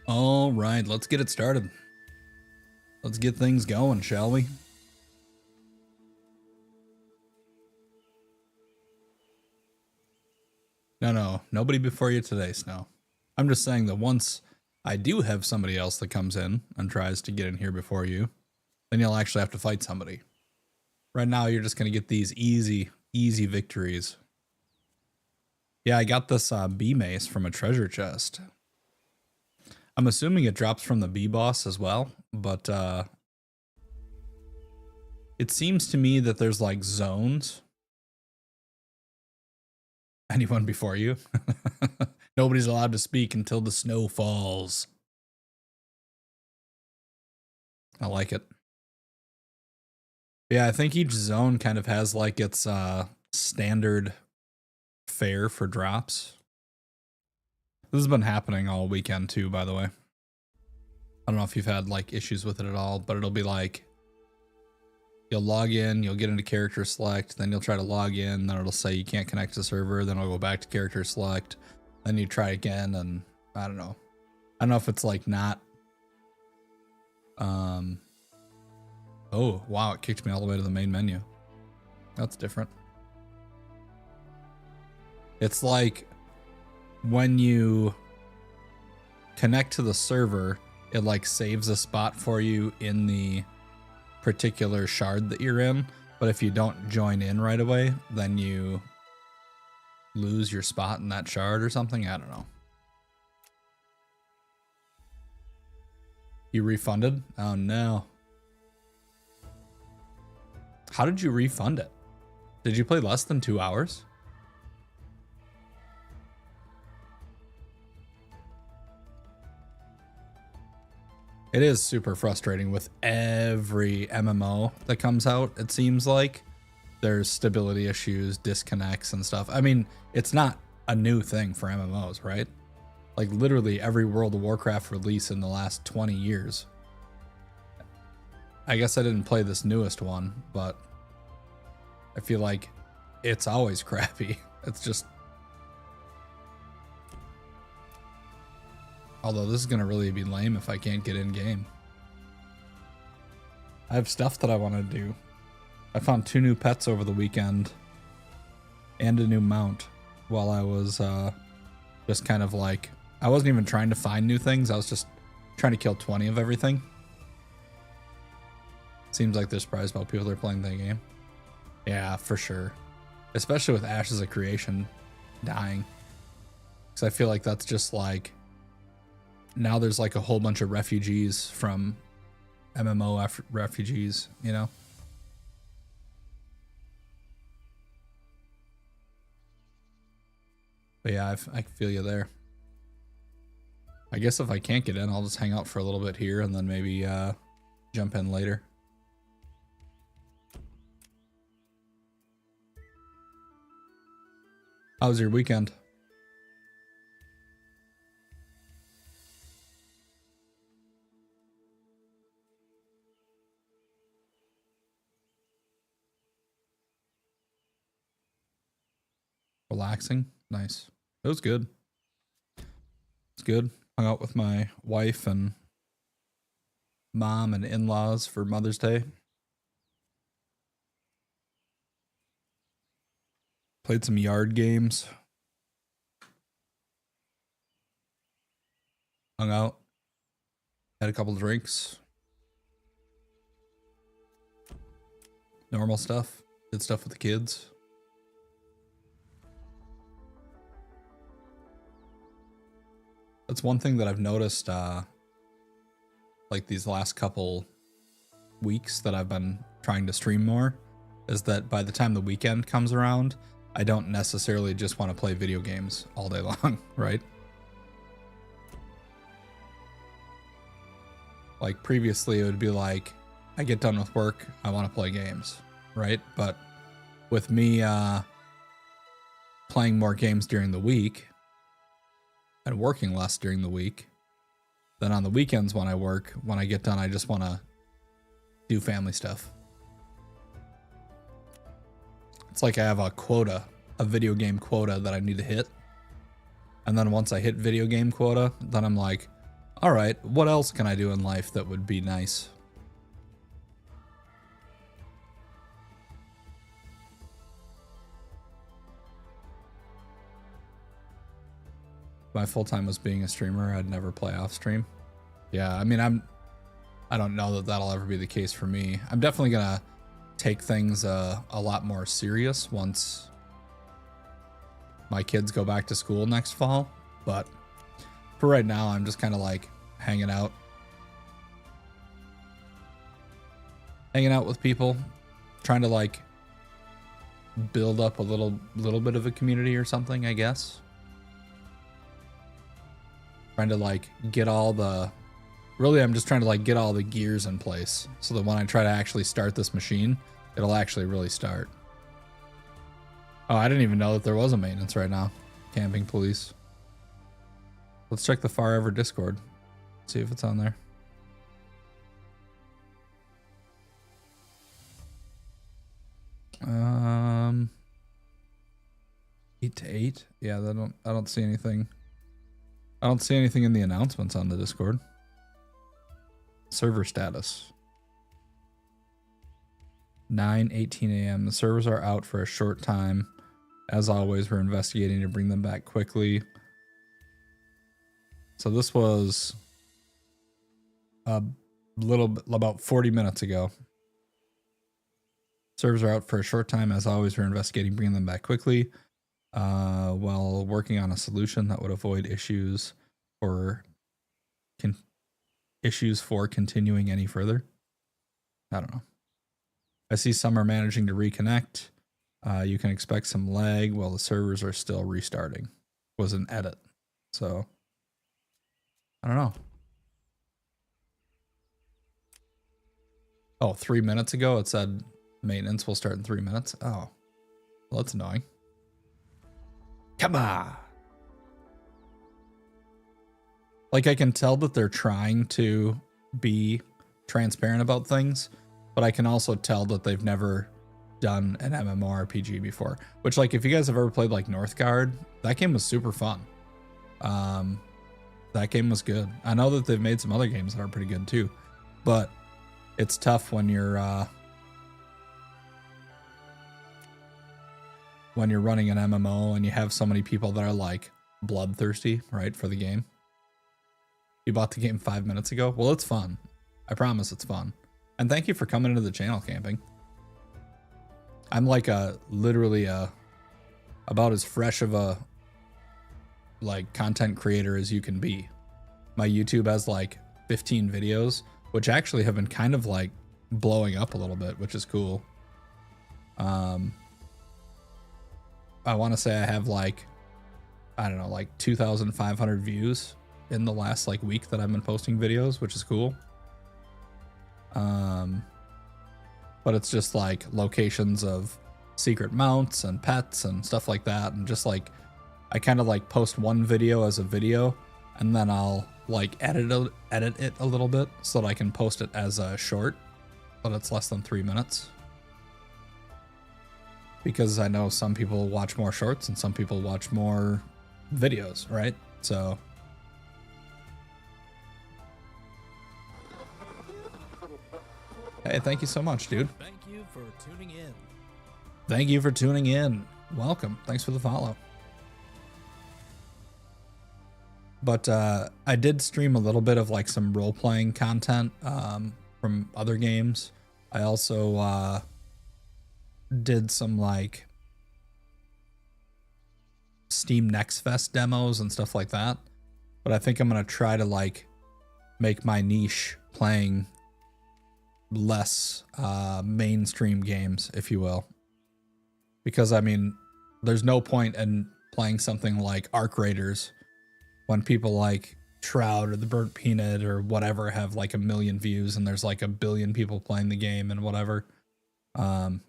All right, let's get it started. Let's get things going, shall we? No, nobody before you today, Snow. I'm just saying that once I do have somebody else that comes in and tries to get in here before you, then you'll actually have to fight somebody. Right now, you're just going to get these easy victories. Yeah, I got this bee mace from a treasure chest. I'm assuming it drops from the bee boss as well, but it seems to me that there's like zones. Anyone before you? Nobody's allowed to speak until the snow falls. I like it. Yeah, I think each zone kind of has like its standard fare for drops. This has been happening all weekend too, by the way. I don't know if you've had like issues with it at all, but it'll be like you'll log in, you'll get into character select, then you'll try to log in, then it'll say you can't connect to the server, then it'll go back to character select, then you try again, and I don't know. I don't know if it's like not oh wow, it kicked me all the way to the main menu. That's different. It's like when you connect to the server, it like saves a spot for you in the particular shard that you're in, but if you don't join in right away, then you lose your spot in that shard or something. I don't know. You refunded? Oh no. How did you refund it? Did you play less than 2 hours? It is super frustrating with every MMO that comes out. It seems like there's stability issues, disconnects and stuff. I mean, it's not a new thing for MMOs, right? Like literally every World of Warcraft release in the last 20 years. I guess I didn't play this newest one, but I feel like it's always crappy. It's just... Although this is going to really be lame if I can't get in game. I have stuff that I want to do. I found 2 new pets over the weekend and a new mount while I was just kind of like... I wasn't even trying to find new things. I was just trying to kill 20 of everything. Seems like they're surprised about people that are playing the game. Yeah, for sure. Especially with Ashes of Creation dying. Because I feel like that's just like... Now there's like a whole bunch of refugees from MMO refugees, you know? But yeah, I feel you there. I guess if I can't get in, I'll just hang out for a little bit here and then maybe jump in later. How was your weekend? Relaxing? Nice. It was good. It's good. Hung out with my wife and mom and in-laws for Mother's Day. Played some yard games. Hung out. Had a couple drinks. Normal stuff. Did stuff with the kids. That's one thing that I've noticed like these last couple weeks that I've been trying to stream more, is that by the time the weekend comes around, I don't necessarily just want to play video games all day long, right? Like previously it would be like, I get done with work, I want to play games, right? But with me playing more games during the week and working less during the week, then on the weekends when I work, when I get done, I just want to do family stuff. It's like I have a quota, a video game quota that I need to hit. And then once I hit video game quota, then I'm like, All right, what else can I do in life that would be nice? My full time was being a streamer. I'd never play off stream. Yeah, I mean, I don't know that that'll ever be the case for me. I'm definitely gonna take things a lot more serious once my kids go back to school next fall. But for right now, I'm just kind of like hanging out with people, trying to like build up a little bit of a community or something, I guess. Trying to like get all the, really I'm just trying to like get all the gears in place so that when I try to actually start this machine, it'll actually really start. Oh, I didn't even know that there was a maintenance right now. Camping police. Let's check the Farever Discord. See if it's on there. Um, 8 to 8. Yeah, I don't see anything. I don't see anything in the announcements on the Discord. Server status. 9:18 a.m. The servers are out for a short time. As always, we're investigating to bring them back quickly. So this was a little bit, about 40 minutes ago. Servers are out for a short time. As always, we're investigating bringing them back quickly. While working on a solution that would avoid issues for continuing any further. I don't know. I see some are managing to reconnect. You can expect some lag while the servers are still restarting. Was an edit. So, I don't know. Oh, 3 minutes ago it said maintenance will start in 3 minutes. Oh, well, that's annoying. Come on. Like, I can tell that they're trying to be transparent about things, but I can also tell that they've never done an MMORPG before. Which, like, if you guys have ever played, like, Northgard, that game was super fun. That game was good. I know that they've made some other games that are pretty good, too. But it's tough when you're running an MMO and you have so many people that are, like, bloodthirsty, right, for the game. You bought the game 5 minutes ago? Well, it's fun. I promise it's fun. And thank you for coming into the channel, Camping. I'm like literally about as fresh of a like content creator as you can be. My YouTube has like 15 videos, which actually have been kind of like blowing up a little bit, which is cool. I want to say I have like, I don't know, like 2,500 views in the last like week that I've been posting videos, which is cool. But it's just like locations of secret mounts and pets and stuff like that. And just like, I kind of like post one video as a video and then I'll like edit it a little bit so that I can post it as a short, but it's less than 3 minutes. Because I know some people watch more shorts and some people watch more videos, right? So hey, thank you so much, dude. Thank you for tuning in. Thank you for tuning in. Welcome. Thanks for the follow. But I did stream a little bit of like some role-playing content from other games. I also did some like Steam Next Fest demos and stuff like that. But I think I'm going to try to like make my niche playing less mainstream games, if you will. Because I mean, there's no point in playing something like Arc Raiders when people like Shroud or the Burnt Peanut or whatever have like 1 million views and there's like 1 billion people playing the game and whatever.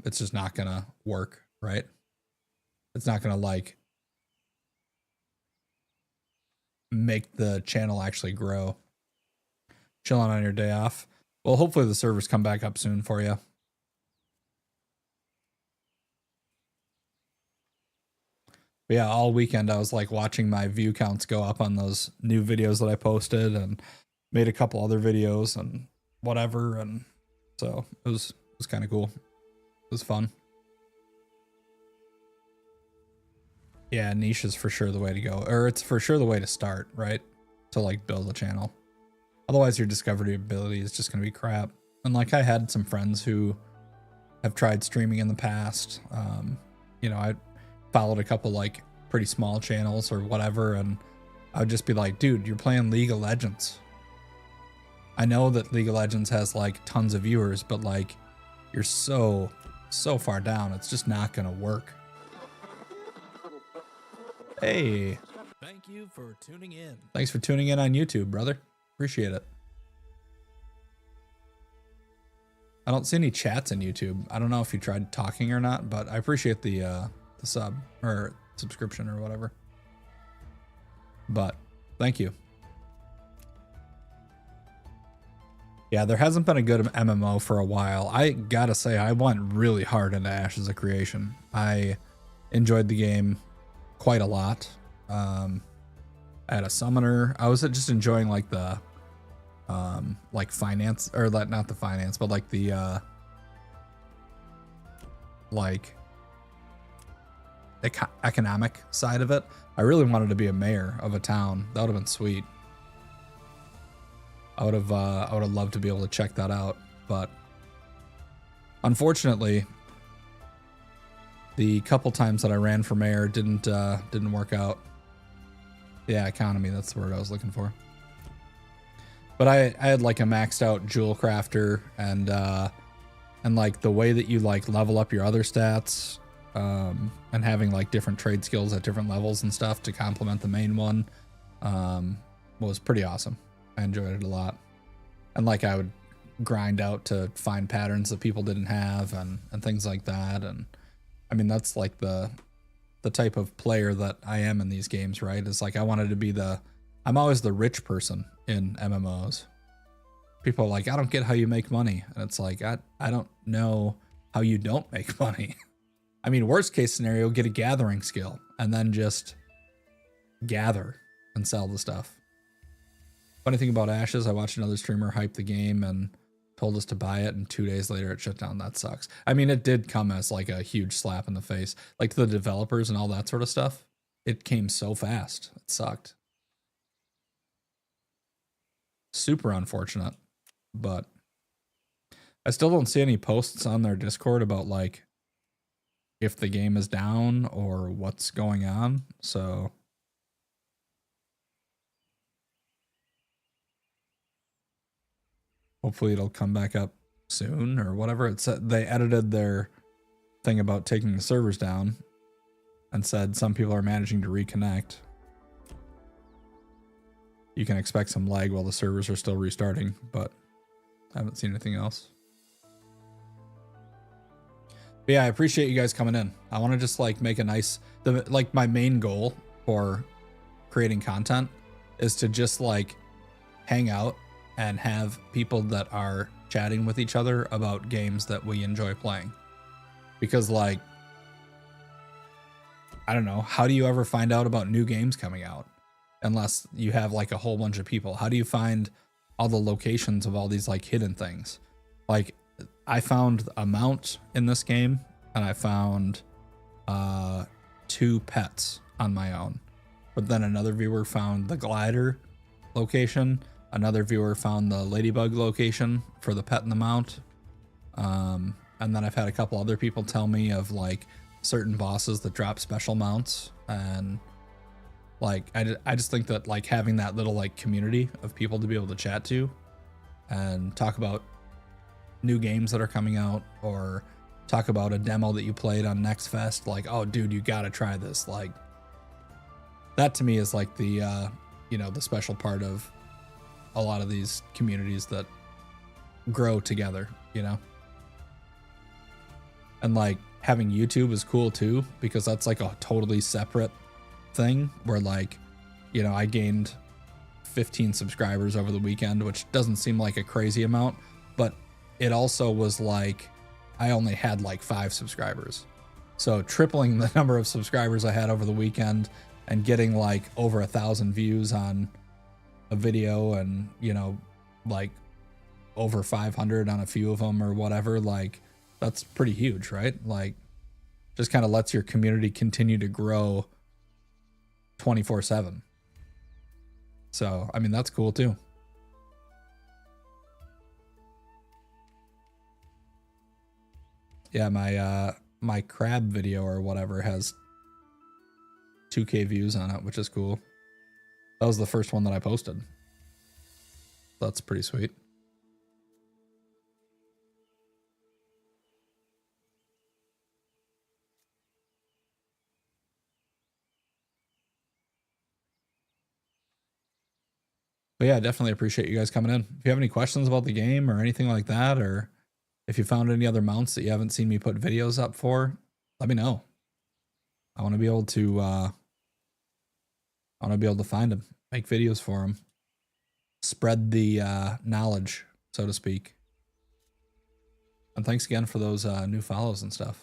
It's just not gonna work, right? It's not gonna like make the channel actually grow. Chilling on your day off. Well, hopefully the servers come back up soon for you. But yeah, all weekend I was like watching my view counts go up on those new videos that I posted, and made a couple other videos and whatever, and so it was kind of cool. It was fun. Yeah, niche is for sure the way to go, or it's for sure the way to start, right? To like build a channel. Otherwise your discoverability is just going to be crap. And like I had some friends who have tried streaming in the past. You know, I followed a couple like pretty small channels or whatever, and I would just be like, dude, you're playing League of Legends. I know that League of Legends has like tons of viewers, but like you're so far down, it's just not gonna work. Hey, thank you for tuning in. Thanks for tuning in on YouTube, brother. Appreciate it. I don't see any chats in YouTube. I don't know if you tried talking or not, but I appreciate the sub or subscription or whatever. But thank you. Yeah, there hasn't been a good MMO for a while. I gotta say, I went really hard into Ashes of Creation. I enjoyed the game quite a lot. I had a summoner. I was just enjoying like the like finance, or not the finance, but like the like economic side of it. I really wanted to be a mayor of a town. That would have been sweet. I would have loved to be able to check that out, but unfortunately, the couple times that I ran for mayor didn't work out. Yeah, economy, that's the word I was looking for. But I had like a maxed out jewel crafter, and like the way that you like level up your other stats, and having like different trade skills at different levels and stuff to complement the main one, was pretty awesome. I enjoyed it a lot. And like I would grind out to find patterns that people didn't have, and things like that. And I mean, that's like the type of player that I am in these games, right? It's like I wanted to be I'm always the rich person in MMOs. People are like, I don't get how you make money. And it's like, I don't know how you don't make money. I mean, worst case scenario, get a gathering skill and then just gather and sell the stuff. Funny thing about Ashes, I watched another streamer hype the game and told us to buy it, and 2 days later it shut down. That sucks. I mean, it did come as like a huge slap in the face. Like the developers and all that sort of stuff, it came so fast. It sucked. Super unfortunate. But I still don't see any posts on their Discord about like if the game is down or what's going on. So hopefully it'll come back up soon or whatever. It said they edited their thing about taking the servers down and said some people are managing to reconnect. You can expect some lag while the servers are still restarting, but I haven't seen anything else. But yeah, I appreciate you guys coming in. I want to just like make a nice, like my main goal for creating content is to just like hang out and have people that are chatting with each other about games that we enjoy playing. Because like, I don't know, how do you ever find out about new games coming out unless you have like a whole bunch of people? How do you find all the locations of all these like hidden things? Like I found a mount in this game, and I found 2 pets on my own. But then another viewer found the glider location. Another viewer found the ladybug location for the pet and the mount. And then I've had a couple other people tell me of like certain bosses that drop special mounts. And like, I just think that like having that little like community of people to be able to chat to and talk about new games that are coming out, or talk about a demo that you played on Next Fest, like, oh dude, you gotta try this. Like that to me is like the you know, the special part of a lot of these communities that grow together, you know. And like having YouTube is cool too, because that's like a totally separate thing where like, you know, I gained 15 subscribers over the weekend, which doesn't seem like a crazy amount, but it also was like I only had like 5 subscribers. So tripling the number of subscribers I had over the weekend and getting like over 1,000 views on a video, and you know, like over 500 on a few of them or whatever, like that's pretty huge, right? Like just kind of lets your community continue to grow 24/7. So, I mean, that's cool too. Yeah, my crab video or whatever has 2K views on it, which is cool. That was the first one that I posted. That's pretty sweet. But yeah, definitely appreciate you guys coming in. If you have any questions about the game or anything like that, or if you found any other mounts that you haven't seen me put videos up for, let me know. I want to be able to find them, make videos for them, spread the knowledge, so to speak. And thanks again for those new follows and stuff.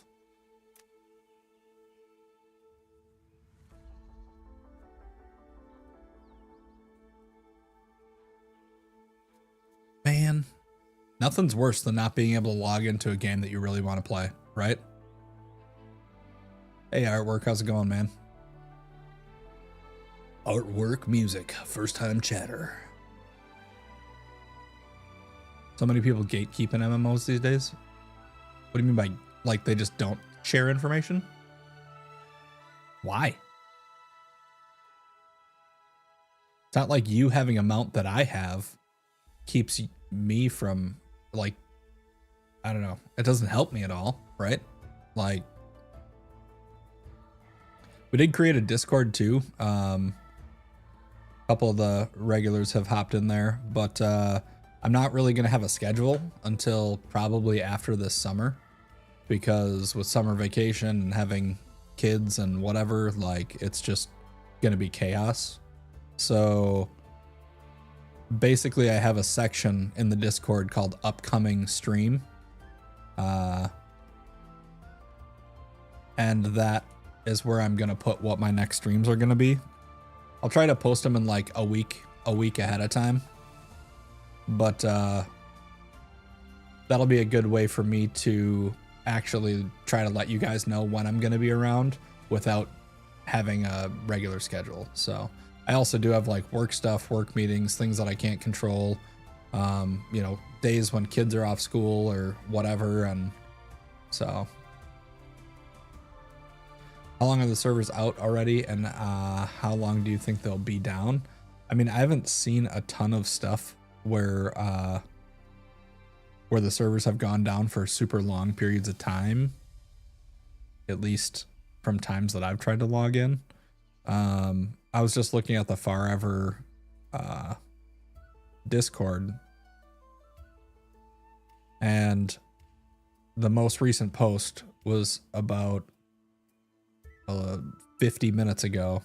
Man, nothing's worse than not being able to log into a game that you really want to play, right? Hey, Artwork, how's it going, man? Artwork music, first time chatter. So many people gatekeeping MMOs these days. What do you mean by, like, they just don't share information? Why? It's not like you having a mount that I have keeps me from, like, I don't know. It doesn't help me at all, right? Like, we did create a Discord too. A couple of the regulars have hopped in there, but I'm not really going to have a schedule until probably after this summer, because with summer vacation and having kids and whatever, like, it's just going to be chaos. So basically I have a section in the Discord called upcoming stream. And that is where I'm going to put what my next streams are going to be. I'll try to post them in like a week ahead of time. But that'll be a good way for me to actually try to let you guys know when I'm going to be around without having a regular schedule. So I also do have like work stuff, work meetings, things that I can't control. You know, days when kids are off school or whatever. And so how long are the servers out already, and how long do you think they'll be down? I mean, I haven't seen a ton of stuff where the servers have gone down for super long periods of time, at least from times that I've tried to log in. I was just looking at the Farever Discord, and the most recent post was about 50 minutes ago,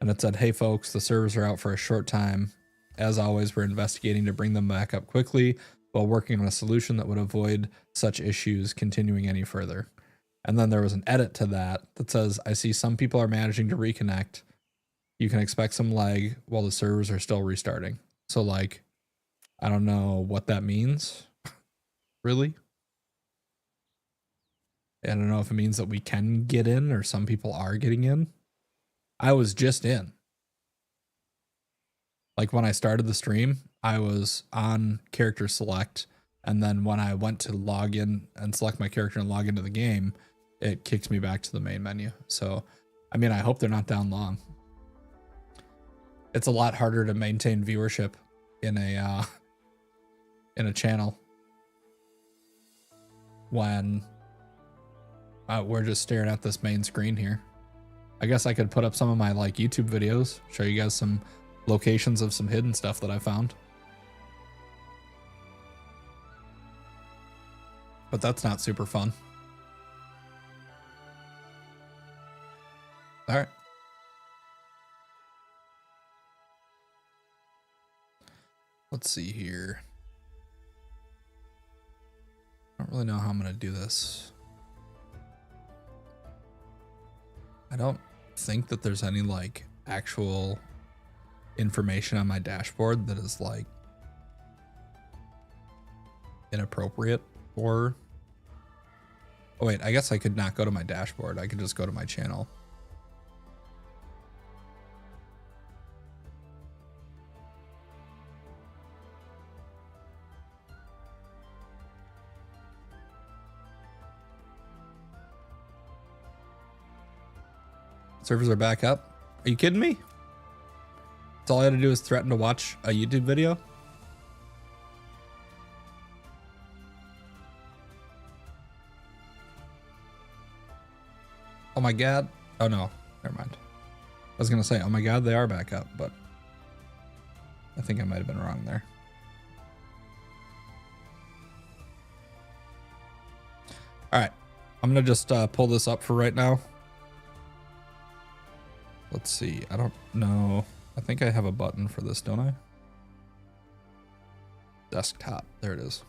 and it said, "Hey folks, the servers are out for a short time. As always, we're investigating to bring them back up quickly while working on a solution that would avoid such issues continuing any further." And then there was an edit to that says, "I see some people are managing to reconnect. You can expect some lag while the servers are still restarting." So like, I don't know what that means, really. I don't know if it means that we can get in or some people are getting in. I was just in. Like when I started the stream, I was on character select, and then when I went to log in and select my character and log into the game, it kicked me back to the main menu. So, I mean, I hope they're not down long. It's a lot harder to maintain viewership in a channel when we're just staring at this main screen here. I guess I could put up some of my like YouTube videos, show you guys some locations of some hidden stuff that I found. But that's not super fun. All right. Let's see here. I don't really know how I'm going to do this. I don't think that there's any like actual information on my dashboard that is like inappropriate or... Oh wait, I guess I could not go to my dashboard. I could just go to my channel. Servers are back up. Are you kidding me? That's all I had to do is threaten to watch a YouTube video. Oh my god. Oh no, never mind. I was gonna say, oh my god, they are back up, but I think I might have been wrong there. All right, I'm gonna just pull this up for right now. Let's see, I don't know. I think I have a button for this, don't I? Desktop, there it is.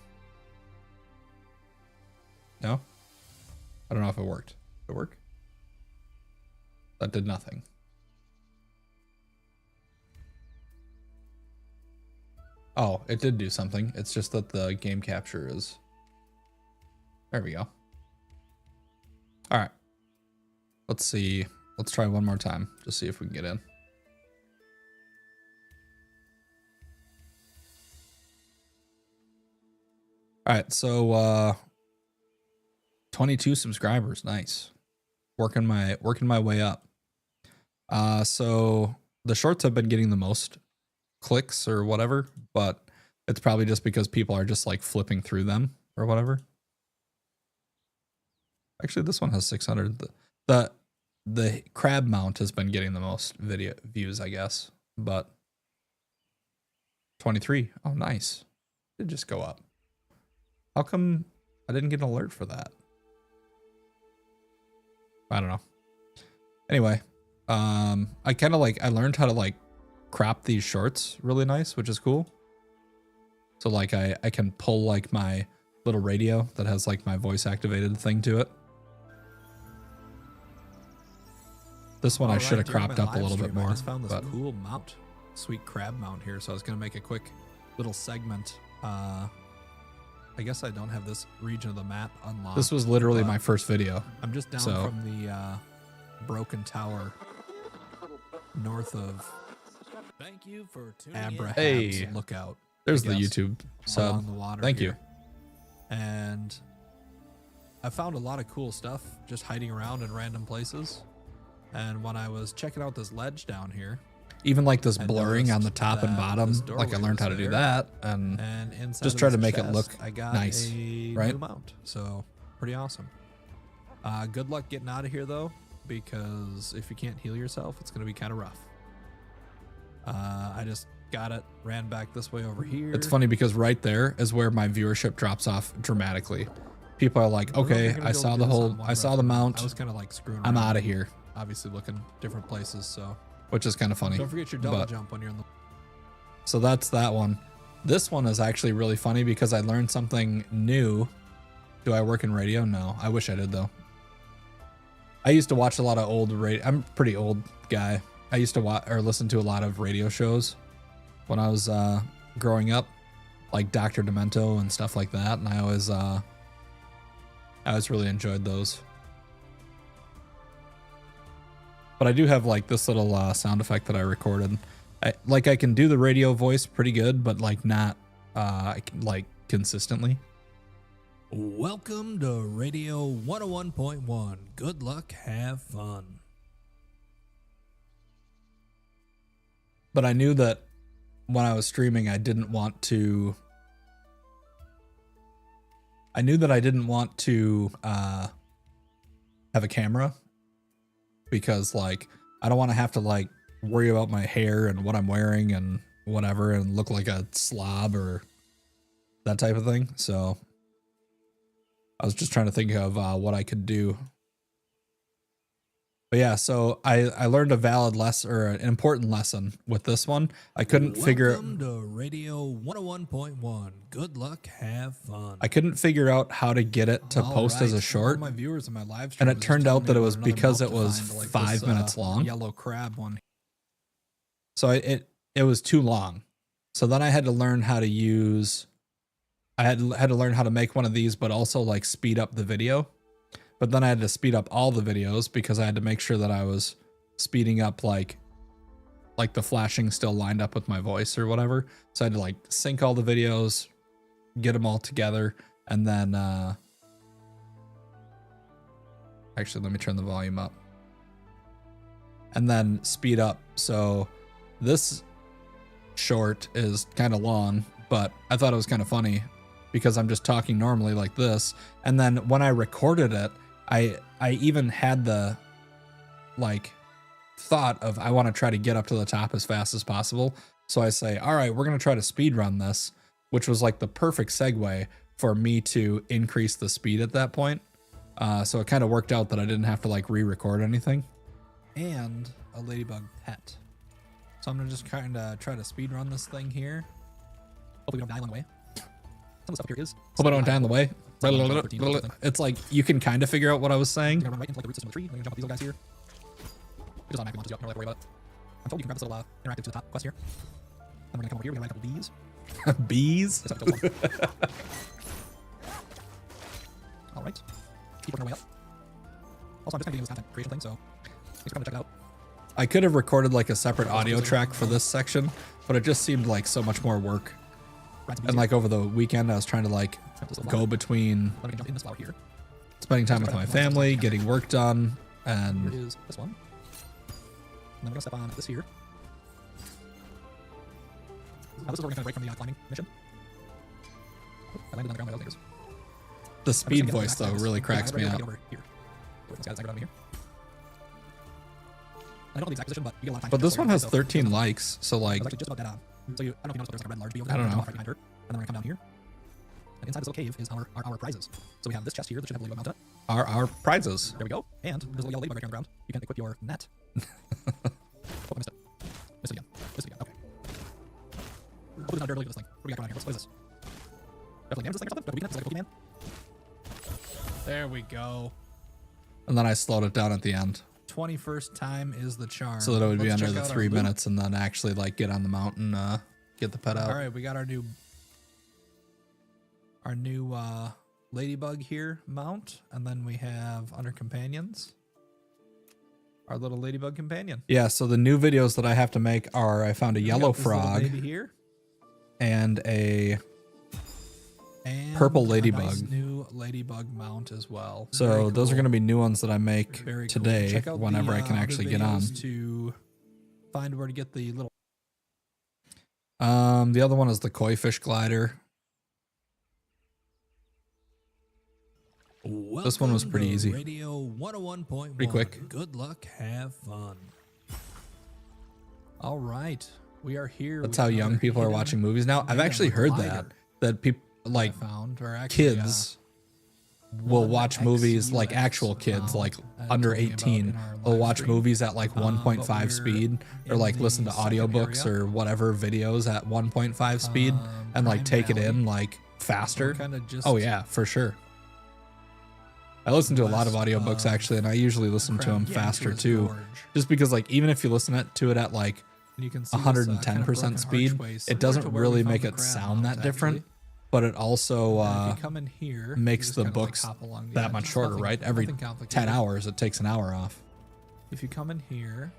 No? I don't know if it worked. Did it work? That did nothing. Oh, it did do something. It's just that the game capture is... There we go. All right. Let's see. Let's try one more time. Just see if we can get in. All right. So, 22 subscribers. Nice. Working my way up. So the shorts have been getting the most clicks or whatever, but it's probably just because people are just like flipping through them or whatever. Actually, this one has 600. The crab mount has been getting the most video views, I guess, but 23. Oh, nice. It just go up. How come I didn't get an alert for that? I don't know. Anyway, I learned how to like crop these shorts really nice, which is cool. So like I can pull like my little radio that has like my voice activated thing to it. This one I should have cropped up a little bit more. I just found this cool mount, sweet crab mount here, so I was gonna make a quick little segment. I guess I don't have this region of the map unlocked. This was literally my first video. I'm just down from the broken tower north of Thank you for tuning Abraham's Hey. Lookout. There's I the guess, YouTube sub. along the water. Thank here. And I found a lot of cool stuff just hiding around in random places. And when I was checking out this ledge down here, Even like this I blurring on the noticed top and that bottom, this like I doorway learned was how to do there. that, and inside just of try to this make it chest, look I got nice, a right? new mount, so pretty awesome. Good luck getting out of here though, because if you can't heal yourself, it's gonna be kind of rough. I just got it, ran back this way over here. It's funny because right there is where my viewership drops off dramatically. People are like, okay, I saw the whole, I saw the mount, I was kind of like screwing I'm around out of and here, obviously looking different places, so which is kind of funny. don't forget your double but- jump when you're in the... So that's that one. This one is actually really funny because I learned something new. Do I work in radio? No, I wish I did though. I used to watch a lot of old radio. I'm a pretty old guy. I used to watch or listen to a lot of radio shows when I was growing up, like Dr. Demento and stuff like that. And I always really enjoyed those. But I do have like this little sound effect that I recorded. I can do the radio voice pretty good, but like not like consistently. Welcome to Radio 101.1. Good luck, have fun. But I knew that when I was streaming, I didn't want to have a camera because like I don't want to have to like worry about my hair and what I'm wearing and whatever and look like a slob or that type of thing. So I was just trying to think of what I could do. But yeah, so I learned a valid lesson or an important lesson with this one. I couldn't figure Welcome to Radio 101.1. Good luck, have fun. I couldn't figure out how to get it to post as a One short. of my viewers in my live stream And it was just turned telling out me that it about was another because mount it to was find, like 5 this, minutes long. Yellow crab one. So it was too long. So then I had to learn how to use I had to learn how to make one of these, but also like speed up the video. But then I had to speed up all the videos because I had to make sure that I was speeding up like the flashing still lined up with my voice or whatever. So I had to like sync all the videos, get them all together, and then actually let me turn the volume up. And then speed up. So this short is kind of long, but I thought it was kind of funny because I'm just talking normally like this. And then when I recorded it, I even had the like thought of I want to try to get up to the top as fast as possible. So I say, all right, we're going to try to speed run this, which was like the perfect segue for me to increase the speed at that point. So it kind of worked out that I didn't have to like re-record anything. And a ladybug pet. So I'm gonna just kind of try to speed run this thing here. Hopefully we don't die along the way. Some of the stuff here is. Hope I don't die on the way. It's like you can kind of figure out what I was saying. You're gonna run right into like the root system of the tree. Then you're gonna jump up these little guys here. It just automatically launches you up. You don't have to worry about it. I'm told you can grab this little interactive to the top quest here. Then we're gonna come over here. We're gonna write a couple bees. Bees. This up to one. All right. Keep working our way up. Also, I'm just kind of doing this content creation thing, so thanks for coming to check it out. I could have recorded like a separate audio track for this section, but it just seemed like so much more work. And like over the weekend, I was trying to like go between Let me jump in this flower here. spending time with my family, getting work done, Here and is this one. And then we're gonna step on this here. Now this is where we're gonna break from the climbing mission. Oh, I landed on the ground with those. the speed voice though really cracks me up. Over here. This guy's over here. I don't know the exact position, but you get a lot of time. But this one has So, 13 likes, so I like was actually just about dead on. So you, I don't know if you noticed, but there's like a red large bee over I there. don't know. Right behind her. And then we're gonna come down here. And inside this little cave is our prizes. So we have this chest here that should have a ladybug mount on it. our prizes. There we go. And there's a little yellow ladybug right here on the ground. You can equip your net. Oh, I missed it. Missed it again. Missed it again. Okay. Hopefully there's not durability to this thing. What do we got going on here? What is this? Definitely damage this thing or something? Do we get it? It's like a Pokemon. There we go. And then I slowed it down at the end 21st time is the charm. so that it would be Let's under check the out 3 our loot. minutes and then actually like get on the mountain, get the pet out. All right, we got our new ladybug here mount, and then we have under companions our little ladybug companion. Yeah, so the new videos that I have to make are I found a We yellow got this little frog baby here and a and purple a ladybug. nice new ladybug mount as well. So Very those are cool. going to be new ones that I make Very cool. today Check out whenever the, I can other actually get on. videos to find where to get the little. The other one is the koi fish glider. This one was Welcome pretty to easy. Radio 101.1. Pretty quick. Good luck, have fun. All right, we are here. That's with how young another people are hidden watching movies now. I've item actually heard glider that people like I found, or actually, kids will watch 1XUX movies like actual kids, mount like I under told me about 18. in our They'll live watch stream. movies at like But 1.5 we're speed or in like listen the to second audiobooks area. or whatever videos at 1.5 speed and like Prime take it Valley. in like faster. Kind of just Oh yeah, for sure. I listen to a lot of west audiobooks of actually, and I usually listen to them Crown faster Gate too. Gorge. Just because like even if you listen to it at like And you can see this, kind of 110% broken speed, archway it similar doesn't to where we really found make the it crab sound mount, that different, actually. but it also And if you come in here, you makes just the kinda, like, books hop along the that edge. much It's shorter, nothing- right? Every nothing complicated. 10 hours, it takes an hour off. If you come in here,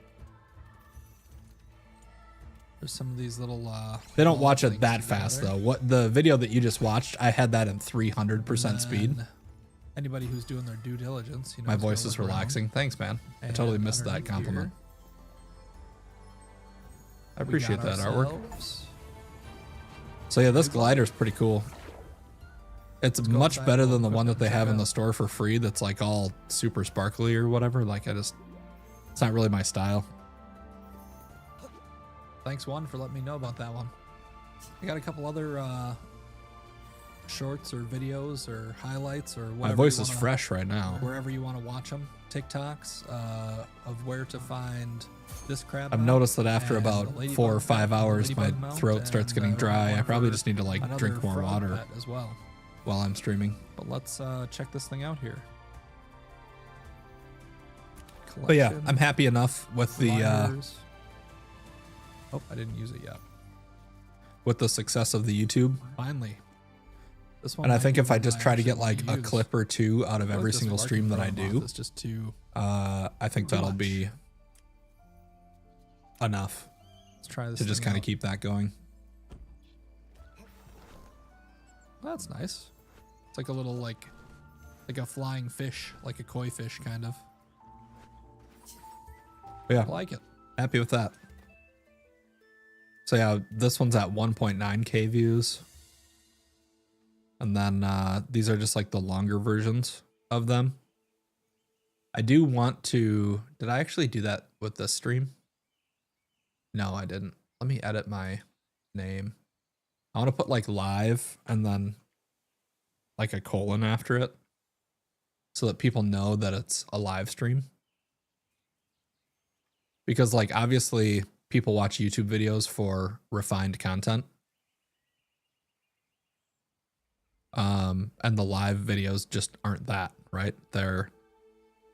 there's some of these little. They don't wall watch it things that fast together. though. What the video that you just watched, I had that in 300% And speed. then Anybody who's doing their due diligence, you know, My is gonna voice is look around. relaxing. Thanks, man. I And totally missed that underneath compliment. here, I appreciate we got that artwork. ourselves- So yeah, this glider is pretty cool. It's Let's go much inside better and than the we'll one that they check have in out. the store for free. That's like all super sparkly or whatever. Like it's not really my style. Thanks, one, for letting me know about that one. I got a couple other shorts or videos or highlights or whatever. My voice you is wanna- fresh right now. Wherever you want to watch them, TikToks of where to find this crab. I've mount noticed that after and the about ladybug 4 or pet 5 and the hours, my ladybug mount throat starts and, getting dry. I one probably for just need to like another drink more frog water pet as well. while I'm streaming. But let's check this thing out here. But yeah, Collection, I'm happy enough with the wires. Oh, I didn't use it yet. success of the YouTube. Finally. This one And I might think be if I one just I try to actually get like wanna a use. clip or two out of I feel every like this single larky stream that I frog moth do, is just too. I think too that'll much. be enough Let's try this. to just thing kind of out. keep that going. That's nice. It's like a little like a flying fish, like a koi fish kind of. But yeah, I like it. happy with that. So yeah, this one's at 1.9K views. And then these are just like the longer versions of them. I do want to... Did I actually do that with this stream? No, I didn't. Let me edit my name. I want to put like live and then like a colon after it so that people know that it's a live stream. Because like obviously people watch YouTube videos for refined content. And the live videos just aren't that, right? They're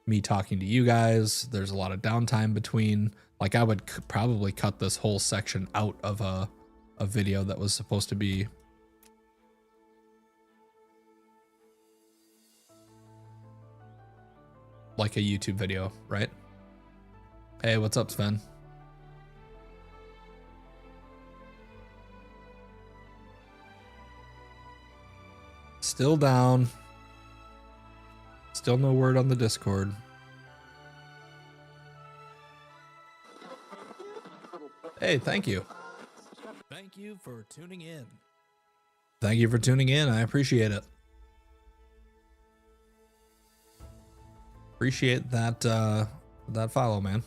me talking to you guys. There's a lot of downtime between. Like I would probably cut this whole section out of a video that was supposed to be like a YouTube video, right? Hey, what's up, Sven? Still down. Still no word on the Discord. Hey, thank you. Thank you for tuning in. Thank you for tuning in. I appreciate it. Appreciate that that follow, man.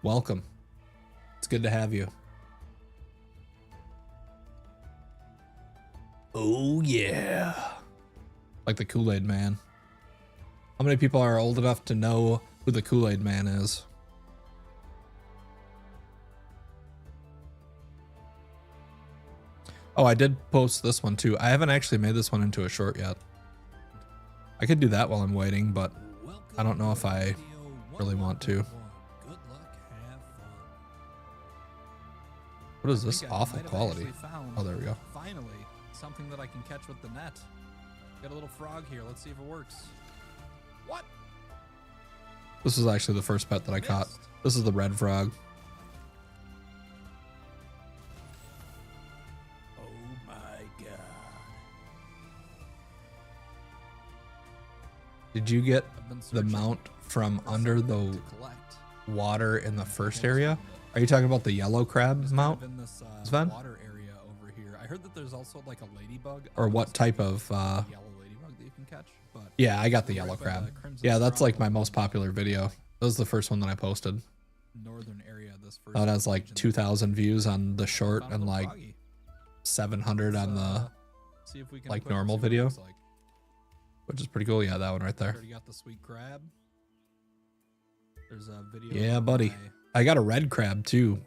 Welcome. It's good to have you. Oh yeah. Like the Kool-Aid Man. How many people are old enough to know who the Kool-Aid Man is? Oh, I did post this one too. I haven't actually made this one into a short yet. I could do that while I'm waiting, but I don't know if I really want to. Good luck, have fun. What is I this think I awful might have quality? actually found, Oh, there we go. Finally, something that I can catch with the net. Got a little frog here. Let's see if it works. What? This is actually the first pet that I caught. Missed. This is the red frog. Oh my god. Did you get I've been the searching mount from for under something the to collect. water in the first area? Are you talking about the yellow crab Just mount? kind of in this Sven? water area over here. I heard that there's also like a ladybug. Or on what this type area, of a yellow ladybug that you can catch. But yeah, I got the right yellow by crab. the Crimson Yeah, that's like my Stronghold most popular video. That was the first one that I posted. northern area. This first. That has like region. 2,000 views on the Found short a and little like froggy. 700 on the, See if we can like, equip it, normal see what it video. looks like. which is pretty cool. Yeah, that one right there. Already got the sweet crab. There's a video. Yeah, on buddy. my I got a red crab too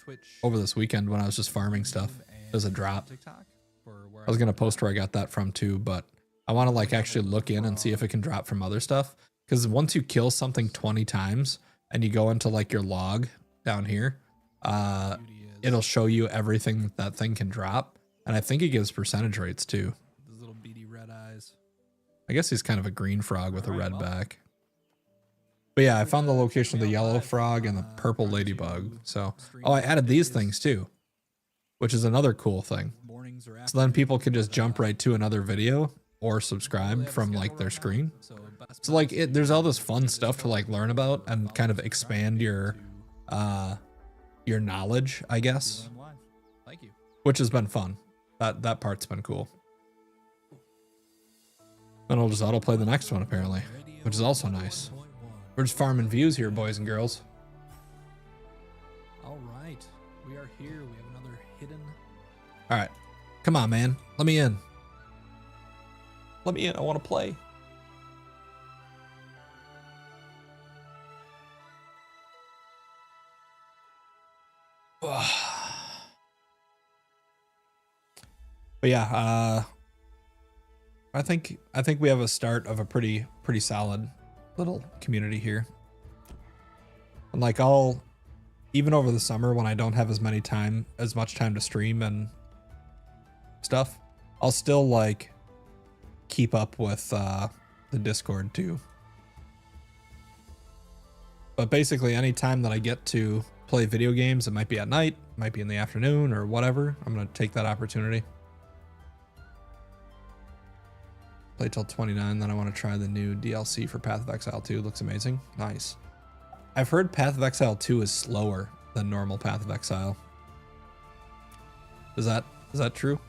Twitch over this weekend when I was just farming stuff. There's a drop. TikTok, or where I was gonna post where I got that from too, but I want to like actually look in and see if it can drop from other stuff. Because once you kill something 20 times and you go into like your log down here, it'll show you everything that thing can drop, and I think it gives percentage rates too. Those little beady red eyes. I guess he's kind of a green frog with a Alright, red well. back. But yeah, I found the location of the yellow frog and the purple ladybug. So, oh, I added these things too, which is another cool thing. Mornings or So then people afternoons, can just but, jump right to another video or they subscribe have a from schedule like their right now, screen. so best So like bet there's all this to fun just stuff to go like learn about and follow kind of subscribe expand to your knowledge, I guess, see them live. Thank you. which has been fun. That part's been cool. And I'll just autoplay the next one apparently, which is also nice. We're just farming views here, boys and girls. All right, we are here. We have another hidden. All right, come Come on, man. Let me in. Let me in. I want to play. But yeah, I think we have a start of a pretty solid little community here. And like even over the summer when I don't have as much time to stream and stuff, I'll still like keep up with the Discord too. But basically any time that I get to play video games, it might be at night, might be in the afternoon or whatever, I'm going to take that opportunity. Play till 29, then I want to try the new DLC for Path of Exile 2. Looks amazing. Nice. I've heard Path of Exile 2 is slower than normal Path of Exile. Is that true?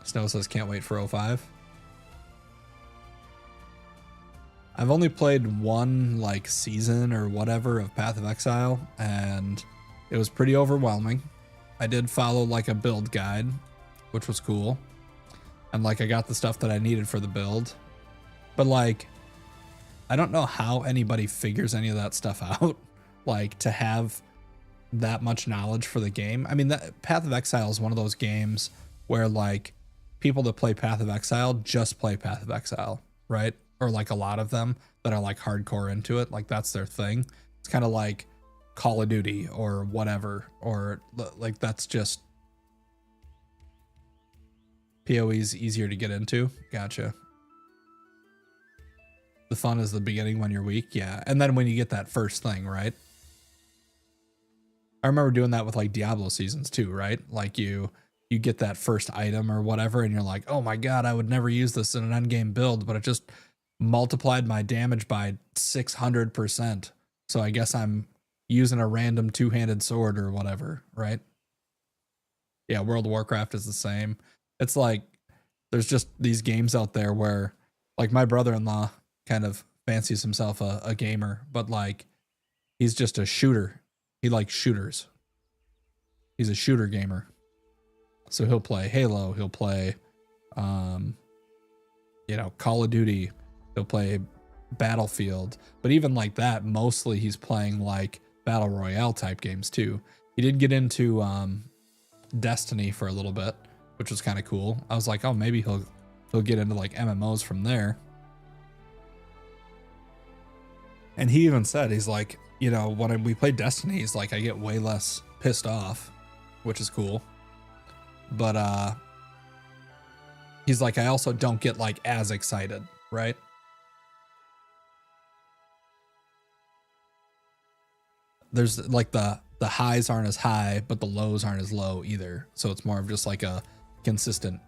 Snow says can't wait for 05. I've only played one like season or whatever of Path of Exile, and it was pretty overwhelming. I did follow like a build guide, which was cool. And like I got the stuff that I needed for the build. But like, I don't know how anybody figures any of that stuff out. Like to have that much knowledge for the game. I mean, that Path of Exile is one of those games where like people that play Path of Exile just play Path of Exile, right? Or like a lot of them that are like hardcore into it. Like that's their thing. It's kind of like Call of Duty or whatever, or like that's just PoE's easier to get into. Gotcha. The fun is the beginning when you're weak. Yeah. And then when you get that first thing, right? I remember doing that with like Diablo seasons too, right? Like you get that first item or whatever and you're like, oh my God, I would never use this in an endgame build, but it just multiplied my damage by 600%. So I guess I'm using a random two-handed sword or whatever, right? Yeah, World of Warcraft is the same. It's like there's just these games out there where like my brother-in-law kind of fancies himself a gamer, but like he's just a shooter. He likes shooters. He's a shooter gamer. So he'll play Halo, he'll play Call of Duty, he'll play Battlefield, but even like that, mostly he's playing like Battle Royale type games too. He did get into Destiny for a little bit, which was kind of cool. I was like, oh, maybe he'll get into like MMOs from there. And he even said, he's like, when we play Destiny, he's like, I get way less pissed off, which is cool. But he's like, I also don't get like as excited, right? There's like the highs aren't as high, but the lows aren't as low either. So it's more of just like a consistent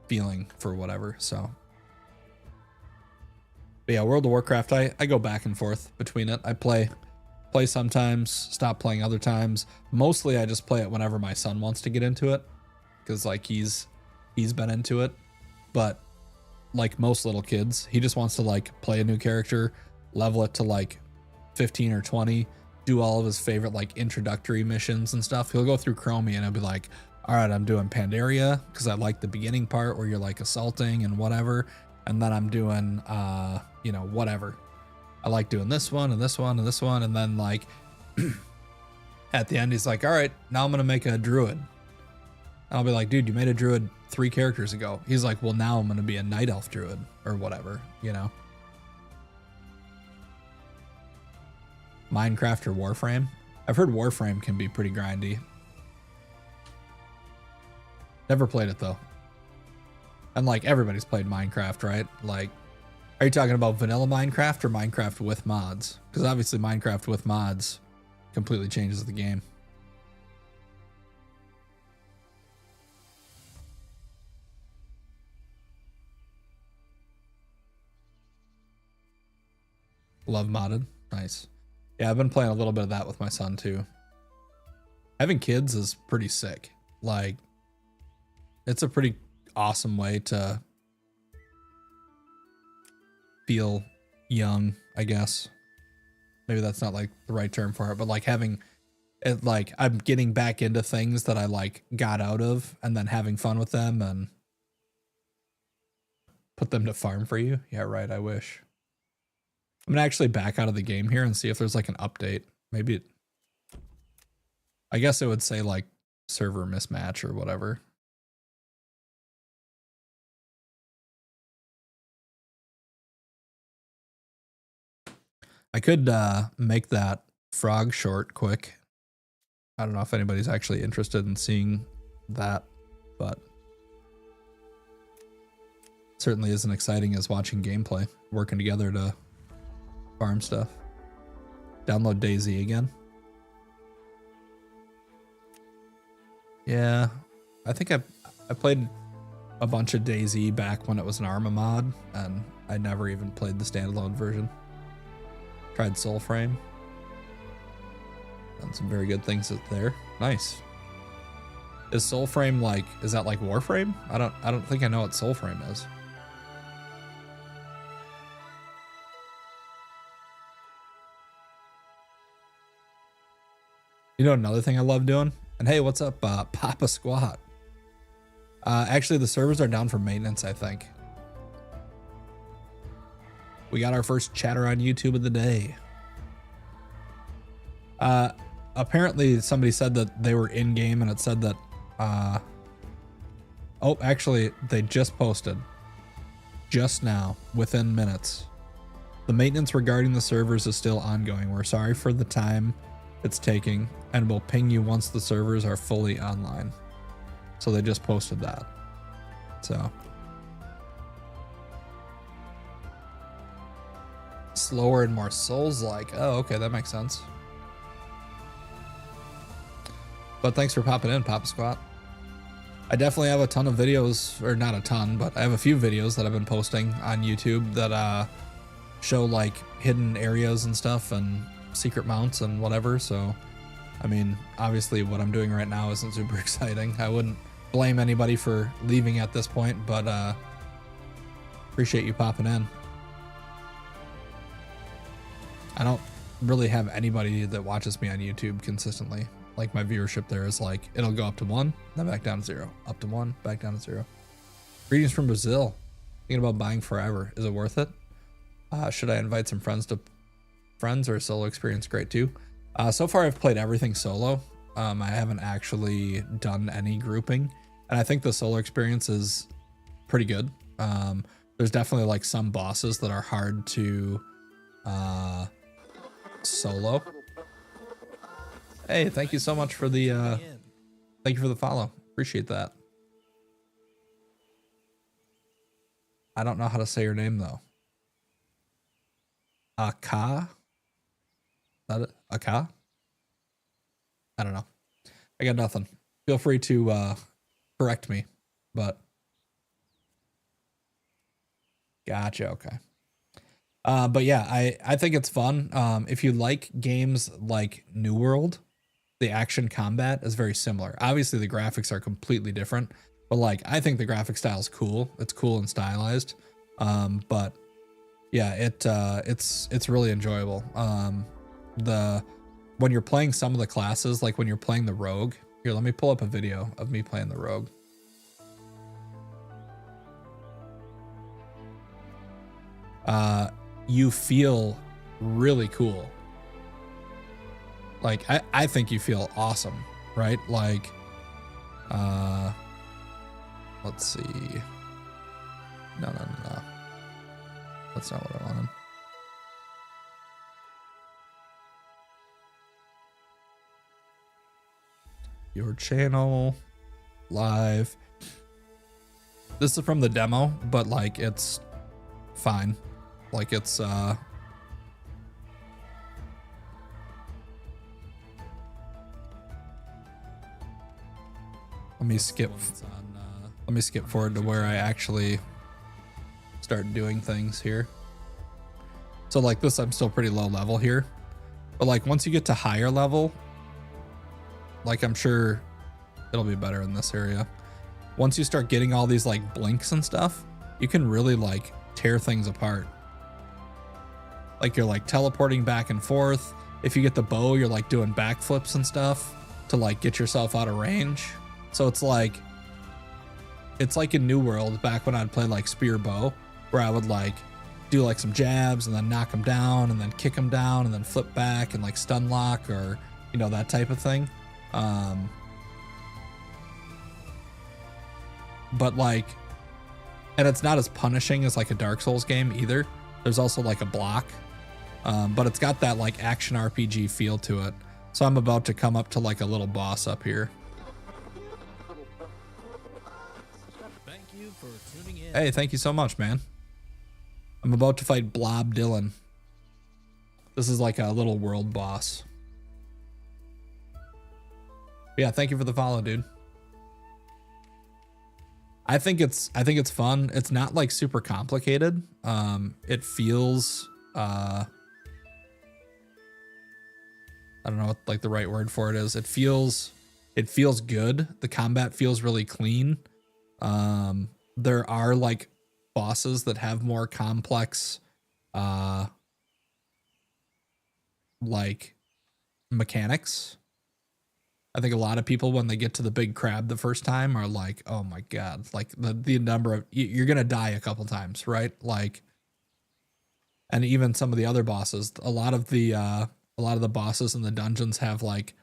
feeling for whatever. So, but yeah, World of Warcraft, I go back and forth between it. I play sometimes, stop playing other times. Mostly I just play it whenever my son wants to get into it, because like he's been into it. But like most little kids, he just wants to like play a new character, level it to like 15 or 20, do all of his favorite like introductory missions and stuff. He'll go through Chromie and he'll be like, all right, I'm doing Pandaria because I like the beginning part where you're like assaulting and whatever. And then I'm doing, whatever. I like doing this one and this one and this one. And then like at the end, he's like, all right, now I'm going to make a druid. And I'll be like, dude, you made a druid 3 characters ago. He's like, well, now I'm going to be a night elf druid or whatever, Minecraft or Warframe. I've heard Warframe can be pretty grindy. Never played it though. And like everybody's played Minecraft, right? Like, are you talking about vanilla Minecraft or Minecraft with mods? Because obviously Minecraft with mods completely changes the game. Love modded. Nice. Yeah, I've been playing a little bit of that with my son too. Having kids is pretty sick. Like, it's a pretty awesome way to feel young, I guess. Maybe that's not like the right term for it, but like having it like I'm getting back into things that I like got out of and then having fun with them and put them to farm for you. Yeah, right. I wish. I'm gonna actually back out of the game here and see if there's like an update. Maybe I guess it would say like server mismatch or whatever. I could make that frog short quick. I don't know if anybody's actually interested in seeing that, but certainly isn't exciting as watching gameplay, working together to farm stuff. Download DayZ again. Yeah, I think I played a bunch of DayZ back when it was an Arma mod, and I never even played the standalone version. Tried Soulframe. Done some very good things there. Nice. Is Soulframe like, is that like Warframe? I don't think I know what Soulframe is. You know another thing I love doing? And hey, what's up, Papa Squat? Actually, the servers are down for maintenance, I think. We got our first chatter on YouTube of the day. Apparently somebody said that they were in game and it said that, oh, actually they just posted just now within minutes. The maintenance regarding the servers is still ongoing. We're sorry for the time it's taking and we'll ping you once the servers are fully online. So they just posted that. So slower and more Souls-like. Oh, okay, that makes sense. But thanks for popping in, Papa Squat. I definitely have a ton of videos, or not a ton, but I have a few videos that I've been posting on YouTube that show like hidden areas and stuff and secret mounts and whatever. So, I mean, obviously what I'm doing right now isn't super exciting. I wouldn't blame anybody for leaving at this point, but appreciate you popping in. I don't really have anybody that watches me on YouTube consistently. Like my viewership there is like, it'll go up to 1, then back down to 0. Up to 1, back down to 0. Greetings from Brazil. Thinking about buying Farever. Is it worth it? Should I invite some friends or solo experience? Great too. So far I've played everything solo. I haven't actually done any grouping. And I think the solo experience is pretty good. There's definitely like some bosses that are hard to solo. Hey, thank you so much for the thank you for the follow. Appreciate that. I don't know how to say your name though. Aka? Is that it? Aka? I don't know. I got nothing. Feel free to correct me, but gotcha. Okay. But yeah, I think it's fun. If you like games like New World, the action combat is very similar. Obviously the graphics are completely different, but like, I think the graphic style is cool. It's cool and stylized. But yeah, it's really enjoyable. When you're playing some of the classes, like when you're playing the Rogue, here, let me pull up a video of me playing the Rogue. You feel really cool. Like, I think you feel awesome, right? Like, let's see. No. That's not what I wanted. Your channel, live. This is from the demo, but like, it's fine. Like, it's, let me skip forward to where I actually start doing things here. So like this, I'm still pretty low level here, but like once you get to higher level, like I'm sure it'll be better in this area. Once you start getting all these like blinks and stuff, you can really like tear things apart. Like you're like teleporting back and forth. if you get the bow, you're like doing backflips and stuff to like get yourself out of range. So it's like in New World back when I'd play like spear bow, where I would like do like some jabs and then knock them down and then kick them down and then flip back and like stun lock, or, you know, that type of thing. But like, and it's not as punishing as like a Dark Souls game either. There's also like a block, but it's got that like action RPG feel to it. So I'm about to come up to like a little boss up here. Thank you for tuning in. Hey, thank you so much, man. I'm about to fight Blob Dylan. This is like a little world boss. Yeah, thank you for the follow, dude. I think it's fun. It's not like super complicated. It feels I don't know what like the right word for it is. It feels good. The combat feels really clean. There are like bosses that have more complex like mechanics. I think a lot of people, when they get to the big crab the first time, are like, oh my God, like the number of, you're going to die a couple times, right? Like, and even some of the other bosses, a lot of the bosses in the dungeons have like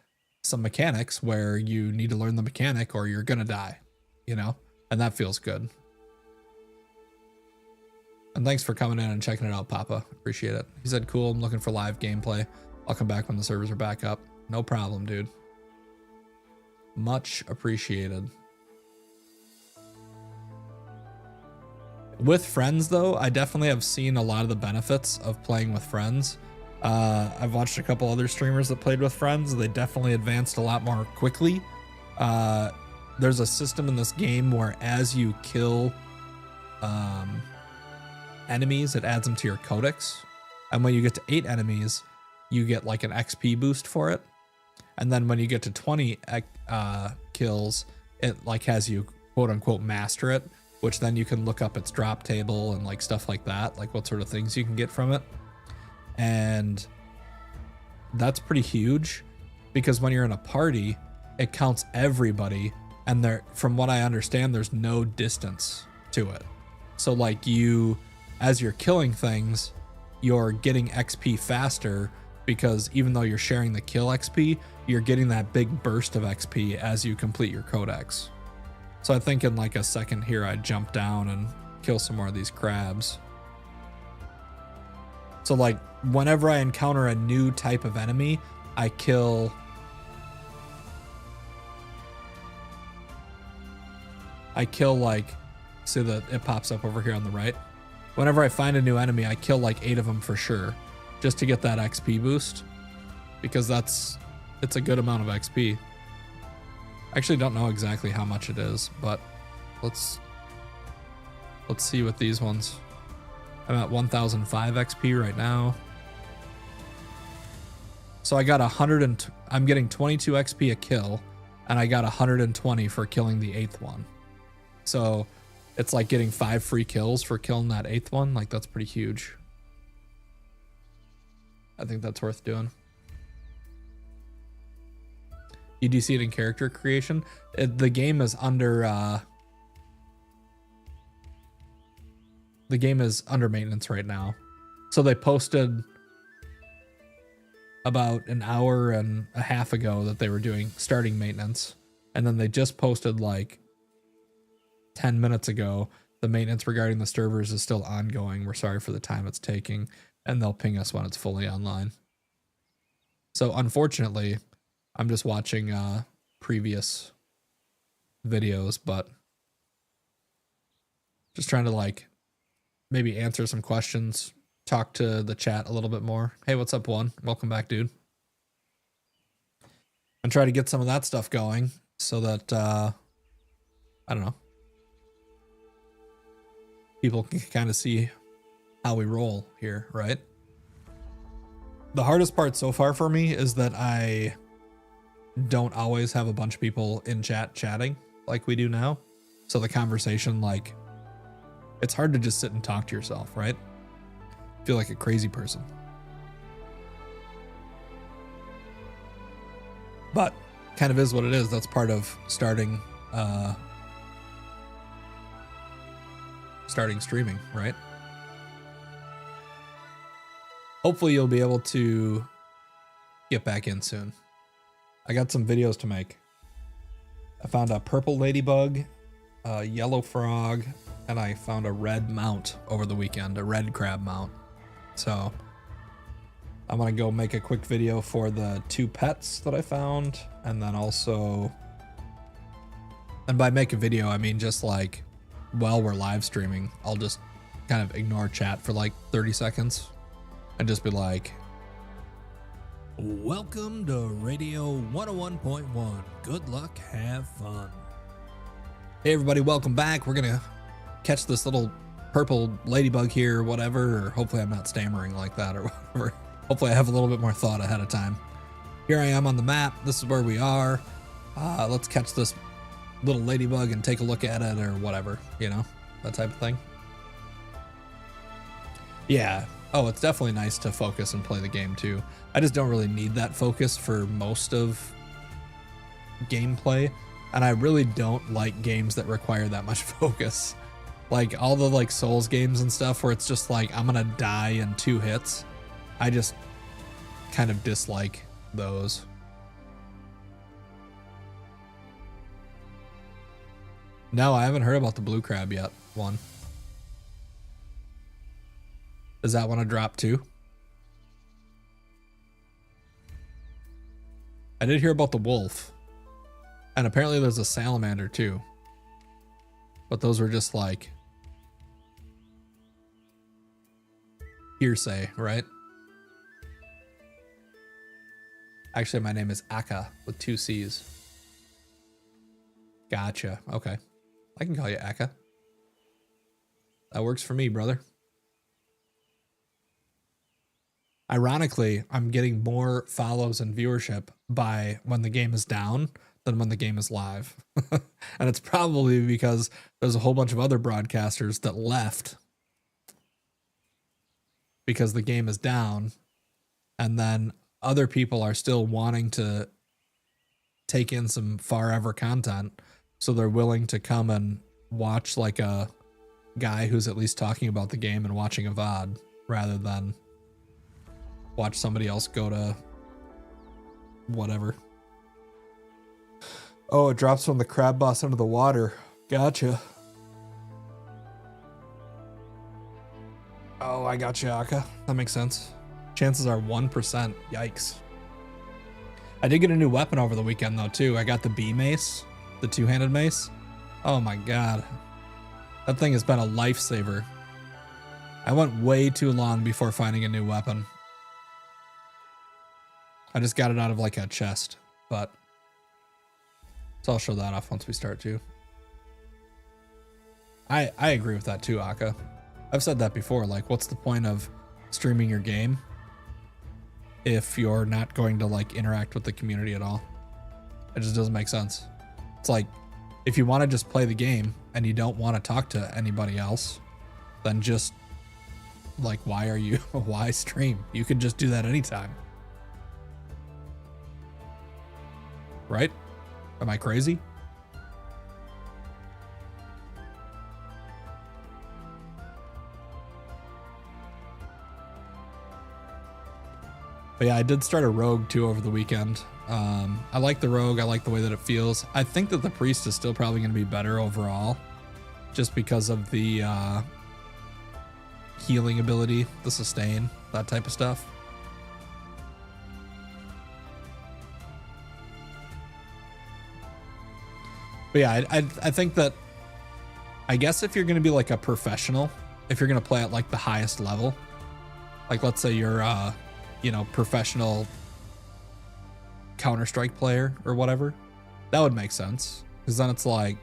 some mechanics where you need to learn the mechanic or you're going to die, you know, and that feels good. And thanks for coming in and checking it out, Papa. Appreciate it. He said, cool. I'm looking for live gameplay. I'll come back when the servers are back up. No problem, dude. Much appreciated. With friends, though, I definitely have seen a lot of the benefits of playing with friends. I've watched a couple other streamers that played with friends. They definitely advanced a lot more quickly. There's a system in this game where as you kill enemies, it adds them to your Codex. And when you get to 8 enemies, you get like an XP boost for it. And then when you get to 20 kills, it like has you quote unquote master it, which then you can look up its drop table and like stuff like that, like what sort of things you can get from it. And that's pretty huge because when you're in a party, it counts everybody. And there, from what I understand, there's no distance to it. So like you, as you're killing things, you're getting XP faster because even though you're sharing the kill XP, you're getting that big burst of XP as you complete your codex. So I think in like a second here, I'd jump down and kill some more of these crabs. So like whenever I encounter a new type of enemy, I kill like, see that it pops up over here on the right. Whenever I find a new enemy, I kill like 8 of them for sure, just to get that XP boost, because it's a good amount of XP. I actually don't know exactly how much it is, but let's see with these ones. I'm at 1005 XP right now. So I got I'm getting 22 XP a kill, and I got 120 for killing the 8th one. So it's like getting 5 free kills for killing that 8th one. Like that's pretty huge. I think that's worth doing. You do see it in character creation. The game is under maintenance right now. So they posted about an hour and a half ago that they were starting maintenance, and then they just posted like 10 minutes ago the maintenance regarding the servers is still ongoing. We're sorry for the time it's taking, and they'll ping us when it's fully online. So unfortunately, I'm just watching previous videos, but just trying to like maybe answer some questions, talk to the chat a little bit more. Hey, what's up, One? Welcome back, dude. And try to get some of that stuff going so that, I don't know, people can kind of see how we roll here, right? The hardest part so far for me is that I don't always have a bunch of people in chat chatting like we do now. So the conversation, like, it's hard to just sit and talk to yourself, right? Feel like a crazy person. but kind of is what it is. That's part of starting streaming, right? Hopefully you'll be able to get back in soon. I got some videos to make. I found a purple ladybug, a yellow frog, and I found a red mount over the weekend, a red crab mount. So I'm gonna go make a quick video for the 2 pets that I found, and then also, and by make a video, I mean just like while we're live streaming, I'll just kind of ignore chat for like 30 seconds and just be like, Welcome to Radio 101.1. Good luck, have fun. hey everybody, welcome back. We're gonna catch this little purple ladybug here or whatever, or hopefully I'm not stammering like that or whatever. Hopefully I have a little bit more thought ahead of time. Here I am on the map. This is where we are. Let's catch this little ladybug and take a look at it or whatever, you know, that type of thing. Yeah. Oh, it's definitely nice to focus and play the game too. I just don't really need that focus for most of gameplay. And I really don't like games that require that much focus. Like all the like Souls games and stuff where it's just like, I'm gonna die in 2 hits. I just kind of dislike those. No, I haven't heard about the blue crab yet. One. Does that one drop too? I did hear about the wolf. And apparently there's a salamander too. But those were just like hearsay, right? Actually, my name is Aka with 2 C's. Gotcha. Okay. I can call you Aka. That works for me, brother. Ironically, I'm getting more follows and viewership by when the game is down than when the game is live. And it's probably because there's a whole bunch of other broadcasters that left because the game is down, and then other people are still wanting to take in some Farever content, so they're willing to come and watch like a guy who's at least talking about the game and watching a VOD rather than watch somebody else go to whatever. Oh, it drops from the crab boss into the water. Gotcha. Oh, I gotcha, Aka. That makes sense. Chances are 1%. Yikes. I did get a new weapon over the weekend though too. I got the bee mace, the 2-handed mace. Oh my god. That thing has been a lifesaver. I went way too long before finding a new weapon. I just got it out of like a chest, but so I'll show that off once we start too. I agree with that too, Aka. I've said that before, like what's the point of streaming your game if you're not going to like interact with the community at all? It just doesn't make sense. It's like, if you want to just play the game and you don't want to talk to anybody else, then just like, why stream? You could just do that anytime. Right? Am I crazy? But yeah, I did start a rogue too over the weekend. I like the rogue. I like the way that it feels. I think that the priest is still probably going to be better overall, just because of the healing ability, the sustain, that type of stuff. But yeah, I think that, I guess if you're going to be like a professional, if you're going to play at like the highest level, like let's say you're professional Counter-Strike player or whatever, that would make sense. Because then it's like,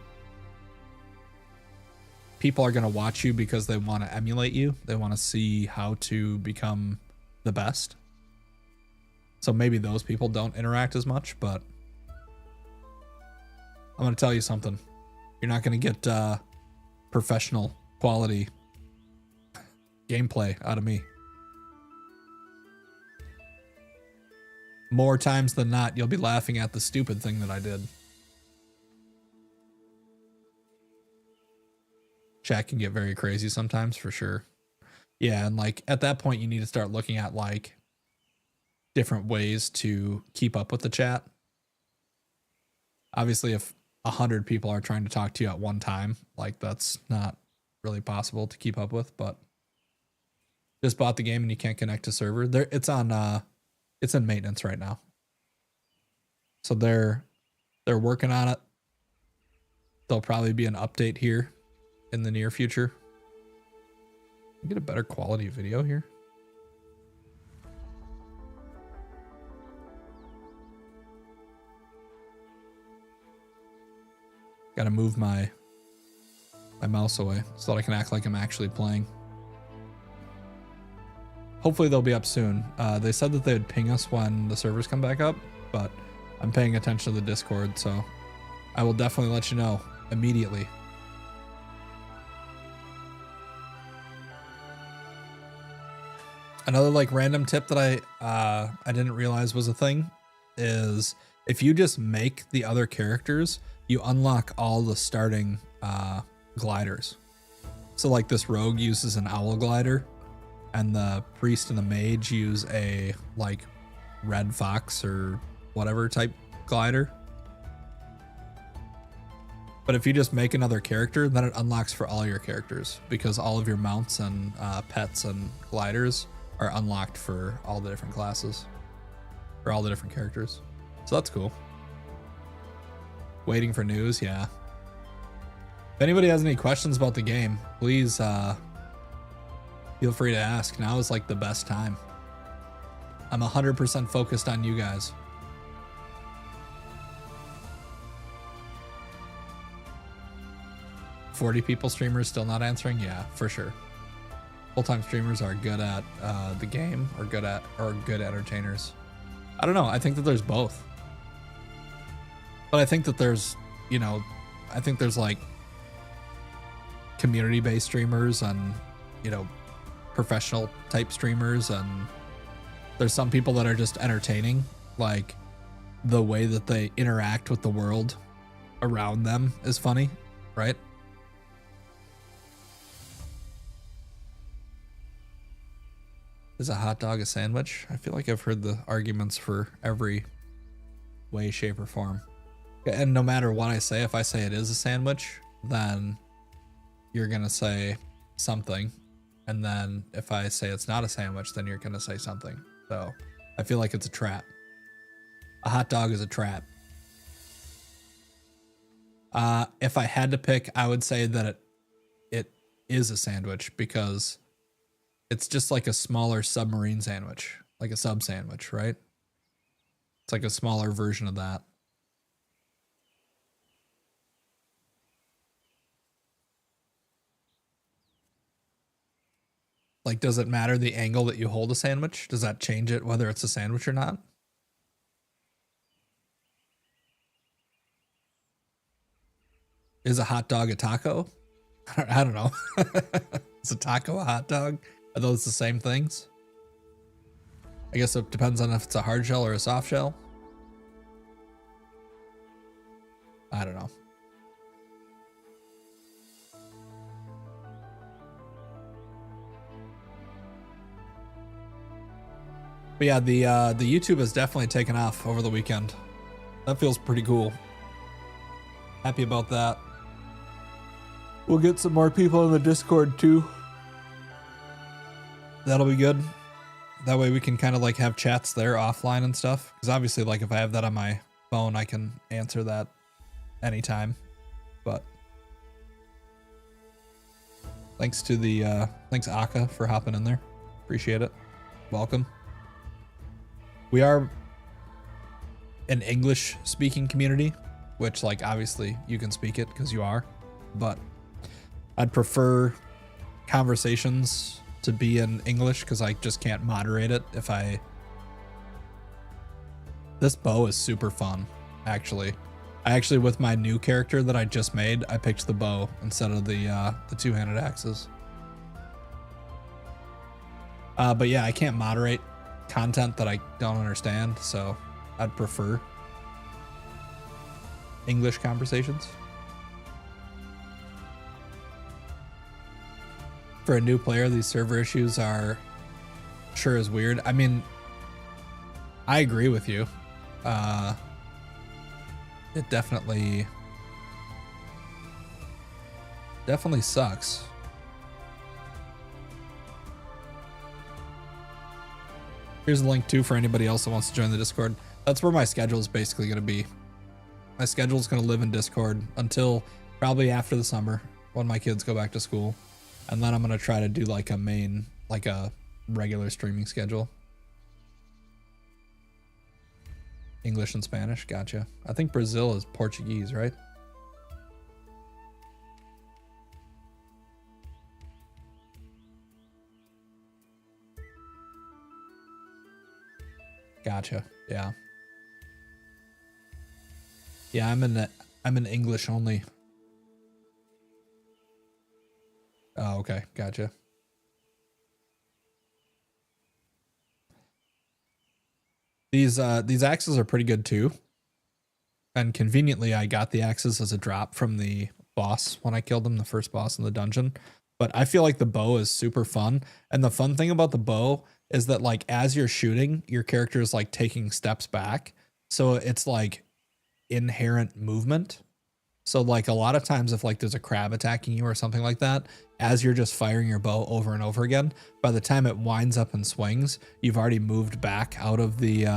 people are going to watch you because they want to emulate you. They want to see how to become the best. So maybe those people don't interact as much, but I'm going to tell you something. You're not going to get professional quality gameplay out of me. more times than not, you'll be laughing at the stupid thing that I did. Chat can get very crazy sometimes, for sure. Yeah, and like at that point, you need to start looking at like different ways to keep up with the chat. Obviously, if 100 people are trying to talk to you at one time, like that's not really possible to keep up with. But just bought the game and you can't connect to server. There, it's in maintenance right now. So they're working on it. There'll probably be an update here in the near future. Get a better quality video here. Gotta move my mouse away so that I can act like I'm actually playing. Hopefully they'll be up soon. They said that they would ping us when the servers come back up, but I'm paying attention to the Discord, so I will definitely let you know immediately. Another like random tip that I didn't realize was a thing is if you just make the other characters, you unlock all the starting gliders. So like this rogue uses an owl glider, and the priest and the mage use a like red fox or whatever type glider. But if you just make another character, then it unlocks for all your characters because all of your mounts and pets and gliders are unlocked for all the different classes or all the different characters. So that's cool. Waiting for news, yeah. If anybody has any questions about the game, please feel free to ask. Now is like the best time. I'm 100% focused on you guys. $40 people streamers still not answering? Yeah, for sure. Full-time streamers are good at the game or good entertainers. I don't know. I think that there's both. But I think that there's, you know, I think there's like community-based streamers and, you know, professional type streamers, and there's some people that are just entertaining, like the way that they interact with the world around them is funny, right? Is a hot dog a sandwich? I feel like I've heard the arguments for every way, shape, or form. And no matter what I say, if I say it is a sandwich, then you're going to say something. And then if I say it's not a sandwich, then you're going to say something. So I feel like it's a trap. A hot dog is a trap. If I had to pick, I would say that it is a sandwich because it's just like a smaller submarine sandwich, like a sub sandwich, right? It's like a smaller version of that. Like, does it matter the angle that you hold a sandwich? Does that change it whether it's a sandwich or not? Is a hot dog a taco? I don't know. Is a taco a hot dog? Are those the same things? I guess it depends on if it's a hard shell or a soft shell. I don't know. But yeah, the YouTube has definitely taken off over the weekend. That feels pretty cool. Happy about that. We'll get some more people in the Discord too. That'll be good. That way we can kind of like have chats there offline and stuff. Because obviously, like if I have that on my phone, I can answer that anytime. But thanks to thanks Aka for hopping in there. Appreciate it. Welcome. We are an English speaking community, which like obviously you can speak it because you are, but I'd prefer conversations to be in English because I just can't moderate it if I... This bow is super fun, actually. With my new character that I just made, I picked the bow instead of the two-handed axes. But yeah, I can't moderate content that I don't understand, so I'd prefer English conversations. For a new player, these server issues are sure as weird. I mean, I agree with you. It definitely sucks. Here's a link too for anybody else that wants to join the Discord. That's where my schedule is basically going to be. My schedule is going to live in Discord until probably after the summer when my kids go back to school. And then I'm going to try to do like a regular streaming schedule. English and Spanish. Gotcha. I think Brazil is Portuguese, right? Gotcha. Yeah. Yeah, I'm in English only. Oh, okay. Gotcha. These axes are pretty good too. And conveniently, I got the axes as a drop from the boss when I killed him, the first boss in the dungeon. But I feel like the bow is super fun. And the fun thing about the bow is that like as you're shooting, your character is like taking steps back. So it's like inherent movement. So like a lot of times if like there's a crab attacking you or something like that, as you're just firing your bow over and over again, by the time it winds up and swings, you've already moved back out of the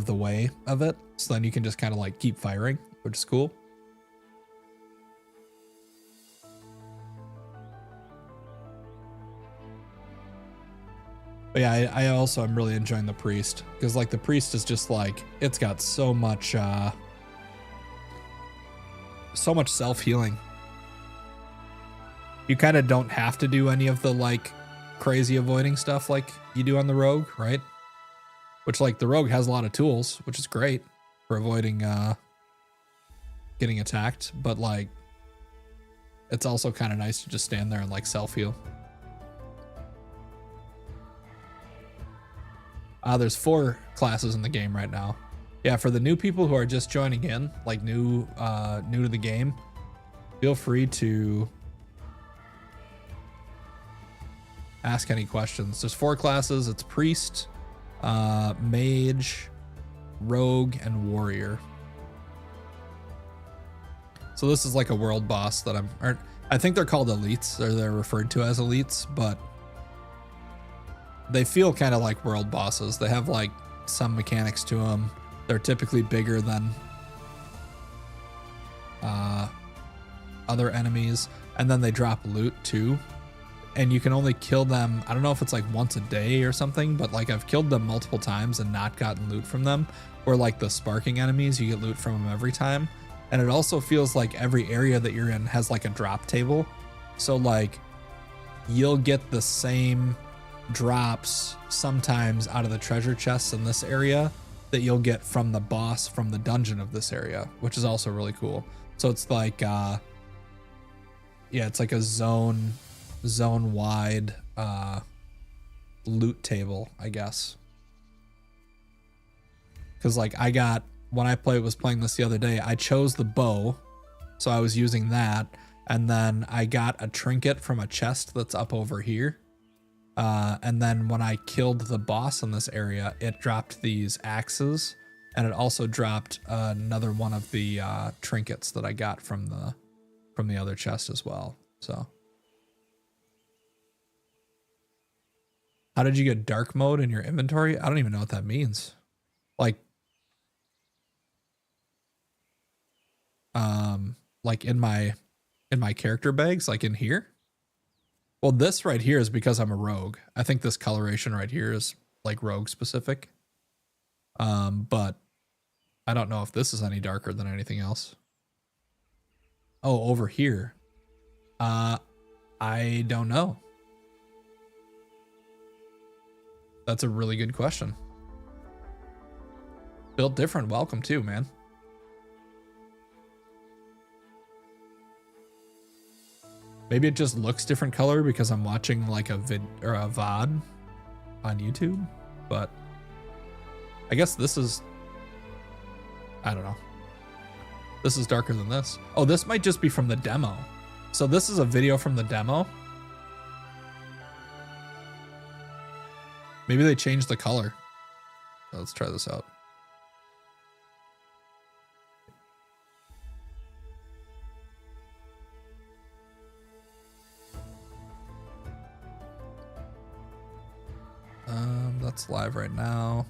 way of it. So then you can just kind of like keep firing, which is cool. But yeah, I also am really enjoying the priest because like the priest is just like, it's got so much self-healing. You kind of don't have to do any of the like crazy avoiding stuff like you do on the rogue, right? Which like the rogue has a lot of tools, which is great for avoiding getting attacked, but like it's also kind of nice to just stand there and like self-heal. There's 4 classes in the game right now. Yeah, for the new people who are just joining in, like new to the game, feel free to ask any questions. There's 4 classes. It's priest, mage, rogue, and warrior. So this is like a world boss that I think they're called elites, or they're referred to as elites, but they feel kind of like world bosses. They have like some mechanics to them. They're typically bigger than other enemies, and then they drop loot too. And you can only kill them, I don't know if it's like once a day or something, but like I've killed them multiple times and not gotten loot from them. Where like the sparking enemies, you get loot from them every time. And it also feels like every area that you're in has like a drop table. So like you'll get the same drops sometimes out of the treasure chests in this area that you'll get from the boss from the dungeon of this area, which is also really cool. So it's like yeah, it's like a zone wide loot table, I guess. Because like when I was playing this the other day, I chose the bow, so I was using that, and then I got a trinket from a chest that's up over here. And then when I killed the boss in this area, it dropped these axes, and it also dropped another one of the trinkets that I got from the other chest as well. So, how did you get dark mode in your inventory? I don't even know what that means. Like in my character bags, like in here. Well, this right here is because I'm a rogue. I think this coloration right here is like rogue specific. But I don't know if this is any darker than anything else. Oh, over here. I don't know. That's a really good question. Built different. Welcome too, man. Maybe it just looks different color because I'm watching like a VOD on YouTube, but I guess this is I don't know. This is darker than this. Oh, this might just be from the demo. So this is a video from the demo. Maybe they changed the color. Let's try this out. That's live right now.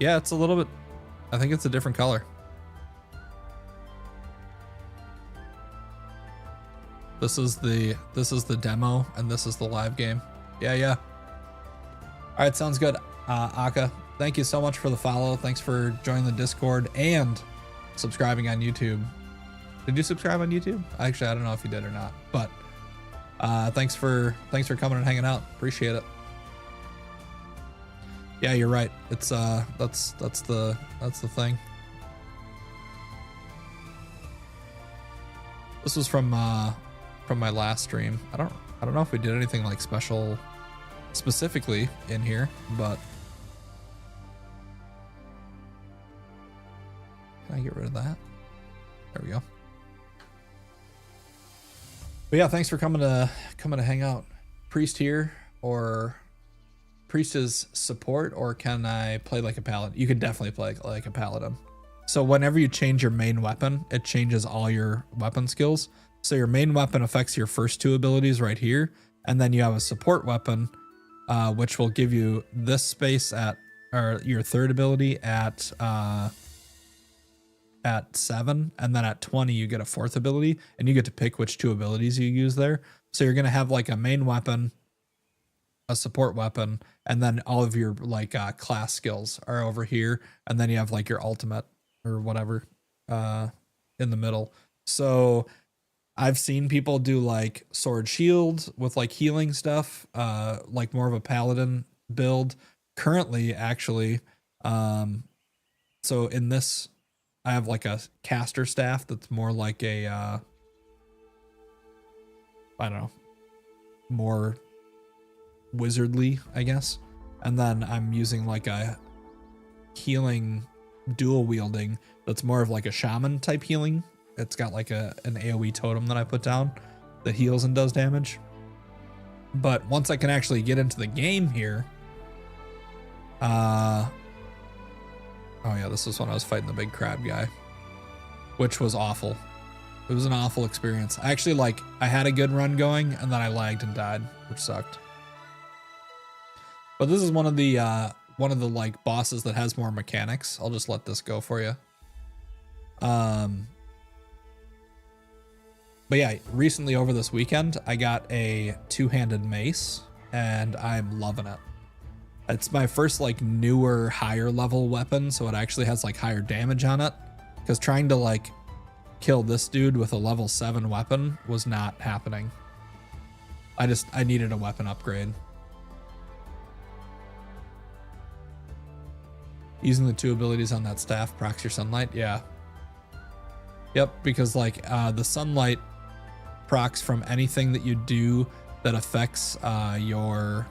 Yeah, it's a little bit, I think it's a different color. This is the demo and this is the live game. Yeah. All right, sounds good. Aka, thank you so much for the follow. Thanks for joining the Discord and subscribing on YouTube. Did you subscribe on YouTube? Actually, I don't know if you did or not, but thanks for coming and hanging out. Appreciate it. Yeah, you're right. It's that's the thing. This was from my last stream. I don't know if we did anything like special specifically in here, but can I get rid of that? There we go. But yeah, thanks for coming to hang out. Priest here, or Priest is support, or can I play like a paladin? You could definitely play like a paladin. So whenever you change your main weapon, it changes all your weapon skills. So your main weapon affects your first two abilities right here, and then you have a support weapon, which will give you this space or your third ability at 7, and then at 20 you get a fourth ability, and you get to pick which two abilities you use there. So you're gonna have like a main weapon, a support weapon, and then all of your like class skills are over here, and then you have like your ultimate or whatever in the middle. So I've seen people do like sword shield with like healing stuff, like more of a paladin build currently actually. So in this, I have like a caster staff that's more like a, I don't know, more wizardly, I guess. And then I'm using like a healing dual wielding that's more of like a shaman type healing. It's got like an AoE totem that I put down that heals and does damage. But once I can actually get into the game here, oh yeah, this is when I was fighting the big crab guy, which was awful. It was an awful experience. I had a good run going, and then I lagged and died, which sucked. But this is one of the like bosses that has more mechanics. I'll just let this go for you. But yeah, recently over this weekend, I got a two-handed mace, and I'm loving it. It's my first like newer, higher level weapon, so it actually has like higher damage on it. Because trying to like kill this dude with a level 7 weapon was not happening. I needed a weapon upgrade. Using the two abilities on that staff procs your sunlight, yeah. Yep, because like the sunlight procs from anything that you do that affects your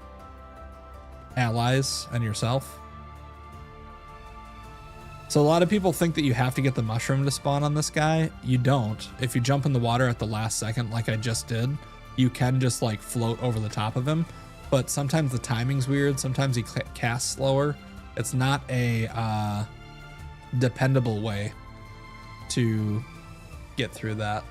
allies and yourself. So a lot of people think that you have to get the mushroom to spawn on this guy. You don't. If you jump in the water at the last second like I just did, you can just like float over the top of him. But sometimes the timing's weird. Sometimes he casts slower. It's not a dependable way to get through that.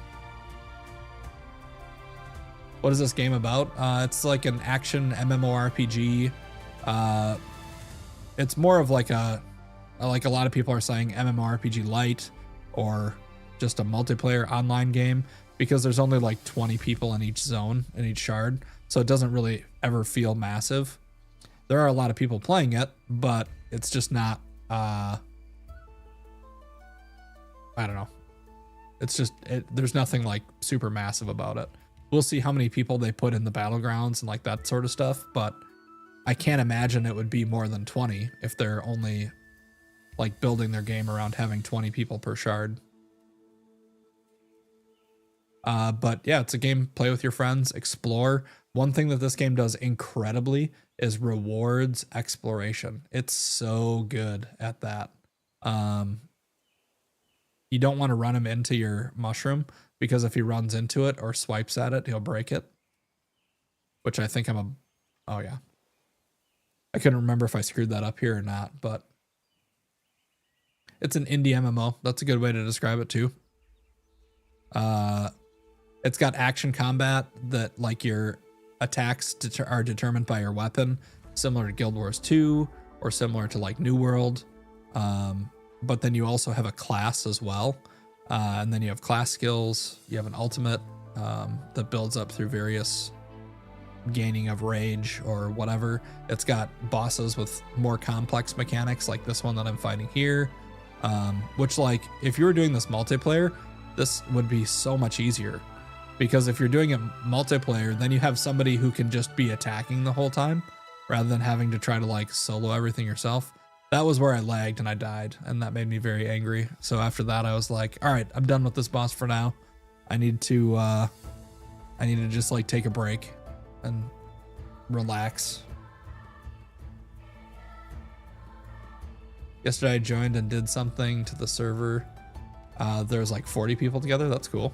What is this game about? It's like an action MMORPG. It's more of like a lot of people are saying MMORPG light, or just a multiplayer online game, because there's only like 20 people in each zone, in each shard. So it doesn't really ever feel massive. There are a lot of people playing it, but it's just not, I don't know. It's just, there's nothing like super massive about it. We'll see how many people they put in the battlegrounds and like that sort of stuff, but I can't imagine it would be more than 20 if they're only like building their game around having 20 people per shard. But yeah, it's a game, play with your friends, explore. One thing that this game does incredibly is rewards exploration. It's so good at that. You don't want to run him into your mushroom, because if he runs into it or swipes at it, he'll break it. Which I think oh yeah. I couldn't remember if I screwed that up here or not, but it's an indie MMO. That's a good way to describe it too. It's got action combat that, like, your attacks are determined by your weapon, similar to Guild Wars 2 or similar to like New World. But then you also have a class as well. And then you have class skills. You have an ultimate that builds up through various gaining of rage or whatever. It's got bosses with more complex mechanics, like this one that I'm fighting here. Which, like, if you were doing this multiplayer, this would be so much easier. Because if you're doing it multiplayer, then you have somebody who can just be attacking the whole time, rather than having to try to like solo everything yourself. That was where I lagged and I died, and that made me very angry. So after that, I was like, all right, I'm done with this boss for now. I need to just like take a break and relax. Yesterday I joined and did something to the server. There was like 40 people together. That's cool.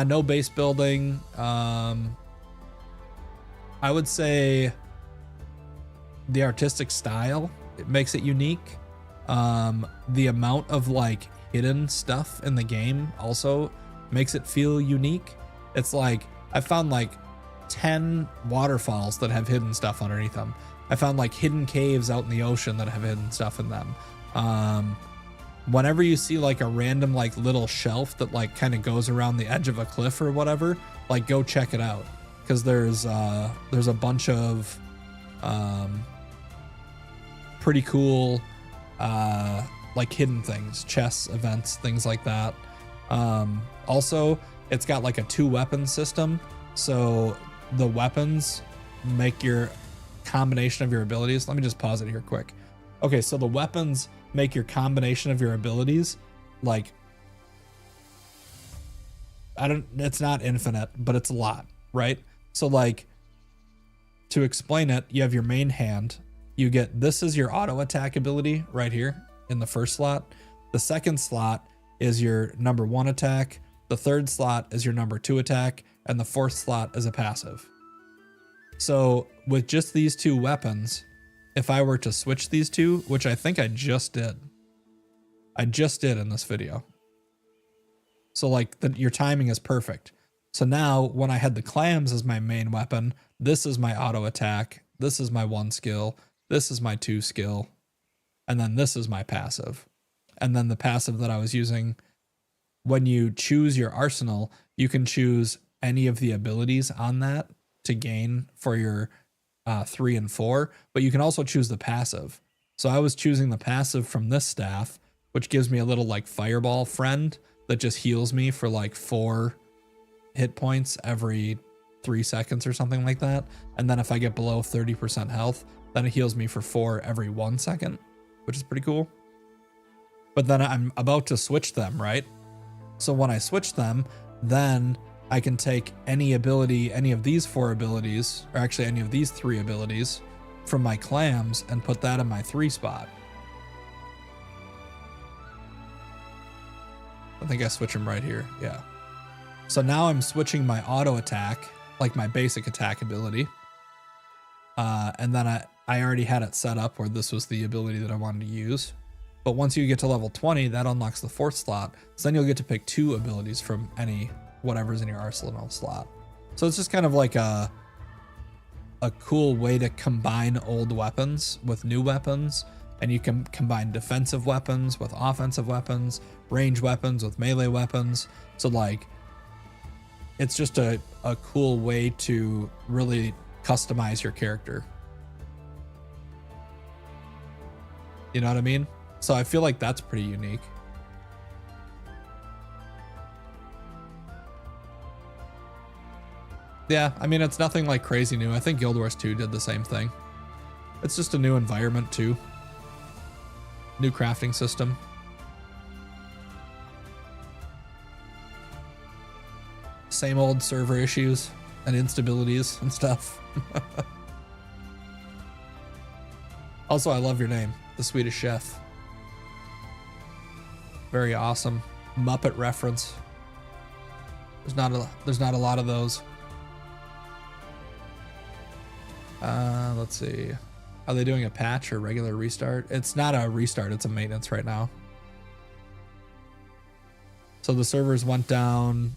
No base building. I would say the artistic style, it makes it unique. The amount of like hidden stuff in the game also makes it feel unique. It's like I found like 10 waterfalls that have hidden stuff underneath them. I found like hidden caves out in the ocean that have hidden stuff in them. Whenever you see like a random like little shelf that like kind of goes around the edge of a cliff or whatever, like go check it out, because there's a bunch of pretty cool like hidden things, chests, events, things like that. Also, it's got like a 2-weapon system, so the weapons make your combination of your abilities. Let me just pause it here quick. Okay, so the weapons make your combination of your abilities like, it's not infinite, but it's a lot, right? So like, to explain it, you have your main hand. You get, this is your auto attack ability right here in the first slot. The second slot is your number 1 attack. The third slot is your number 2 attack. And the fourth slot is a passive. So with just these 2 weapons, if I were to switch these two, which I think I just did in this video. So like your timing is perfect. So now when I had the clams as my main weapon, this is my auto attack. This is my 1 skill. This is my 2 skill. And then this is my passive. And then the passive that I was using, when you choose your arsenal, you can choose any of the abilities on that to gain for your 3 and 4, but you can also choose the passive. So I was choosing the passive from this staff, which gives me a little like fireball friend that just heals me for like 4 hit points every 3 seconds or something like that. And then if I get below 30% health, then it heals me for 4 every 1 second, which is pretty cool. But then I'm about to switch them, right? So when I switch them, then I can take any ability, any of these 4 abilities, or actually any of these 3 abilities from my clams and put that in my 3 spot. I think I switch them right here. Yeah. So now I'm switching my auto attack, like my basic attack ability. And then I already had it set up where this was the ability that I wanted to use. But once you get to level 20, that unlocks the 4th slot. So then you'll get to pick 2 abilities from any whatever's in your arsenal slot. So it's just kind of like a cool way to combine old weapons with new weapons, and you can combine defensive weapons with offensive weapons, range weapons with melee weapons. So like, it's just a cool way to really customize your character. You know what I mean? So I feel like that's pretty unique. Yeah, I mean, it's nothing like crazy new. I think Guild Wars 2 did the same thing. It's just a new environment too. New crafting system. Same old server issues and instabilities and stuff. Also, I love your name, the Swedish Chef. Very awesome. Muppet reference. There's not a lot of those. Let's see. Are they doing a patch or regular restart? It's not a restart, it's a maintenance right now. So the servers went down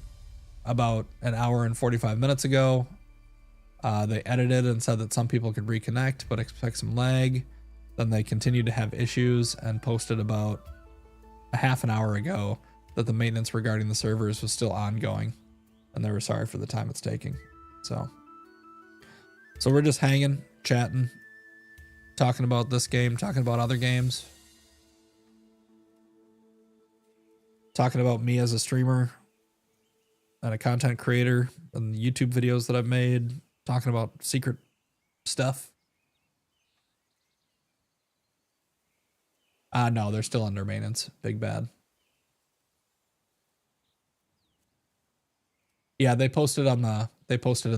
about an hour and 45 minutes ago. They edited and said that some people could reconnect, but expect some lag. Then they continued to have issues and posted about a half an hour ago that the maintenance regarding the servers was still ongoing, and they were sorry for the time it's taking. So we're just hanging, chatting, talking about this game, talking about other games, talking about me as a streamer and a content creator and the YouTube videos that I've made, talking about secret stuff. No, they're still under maintenance. Big bad. Yeah, they posted in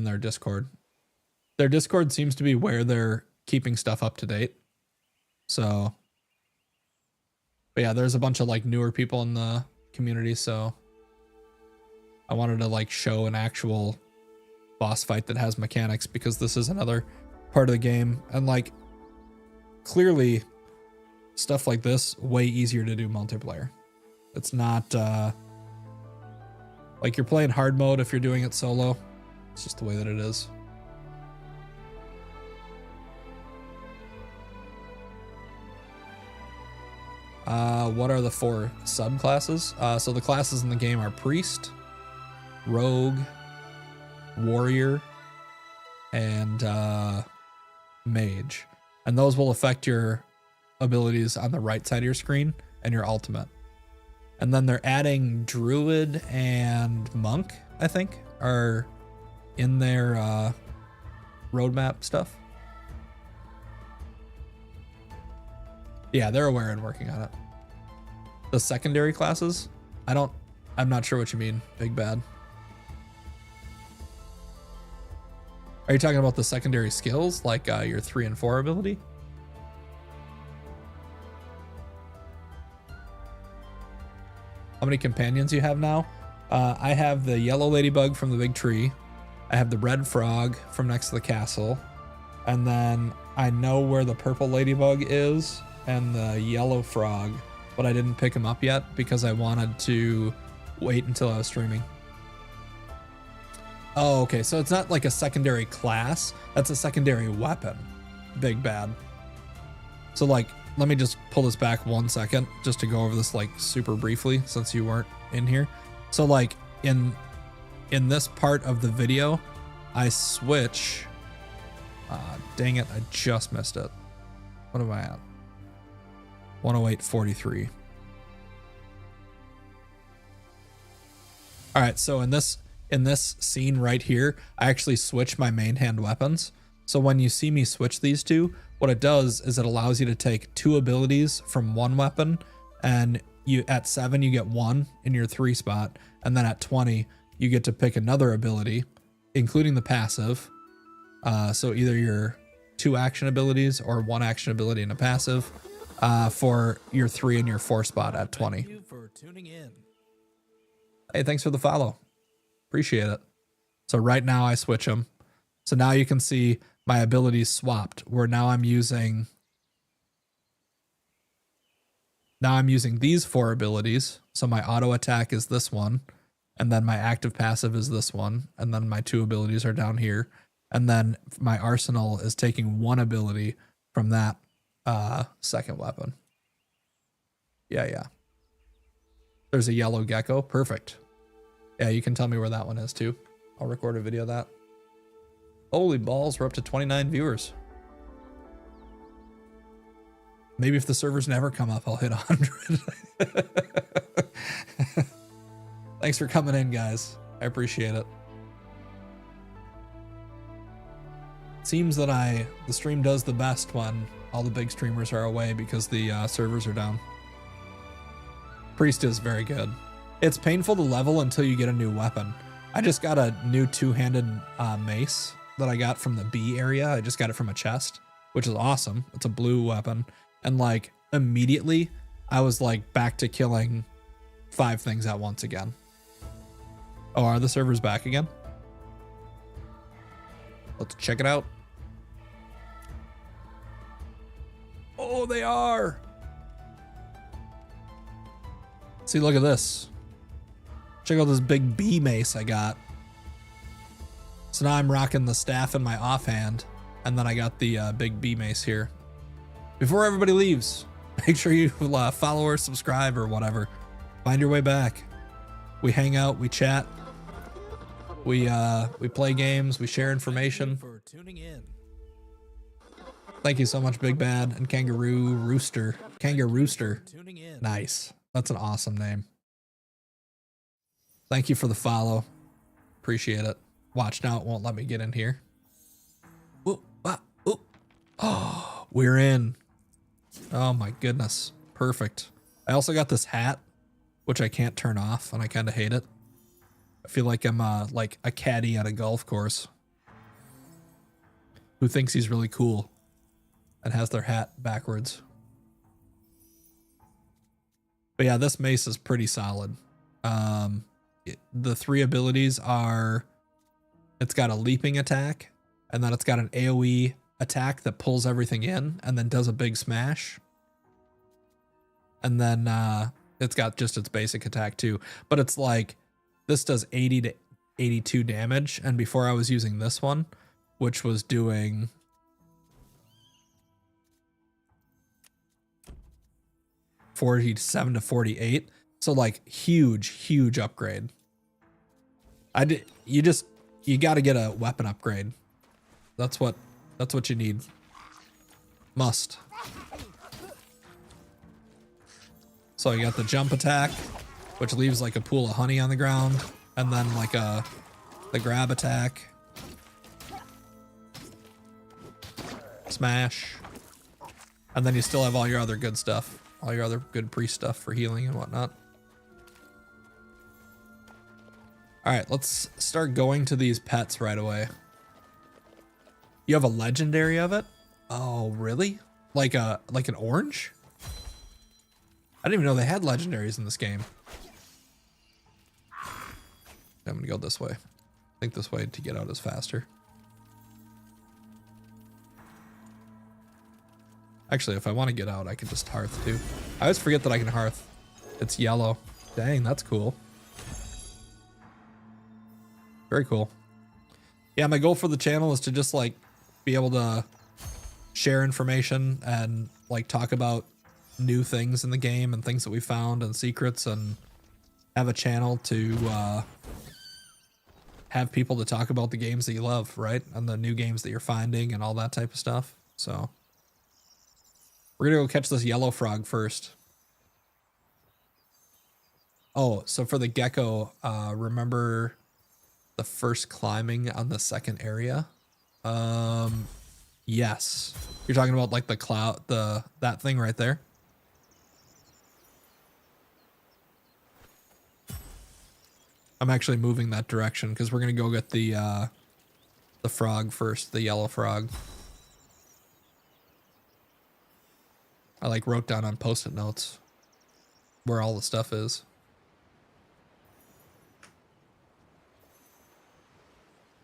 their Discord. Their Discord seems to be where they're keeping stuff up to date. So, but yeah, there's a bunch of like newer people in the community, so I wanted to like show an actual boss fight that has mechanics, because this is another part of the game, and like clearly stuff like this way easier to do multiplayer. It's not like you're playing hard mode if you're doing it solo. It's just the way that it is. What are the 4 subclasses? So the classes in the game are Priest, Rogue, Warrior, and Mage. And those will affect your abilities on the right side of your screen and your ultimate. And then they're adding Druid and Monk, I think, are in their roadmap stuff. Yeah, they're aware and working on it. The secondary classes, I'm not sure what you mean, Big Bad. Are you talking about the secondary skills, like your 3 and 4 ability? How many companions you have now? I have the yellow ladybug from the big tree. I have the red frog from next to the castle. And then I know where the purple ladybug is and the yellow frog, but I didn't pick him up yet because I wanted to wait until I was streaming. Oh, okay. So it's not like a secondary class. That's a secondary weapon. Big Bad. So like, let me just pull this back 1 second just to go over this like super briefly since you weren't in here. So like in this part of the video, I switch. Dang it, I just missed it. What am I at? 108.43. All right, so in this scene right here, I actually switch my main hand weapons. So when you see me switch these two, what it does is it allows you to take 2 abilities from one weapon, and you at 7 you get 1 in your 3 spot, and then at 20 you get to pick another ability, including the passive. So either your 2 action abilities or 1 action ability and a passive for your 3 and your 4 spot at 20. Thank you for tuning in. Hey, thanks for the follow. Appreciate it. So right now I switch them. So now you can see my abilities swapped, where now I'm using these 4 abilities. So my auto attack is this one, and then my active passive is this one, and then my 2 abilities are down here. And then my arsenal is taking 1 ability from that second weapon. Yeah. There's a yellow gecko. Perfect. Yeah, you can tell me where that one is too. I'll record a video of that. Holy balls, we're up to 29 viewers. Maybe if the servers never come up, I'll hit 100. Thanks for coming in, guys. I appreciate it. seems that the stream does the best when all the big streamers are away because the servers are down. Priest is very good. It's painful to level until you get a new weapon. I just got a new two-handed mace that I got from the B area. I just got it from a chest, which is awesome. It's a blue weapon. And like immediately I was like back to killing 5 things at once again. Oh, are the servers back again? Let's check it out. Oh, they are. See, look at this. Check out this big B mace I got. So now I'm rocking the staff in my offhand, and then I got the big B mace here. Before everybody leaves, make sure you follow or subscribe or whatever. Find your way back. We hang out, we chat, we play games, we share information. For tuning in. Thank you so much, Big Bad and Kangaroo Rooster. Tuning in. Nice. That's an awesome name. Thank you for the follow. Appreciate it. Watch now, it won't let me get in here. Ooh, ooh. Oh, we're in. Oh my goodness. Perfect. I also got this hat, which I can't turn off, and I kind of hate it. I feel like I'm like a caddy at a golf course who thinks he's really cool and has their hat backwards. But yeah, this mace is pretty solid. The 3 abilities are, it's got a leaping attack, and then it's got an AoE attack that pulls everything in and then does a big smash. And then it's got just its basic attack too. But it's like, this does 80 to 82 damage, and before I was using this one, which was doing 47 to 48. So like huge upgrade. You got to get a weapon upgrade. That's what you need. Must. So you got the jump attack, which leaves like a pool of honey on the ground, and then like the grab attack. Smash. And then you still have all your other good stuff. All your other good priest stuff for healing and whatnot. All right, let's start going to these pets right away. You have a legendary of it? Oh, really? Like an orange? I didn't even know they had legendaries in this game. I'm gonna go this way. I think this way to get out is faster. Actually, if I want to get out, I can just hearth too. I always forget that I can hearth. It's yellow. Dang, that's cool. Very cool. Yeah, my goal for the channel is to just like be able to share information and like talk about new things in the game and things that we found and secrets, and have a channel to have people to talk about the games that you love, right? And the new games that you're finding and all that type of stuff. So we're gonna go catch this yellow frog first. Oh, so for the gecko, remember the first climbing on the second area? Yes. You're talking about like the cloud, that thing right there? I'm actually moving that direction because we're gonna go get the frog first, the yellow frog. I like wrote down on post-it notes where all the stuff is.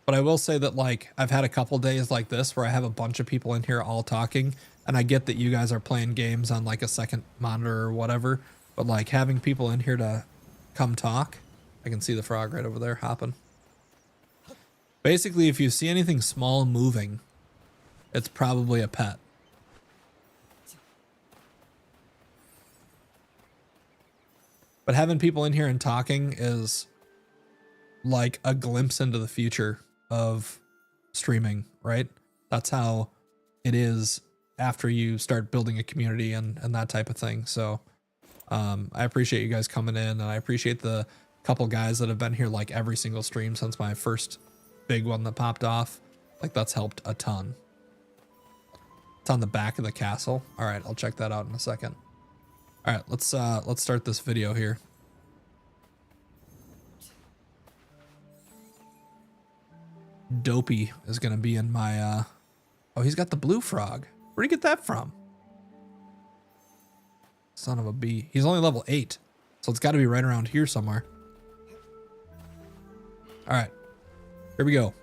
But I will say that like I've had a couple days like this where I have a bunch of people in here all talking, and I get that you guys are playing games on like a second monitor or whatever, but like having people in here to come talk. I can see the frog right over there hopping. Basically, if you see anything small moving, it's probably a pet. But having people in here and talking is like a glimpse into the future of streaming, right? That's how it is after you start building a community and that type of thing. So I appreciate you guys coming in, and I appreciate the couple guys that have been here like every single stream since my first big one that popped off. Like that's helped a ton. It's on the back of the castle. All right, I'll check that out in a second. All right, let's start this video here. Dopey is gonna be in my oh, he's got the blue frog. Where'd he get that from? Son of a bee. He's only level 8, so it's got to be right around here somewhere. All right, here we go.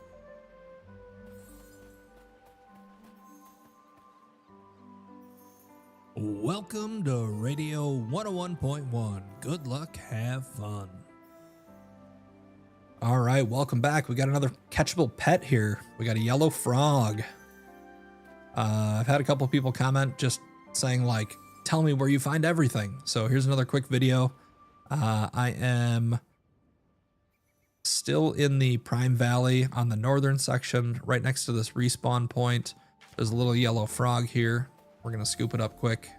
Welcome to Radio 101.1. Good luck, have fun. All right, welcome back. We got another catchable pet here. We got a yellow frog. I've had a couple people comment just saying like, tell me where you find everything. So here's another quick video. I am still in the Prime Valley on the northern section, right next to this respawn point. There's a little yellow frog here. We're gonna scoop it up quick.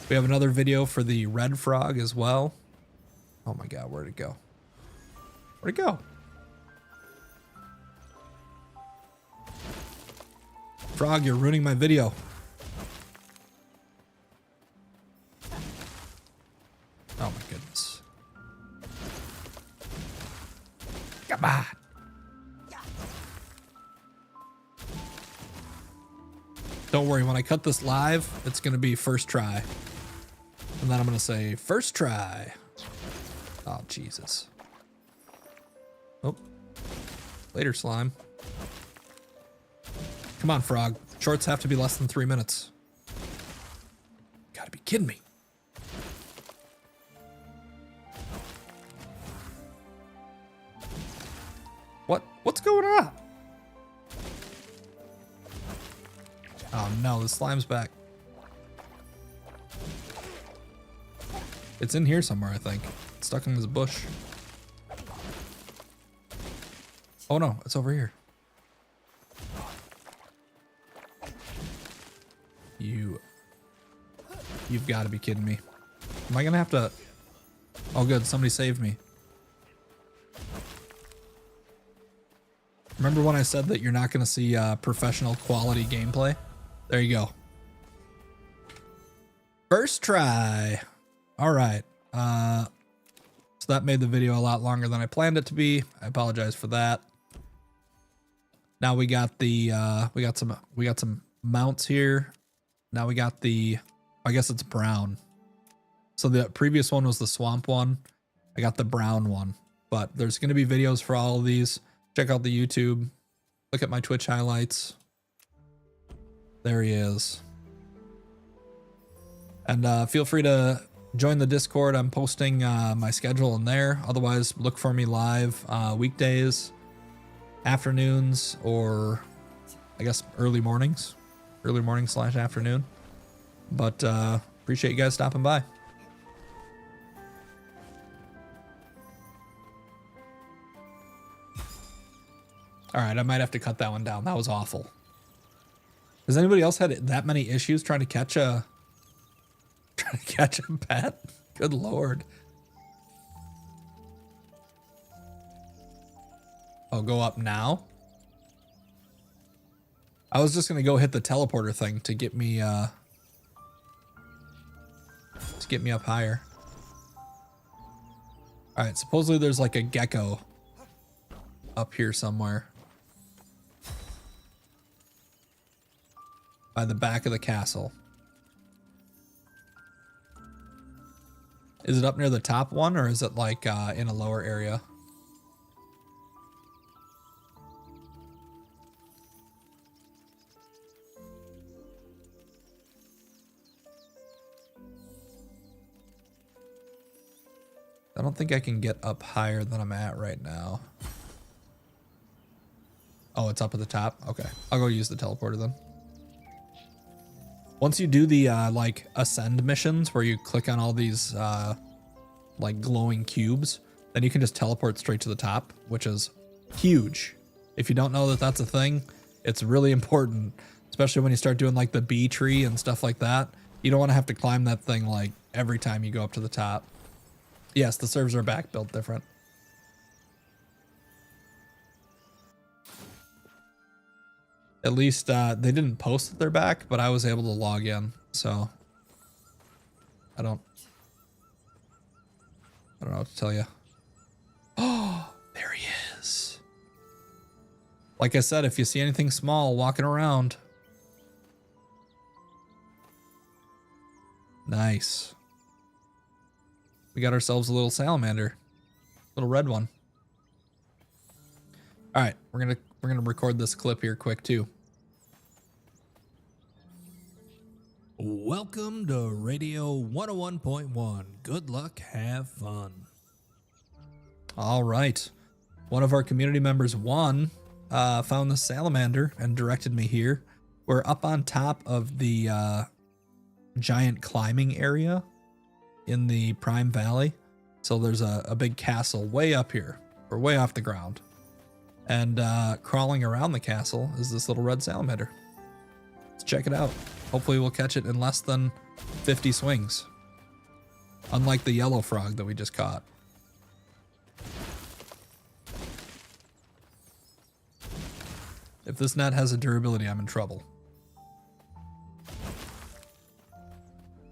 We have another video for the red frog as well. Oh my God, where'd it go? Where'd it go? Frog, you're ruining my video. Oh my goodness. Come on. Don't worry, when I cut this live, it's going to be first try. And then I'm going to say, first try. Oh, Jesus. Oh. Later, slime. Come on, frog. Shorts have to be less than 3 minutes. Gotta be kidding me. What's going on? Oh no, the slime's back. It's in here somewhere, I think. It's stuck in this bush. Oh no, it's over here. You've got to be kidding me. Am I gonna have to? Oh good, somebody saved me. Remember when I said that you're not gonna see professional quality gameplay? There you go. First try. All right. So that made the video a lot longer than I planned it to be. I apologize for that. Now we got the we got some mounts here. Now we got the, I guess it's brown. So the previous one was the swamp one. I got the brown one, but there's going to be videos for all of these. Check out the YouTube. Look at my Twitch highlights. There he is. And feel free to join the Discord. I'm posting my schedule in there. Otherwise, look for me live weekdays, afternoons, or I guess early mornings. Early morning / afternoon. But appreciate you guys stopping by. All right, I might have to cut that one down. That was awful. Has anybody else had that many issues trying to catch a pet? Good Lord. Oh, go up now? I was just gonna go hit the teleporter thing to get me up higher. All right, supposedly there's like a gecko up here somewhere by the back of the castle. Is it up near the top one, or is it like in a lower area? I don't think I can get up higher than I'm at right now. Oh, it's up at the top? Okay, I'll go use the teleporter then. Once you do the like ascend missions where you click on all these like glowing cubes, then you can just teleport straight to the top, which is huge. If you don't know that that's a thing, it's really important, especially when you start doing like the bee tree and stuff like that. You don't want to have to climb that thing like every time you go up to the top. Yes, the servers are back, built different. At least they didn't post that they're back, but I was able to log in, so I don't know what to tell you. Oh, there he is. Like I said, if you see anything small walking around. Nice. We got ourselves a little salamander. Little red one. All right, we're gonna record this clip here quick too. Welcome to Radio 101.1. Good luck, have fun. All right. One of our community members, Juan, found the salamander and directed me here. We're up on top of the giant climbing area in the Prime Valley. So there's a big castle way up here. We're way off the ground. And crawling around the castle is this little red salamander. Let's check it out. Hopefully we'll catch it in less than 50 swings. Unlike the yellow frog that we just caught. If this net has a durability, I'm in trouble.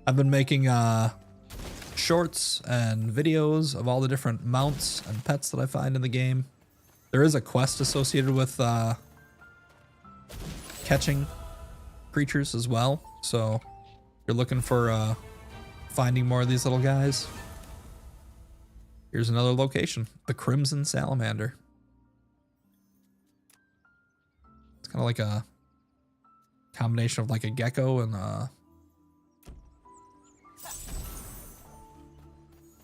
I've been making shorts and videos of all the different mounts and pets that I find in the game. There is a quest associated with catching creatures as well. So if you're looking for finding more of these little guys, here's another location, the Crimson Salamander. It's kind of like a combination of like a gecko and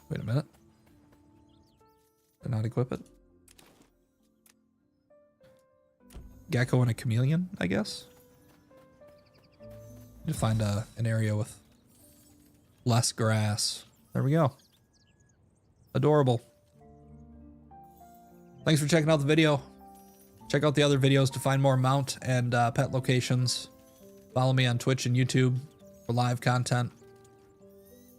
wait a minute. Did not equip it. Gecko and a chameleon, I guess. To find an area with less grass. There we go. Adorable. Thanks for checking out the video. Check out the other videos to find more mount and pet locations. Follow me on Twitch and YouTube for live content.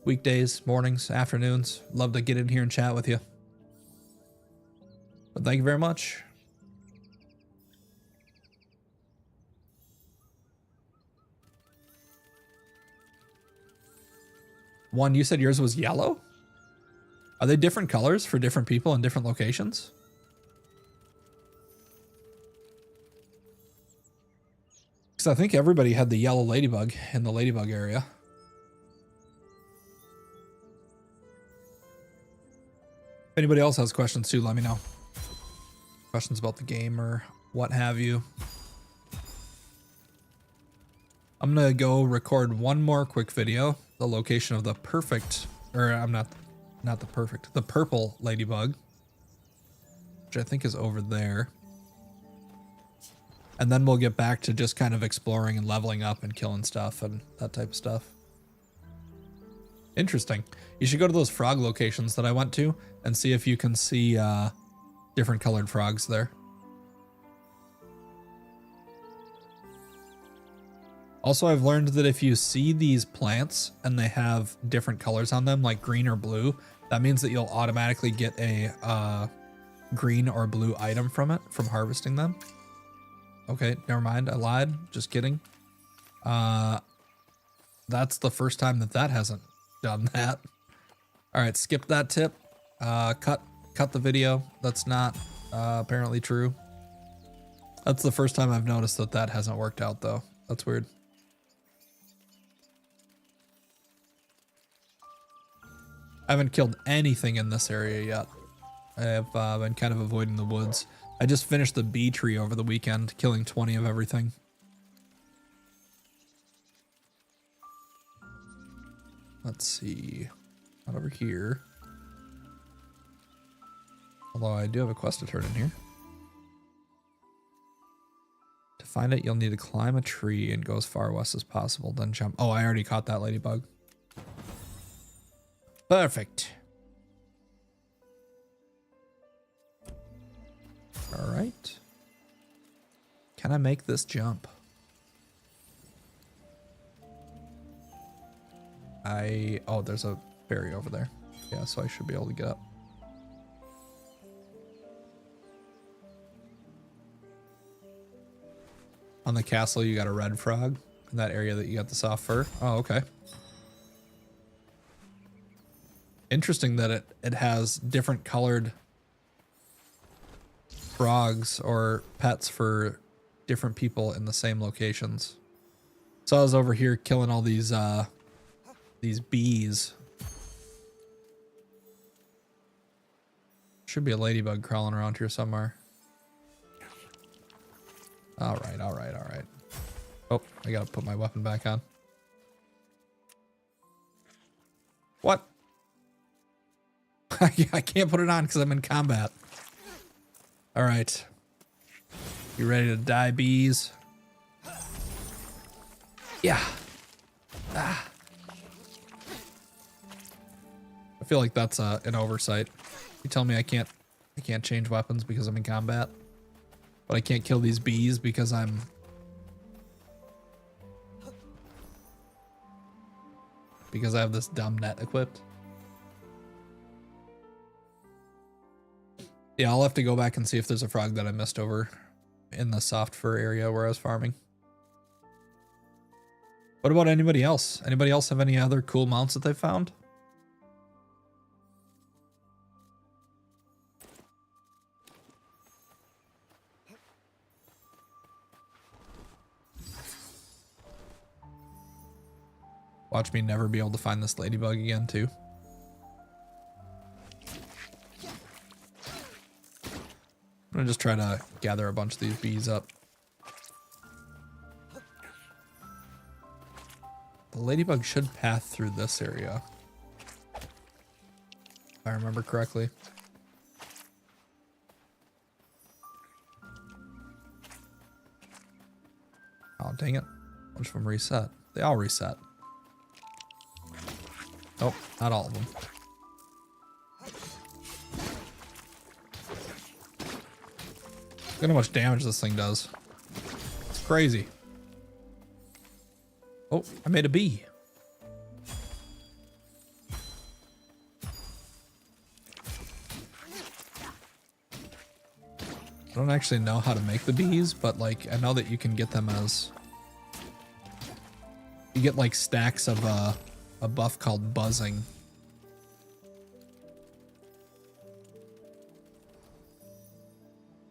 Weekdays, mornings, afternoons. Love to get in here and chat with you. But thank you very much. One, you said yours was yellow? Are they different colors for different people in different locations? Because I think everybody had the yellow ladybug in the ladybug area. If anybody else has questions too, let me know. Questions about the game or what have you. I'm gonna go record one more quick video. The location of the perfect, or I'm not the perfect, the purple ladybug, which I think is over there. And then we'll get back to just kind of exploring and leveling up and killing stuff and that type of stuff. Interesting. You should go to those frog locations that I went to and see if you can see different colored frogs there. Also, I've learned that if you see these plants and they have different colors on them, like green or blue, that means that you'll automatically get a green or blue item from it, from harvesting them. Okay, never mind, I lied. Just kidding. That's the first time that hasn't done that. All right, skip that tip. Cut the video. That's not apparently true. That's the first time I've noticed that hasn't worked out, though. That's weird. I haven't killed anything in this area yet. I have been kind of avoiding the woods. I just finished the bee tree over the weekend, killing 20 of everything. Let's see. Not over here. Although I do have a quest to turn in here. To find it, you'll need to climb a tree and go as far west as possible, then jump. Oh, I already caught that ladybug. Perfect. All right. Can I make this jump? Oh, there's a berry over there. Yeah, so I should be able to get up. on the castle, you got a red frog. In that area that you got the soft fur. Oh, okay. Interesting that it has different colored frogs or pets for different people in the same locations. So I was over here killing all these bees. Should be a ladybug crawling around here somewhere. All right, all right, all right. Oh, I gotta put my weapon back on. What? I can't put it on because I'm in combat. All right. You ready to die, bees? Yeah. Ah. I feel like that's an oversight. You tell me I can't change weapons because I'm in combat, but I can't kill these bees because I have this dumb net equipped. Yeah, I'll have to go back and see if there's a frog that I missed over in the soft fur area where I was farming. What about anybody else? Anybody else have any other cool mounts that they found? Watch me never be able to find this ladybug again, too. I'm gonna just try to gather a bunch of these bees up. The ladybug should path through this area, if I remember correctly. Oh, dang it. A bunch of them reset. They all reset. Oh, not all of them. Look at how much damage this thing does. It's crazy. Oh, I made a bee. I don't actually know how to make the bees, but like I know that you can get them as you get like stacks of a buff called buzzing.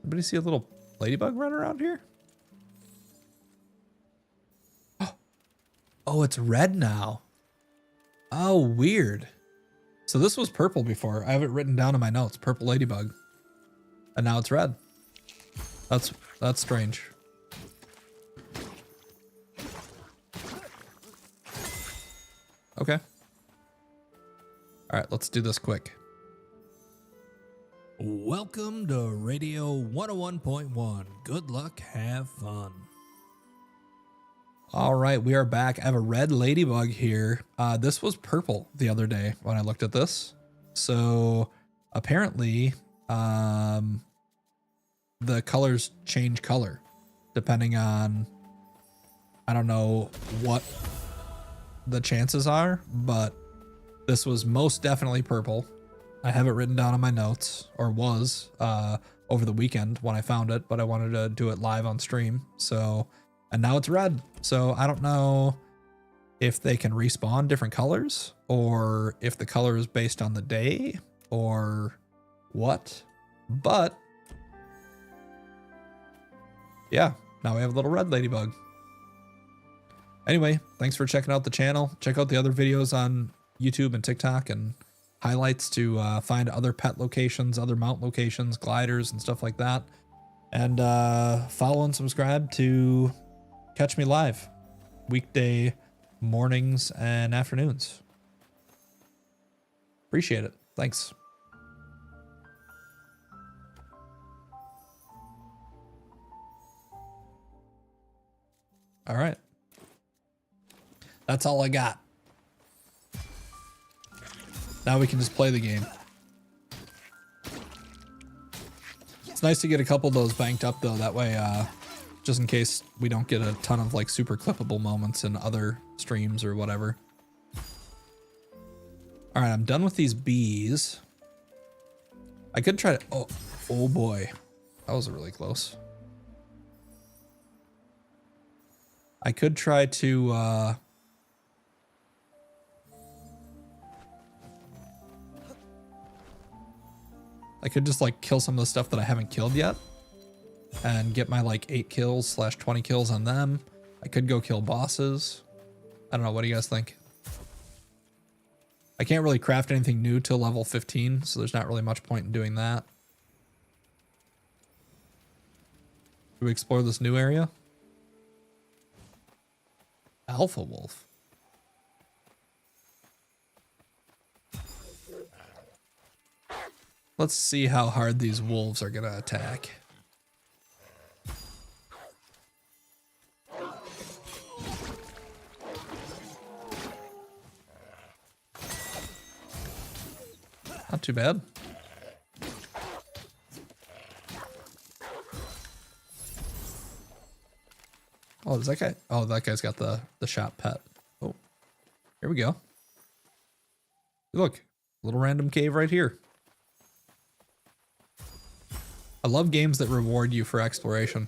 Anybody see a little ladybug running around here? Oh, it's red now. Oh, weird. So this was purple before. I have it written down in my notes, purple ladybug. And now it's red. That's strange. Okay. All right, let's do this quick. Welcome to Radio 101.1. Good luck, have fun. All right, we are back. I have a red ladybug here. This was purple the other day when I looked at this. So apparently, the colors change color depending on, I don't know what the chances are, but this was most definitely purple. I have it written down on my notes, or was over the weekend when I found it, but I wanted to do it live on stream. So, and now it's red. So I don't know if they can respawn different colors, or if the color is based on the day, or what. But yeah, now we have a little red ladybug. Anyway, thanks for checking out the channel. Check out the other videos on YouTube and TikTok and highlights to find other pet locations, other mount locations, gliders and stuff like that. And follow and subscribe to catch me live weekday mornings and afternoons. Appreciate it. Thanks. All right. That's all I got. Now we can just play the game. It's nice to get a couple of those banked up though. That way, just in case we don't get a ton of like super clippable moments in other streams or whatever. All right, I'm done with these bees. I could try to, oh boy. That was really close. I could try to I could just like kill some of the stuff that I haven't killed yet and get my like 8 kills / 20 kills on them. I could go kill bosses. I don't know. What do you guys think? I can't really craft anything new till level 15, so there's not really much point in doing that. Do we explore this new area? Alpha Wolf. Let's see how hard these wolves are gonna attack. Not too bad. Oh, is that guy? Oh, that guy's got the shop pet. Oh, here we go. Look, little random cave right here. I love games that reward you for exploration.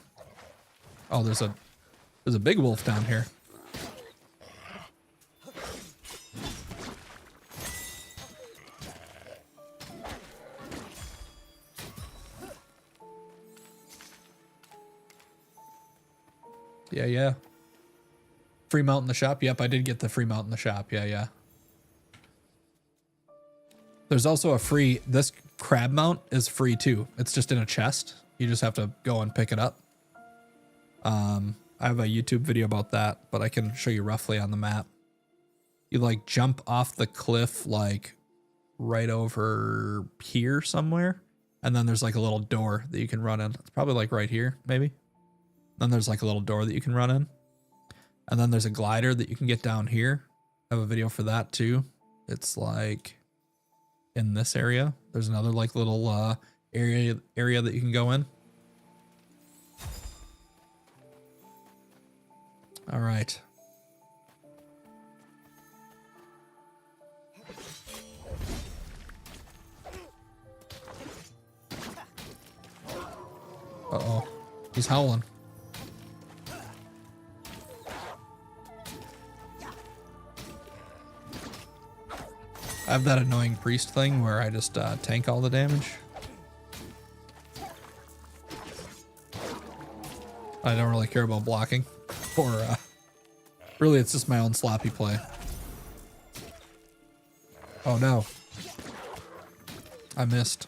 Oh, there's a big wolf down here. Yeah. Free mount in the shop. Yep, I did get the free mount in the shop. Yeah. There's also a free, this crab mount is free too. It's just in a chest. You just have to go and pick it up. I have a YouTube video about that, but I can show you roughly on the map. You like jump off the cliff like right over here somewhere. And then there's like a little door that you can run in. It's probably like right here, maybe. Then there's like a little door that you can run in. And then there's a glider that you can get down here. I have a video for that too. It's like in this area. There's another like little area that you can go in. All right. Uh-oh. He's howling. I have that annoying priest thing where I just tank all the damage. I don't really care about blocking. Or really, it's just my own sloppy play. Oh no. I missed.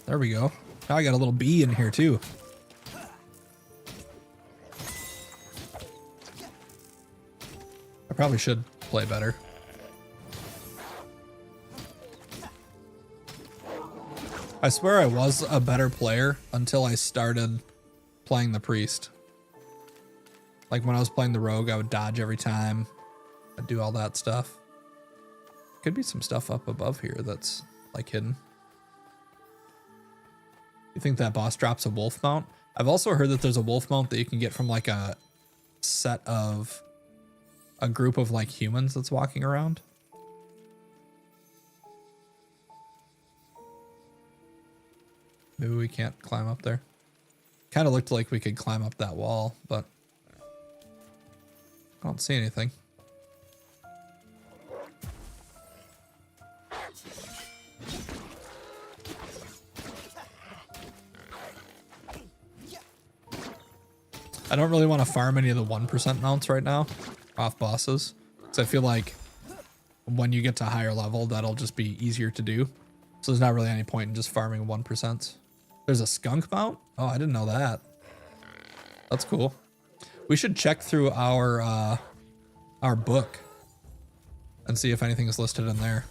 There we go. Now I got a little bee in here too. I probably should play better. I swear I was a better player until I started playing the priest. Like when I was playing the rogue, I would dodge every time. I'd do all that stuff. Could be some stuff up above here that's like hidden. You think that boss drops a wolf mount? I've also heard that there's a wolf mount that you can get from like a set of a group of like humans that's walking around. Maybe we can't climb up there. Kind of looked like we could climb up that wall, but I don't see anything. I don't really want to farm any of the 1% mounts right now off bosses, because I feel like when you get to higher level, that'll just be easier to do. So there's not really any point in just farming 1%. There's a skunk mount? Oh, I didn't know that. That's cool. We should check through our book and see if anything is listed in there.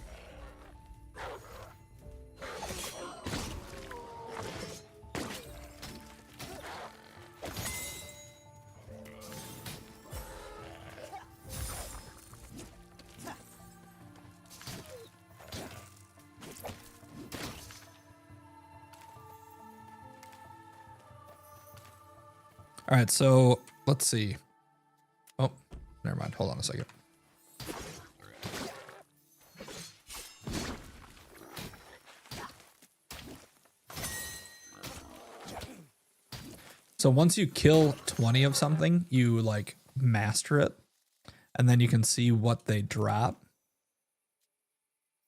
All right, so let's see. Oh, never mind. Hold on a second. So once you kill 20 of something, you like master it, and then you can see what they drop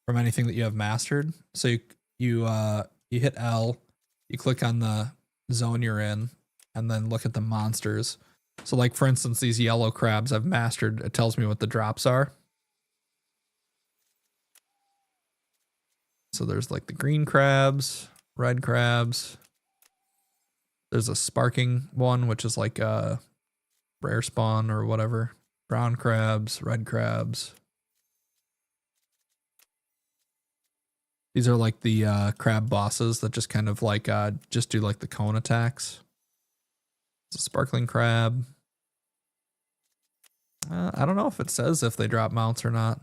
from anything that you have mastered. So you hit L, you click on the zone you're in, and then look at the monsters. So like for instance, these yellow crabs I've mastered, it tells me what the drops are. So there's like the green crabs, red crabs. There's a sparking one, which is like a rare spawn or whatever. Brown crabs, red crabs. These are like the crab bosses that just kind of like just do like the cone attacks. It's a sparkling crab. I don't know if it says if they drop mounts or not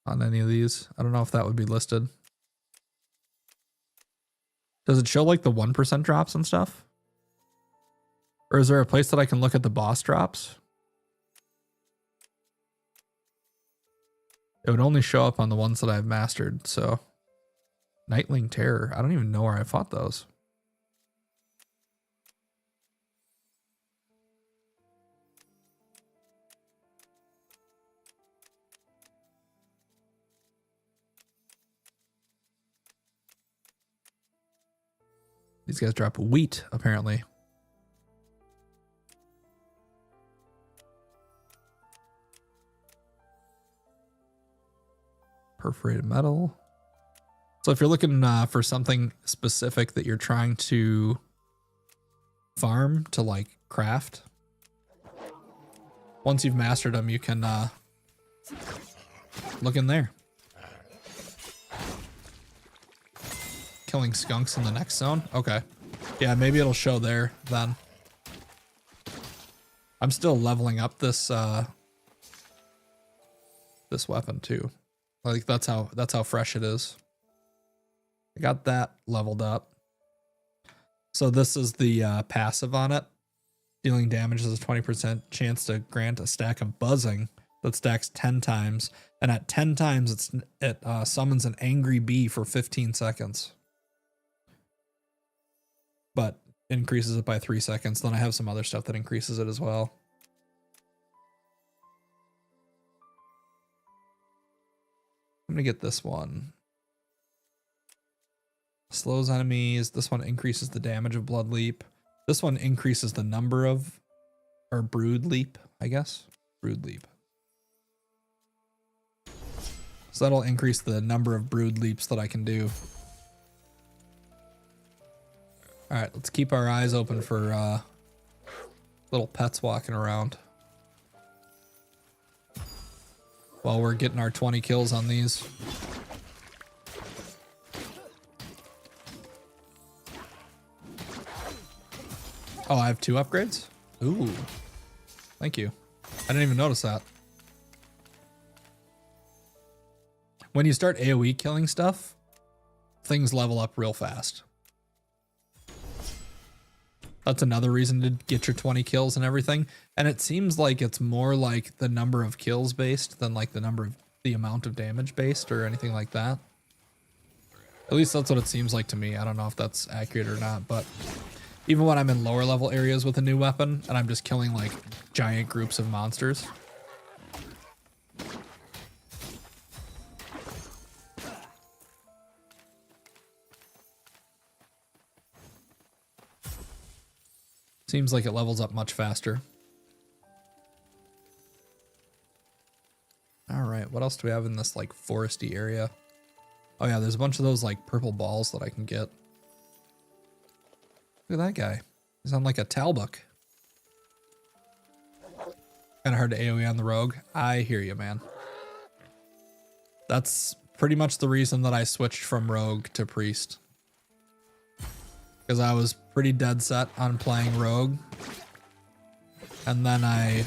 on any of these. I don't know if that would be listed. Does it show like the 1% drops and stuff? Or is there a place that I can look at the boss drops? It would only show up on the ones that I've mastered, so. Nightling Terror. I don't even know where I fought those. These guys drop wheat, apparently. Perforated metal. So if you're looking for something specific that you're trying to farm to like craft, once you've mastered them, you can look in there. Killing skunks in the next zone? Okay. Yeah, maybe it'll show there then. I'm still leveling up this this weapon too. Like that's how fresh it is. I got that leveled up. So this is the passive on it. Dealing damage has a 20% chance to grant a stack of buzzing that stacks 10 times. And at 10 times, it summons an angry bee for 15 seconds. But increases it by 3 seconds. Then I have some other stuff that increases it as well. I'm going to get this one. Slows enemies. This one increases the damage of Blood Leap. This one increases the number of, or Brood Leap, I guess. Brood Leap. So that'll increase the number of Brood Leaps that I can do. All right, let's keep our eyes open for little pets walking around while we're getting our 20 kills on these. Oh, I have 2 upgrades? Ooh. Thank you. I didn't even notice that. When you start AoE killing stuff, things level up real fast. That's another reason to get your 20 kills and everything. And it seems like it's more like the number of kills based than like the amount of damage based or anything like that. At least that's what it seems like to me. I don't know if that's accurate or not, but even when I'm in lower level areas with a new weapon and I'm just killing like giant groups of monsters, seems like it levels up much faster. All right, what else do we have in this like foresty area? Oh yeah, there's a bunch of those like purple balls that I can get. Look at that guy. He's on like a Talbuk. Kind of hard to AoE on the rogue. I hear you, man. That's pretty much the reason that I switched from rogue to priest. Because I was pretty dead set on playing rogue. And then I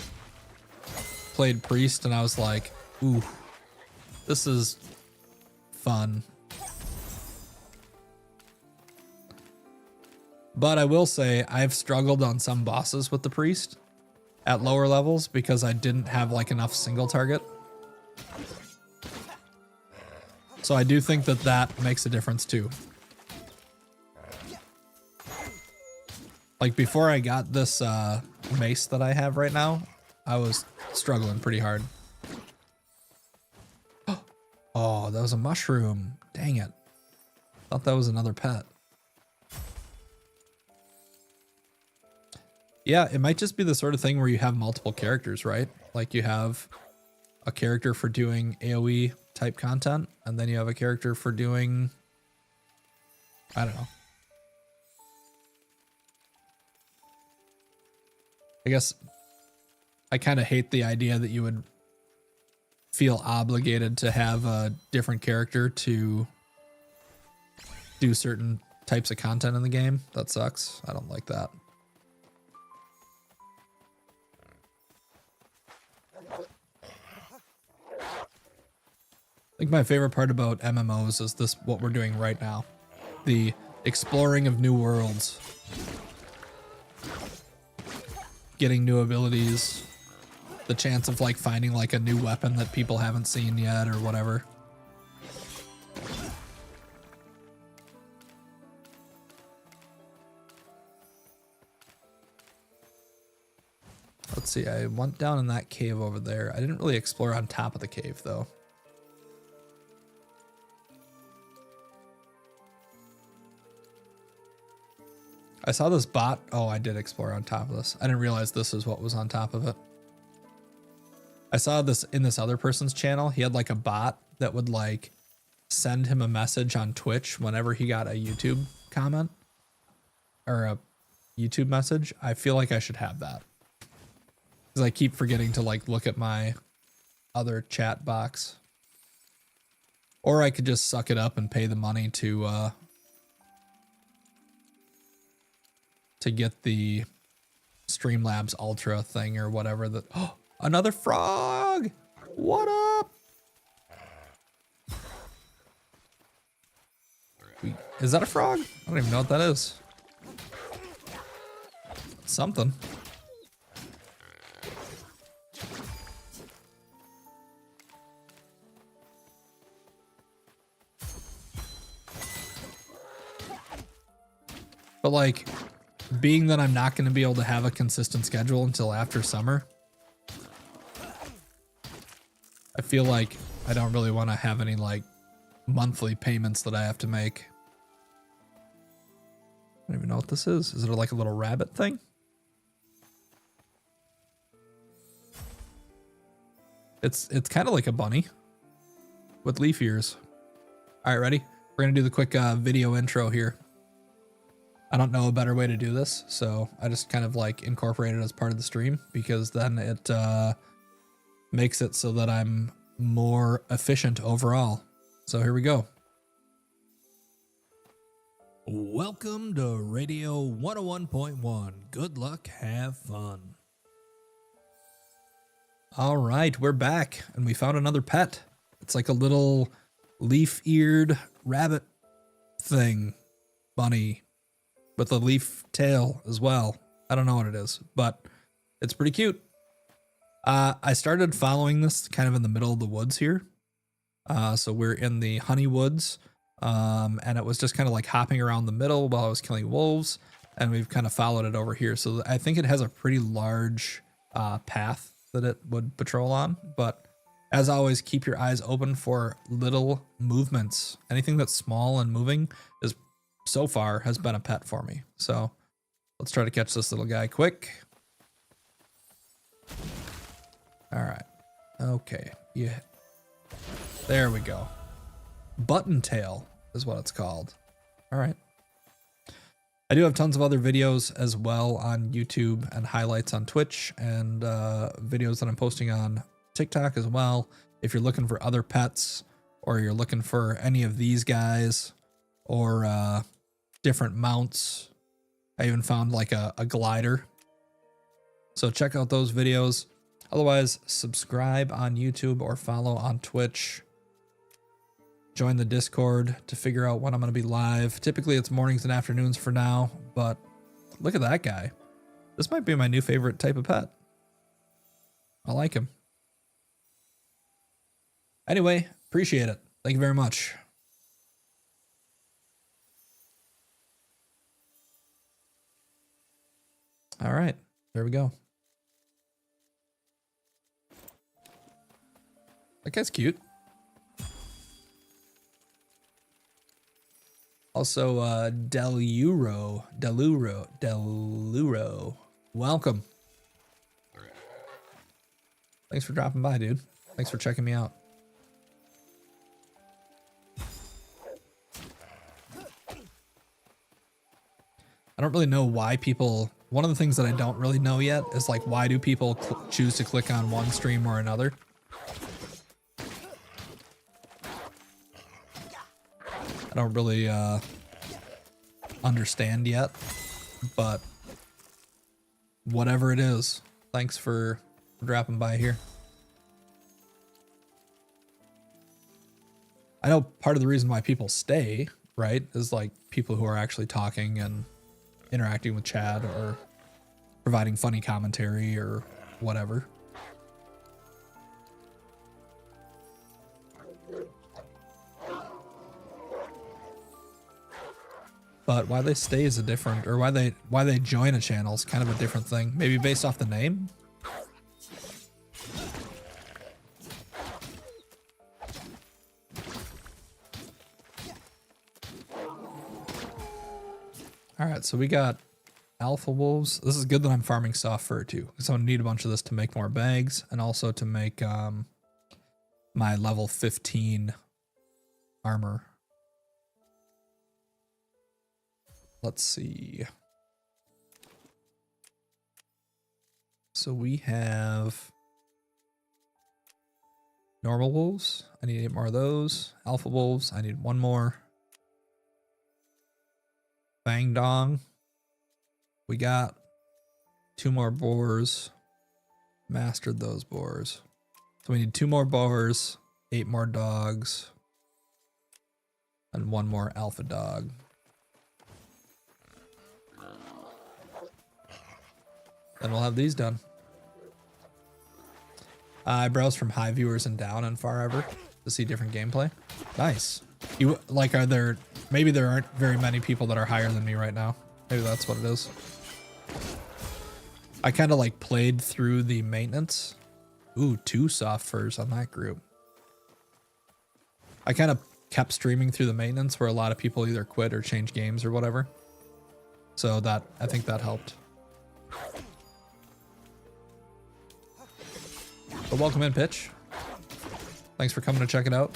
played priest and I was like, ooh, this is fun. But I will say I've struggled on some bosses with the priest at lower levels because I didn't have like enough single target. So I do think that that makes a difference too. Like before I got this mace that I have right now, I was struggling pretty hard. Oh, that was a mushroom. Dang it. Thought that was another pet. Yeah, it might just be the sort of thing where you have multiple characters, right? Like you have a character for doing AoE type content, and then you have a character for doing, I don't know. I guess I kind of hate the idea that you would feel obligated to have a different character to do certain types of content in the game. That sucks. I don't like that. I think my favorite part about MMOs is this, what we're doing right now. The exploring of new worlds. Getting new abilities. The chance of like finding like a new weapon that people haven't seen yet or whatever. Let's see, I went down in that cave over there. I didn't really explore on top of the cave though. I saw this bot. Oh, I did explore on top of this. I didn't realize this is what was on top of it. I saw this in this other person's channel. He had like a bot that would like send him a message on Twitch whenever he got a YouTube comment or a YouTube message. I feel like I should have that because I keep forgetting to like look at my other chat box. Or I could just suck it up and pay the money to get the Streamlabs Ultra thing or whatever that. Oh, another frog! What up? Is that a frog? I don't even know what that is. Something. But like, being that I'm not going to be able to have a consistent schedule until after summer, I feel like I don't really want to have any like monthly payments that I have to make. I don't even know what this is. Is it like a little rabbit thing? It's kind of like a bunny with leaf ears. All right, ready? We're going to do the quick video intro here. I don't know a better way to do this, so I just kind of like incorporate it as part of the stream because then it makes it so that I'm more efficient overall. So here we go. Welcome to Radio 101.1. Good luck, have fun. All right, we're back and we found another pet. It's like a little leaf-eared rabbit thing, bunny with a leaf tail as well. I don't know what it is, but it's pretty cute. I started following this kind of in the middle of the woods here. So we're in the honey woods, and it was just kind of like hopping around the middle while I was killing wolves, and we've kind of followed it over here. So I think it has a pretty large path that it would patrol on, but as always, keep your eyes open for little movements. Anything that's small and moving is so far has been a pet for me. So let's try to catch this little guy quick. All right. Okay. Yeah. There we go. Button tail is what it's called. All right. I do have tons of other videos as well on YouTube and highlights on Twitch and videos that I'm posting on TikTok as well. If you're looking for other pets or you're looking for any of these guys or different mounts, I even found like a glider. So check out those videos. Otherwise, subscribe on YouTube or follow on Twitch. Join the Discord to figure out when I'm going to be live. Typically, it's mornings and afternoons for now, but look at that guy. This might be my new favorite type of pet. I like him. Anyway, appreciate it. Thank you very much. All right, there we go. That guy's cute. Also, Deluro. Welcome. Thanks for dropping by, dude. Thanks for checking me out. I don't really know why people, one of the things that I don't really know yet is like, why do people choose to click on one stream or another? I don't really understand yet, but whatever it is, thanks for dropping by here. I know part of the reason why people stay, right, is like people who are actually talking and interacting with chat or providing funny commentary or whatever. But why they stay is a different, or why they join a channel is kind of a different thing. Maybe based off the name. All right, so we got alpha wolves. This is good that I'm farming soft fur too, because I'm gonna need a bunch of this to make more bags and also to make my level 15 armor. Let's see. So we have normal wolves. I need 8 more of those. Alpha wolves. I need 1 more. Bang dong. We got 2 more boars. Mastered those boars. So we need 2 more boars, 8 more dogs, and 1 more alpha dog. Then we'll have these done. I browse from high viewers and down on Farever to see different gameplay. Nice. You like, are there, maybe there aren't very many people that are higher than me right now. Maybe that's what it is. I kind of like played through the maintenance. Ooh, 2 soft furs on that group. I kind of kept streaming through the maintenance where a lot of people either quit or change games or whatever. So that, I think that helped. But welcome in, Pitch. Thanks for coming to check it out.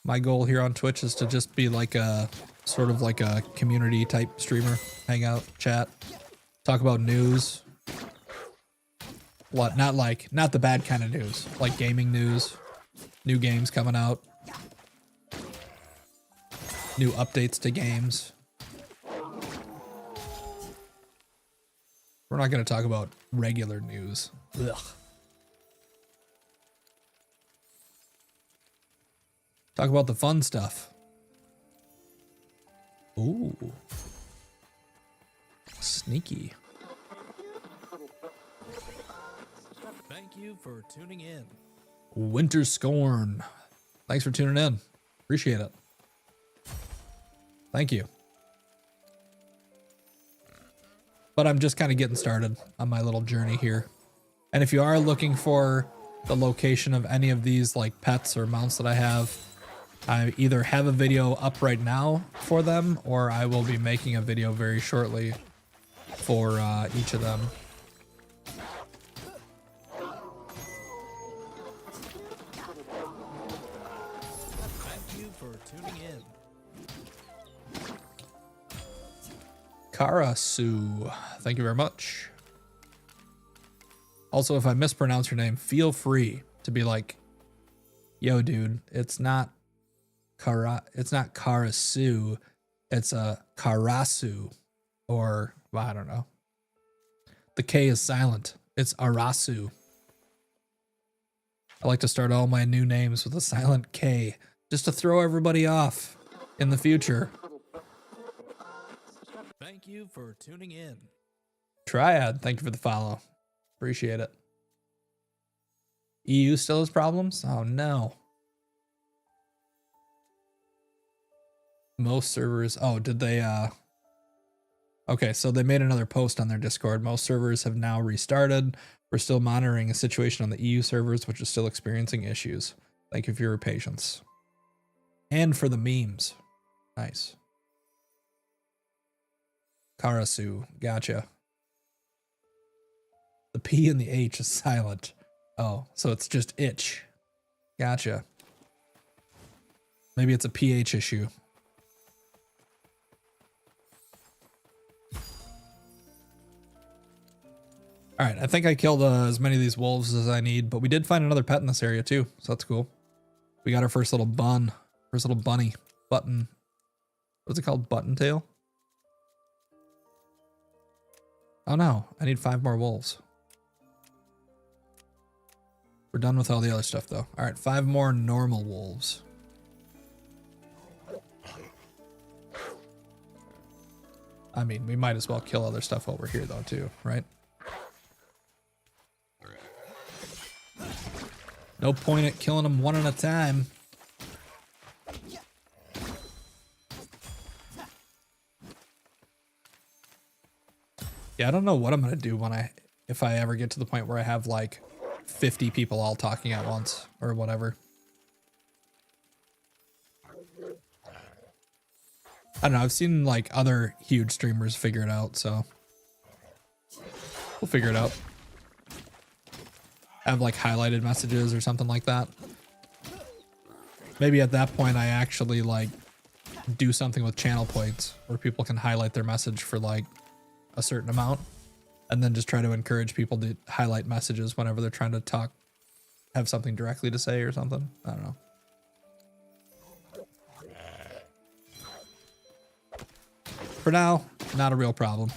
My goal here on Twitch is to just be like a sort of like a community type streamer, hang out, chat, talk about news. What? Not the bad kind of news, like gaming news, new games coming out, new updates to games. We're not going to talk about regular news. Ugh. Talk about the fun stuff. Ooh. Sneaky. Thank you for tuning in. Winter Scorn. Thanks for tuning in. Appreciate it. Thank you. But I'm just kind of getting started on my little journey here. And if you are looking for the location of any of these like pets or mounts that I either have a video up right now for them, or I will be making a video very shortly for each of them. Thank you for tuning in. Karasu, thank you very much. Also, if I mispronounce your name, feel free to be like, yo, dude, it's not Karasu, it's a Karasu, or, well, I don't know. The K is silent. It's Arasu. I like to start all my new names with a silent K, just to throw everybody off in the future. Thank you for tuning in. Triad, thank you for the follow. Appreciate it. EU still has problems? Oh no. Most servers. Oh, did they? Okay, so they made another post on their Discord. Most servers have now restarted. We're still monitoring a situation on the EU servers, which is still experiencing issues. Thank you for your patience. And for the memes. Nice. Karasu. Gotcha. The P and the H is silent. Oh, so it's just itch. Gotcha. Maybe it's a PH issue. All right, I think I killed as many of these wolves as I need, but we did find another pet in this area too, so that's cool. We got our first little bunny, button. What's it called? Button tail? Oh no, I need 5 more wolves. We're done with all the other stuff though. All right, 5 more normal wolves. I mean, we might as well kill other stuff over here though too, right? No point at killing them one at a time. Yeah, I don't know what I'm gonna do if I ever get to the point where I have like 50 people all talking at once or whatever. I don't know, I've seen like other huge streamers figure it out, so we'll figure it out. Have like highlighted messages or something like that. Maybe at that point I actually like do something with channel points where people can highlight their message for like a certain amount and then just try to encourage people to highlight messages whenever they're trying to talk, have something directly to say or something. I don't know. For now, not a real problem.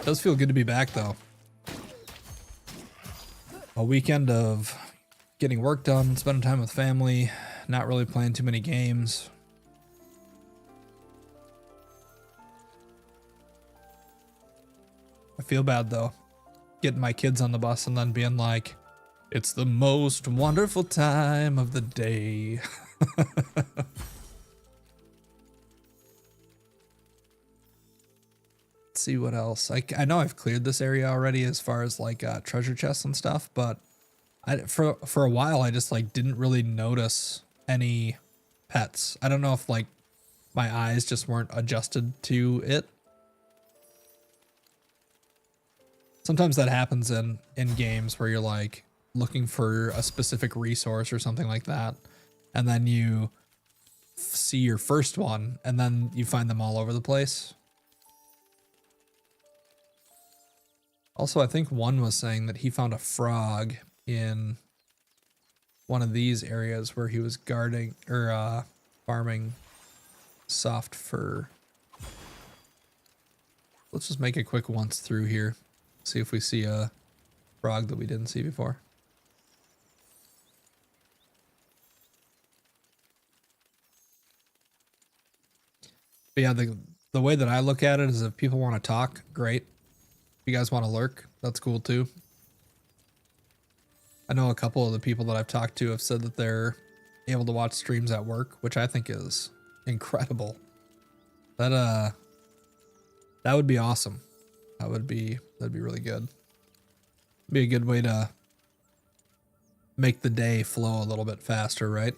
Does feel good to be back though. A weekend of getting work done, spending time with family, not really playing too many games. I feel bad though, getting my kids on the bus and then being like, it's the most wonderful time of the day. Let's see what else. I know I've cleared this area already as far as like treasure chests and stuff, but for a while I just like didn't really notice any pets. I don't know if like my eyes just weren't adjusted to it. Sometimes that happens in games where you're like looking for a specific resource or something like that, and then you see your first one and then you find them all over the place. Also, I think one was saying that he found a frog in one of these areas where he was guarding or farming soft fur. Let's just make a quick once through here. See if we see a frog that we didn't see before. But yeah, the way that I look at it is if people want to talk, great. If you guys want to lurk, that's cool too. I know a couple of the people that I've talked to have said that they're able to watch streams at work, which I think is incredible. That would be awesome. That'd be really good. Be a good way to make the day flow a little bit faster, right?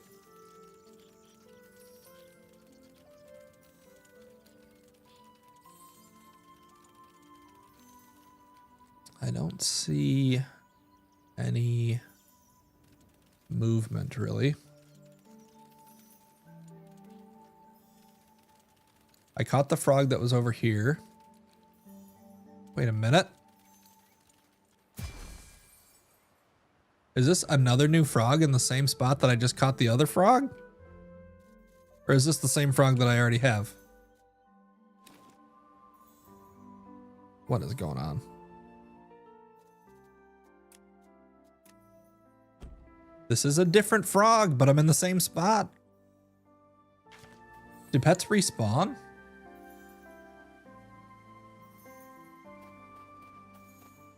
I don't see any movement really. I caught the frog that was over here. Wait a minute. Is this another new frog in the same spot that I just caught the other frog? Or is this the same frog that I already have? What is going on? This is a different frog, but I'm in the same spot. Do pets respawn?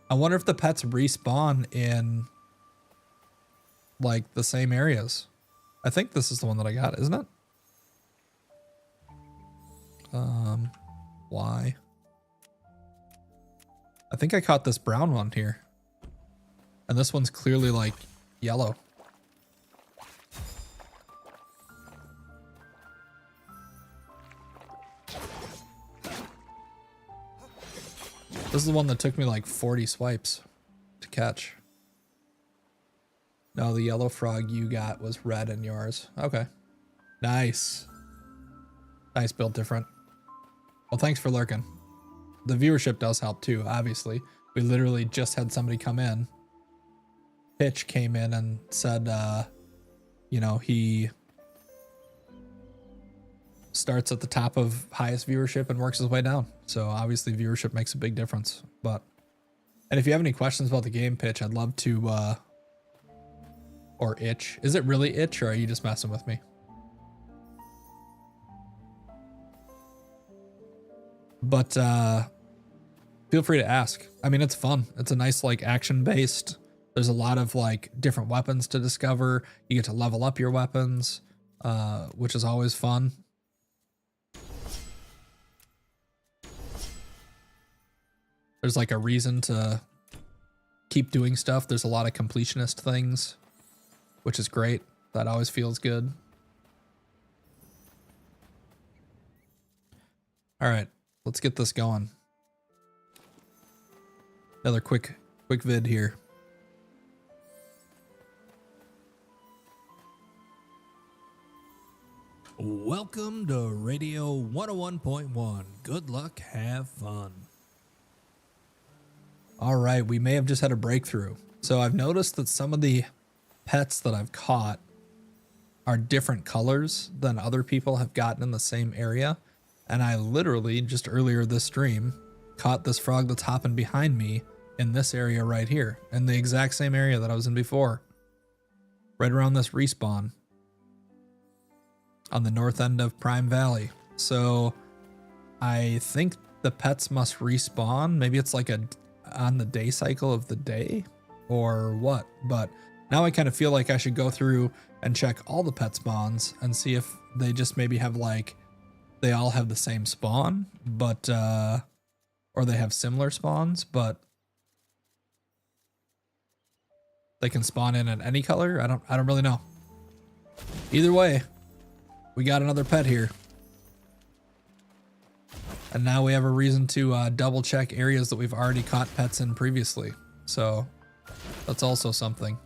I wonder if the pets respawn in like the same areas. I think this is the one that I got, isn't it? Why? I think I caught this brown one here. And this one's clearly like yellow. This is the one that took me like 40 swipes to catch. No, the yellow frog you got was red in yours. Okay. Nice. Nice, built different. Well, thanks for lurking. The viewership does help too, obviously. We literally just had somebody come in. Pitch came in and said, you know, he starts at the top of highest viewership and works his way down. So obviously viewership makes a big difference. And if you have any questions about the game, Pitch, I'd love to, or Itch. Is it really Itch or are you just messing with me? But feel free to ask. I mean, it's fun. It's a nice like action based. There's a lot of like different weapons to discover. You get to level up your weapons, which is always fun. There's like a reason to keep doing stuff. There's a lot of completionist things, which is great. That always feels good. All right, let's get this going. Another quick vid here. Welcome to Radio 101.1. Good luck, have fun. All right, we may have just had a breakthrough. So I've noticed that some of the pets that I've caught are different colors than other people have gotten in the same area. And I literally, just earlier this stream, caught this frog that's hopping behind me in this area right here, in the exact same area that I was in before. Right around this respawn on the north end of Prime Valley. So I think the pets must respawn. Maybe it's like on the day cycle of the day or what, but now I kind of feel like I should go through and check all the pet spawns and see if they just maybe have like, they all have the same spawn, but, or they have similar spawns, but they can spawn in any color. I don't really know. Either way, we got another pet here. And now we have a reason to double check areas that we've already caught pets in previously. So that's also something.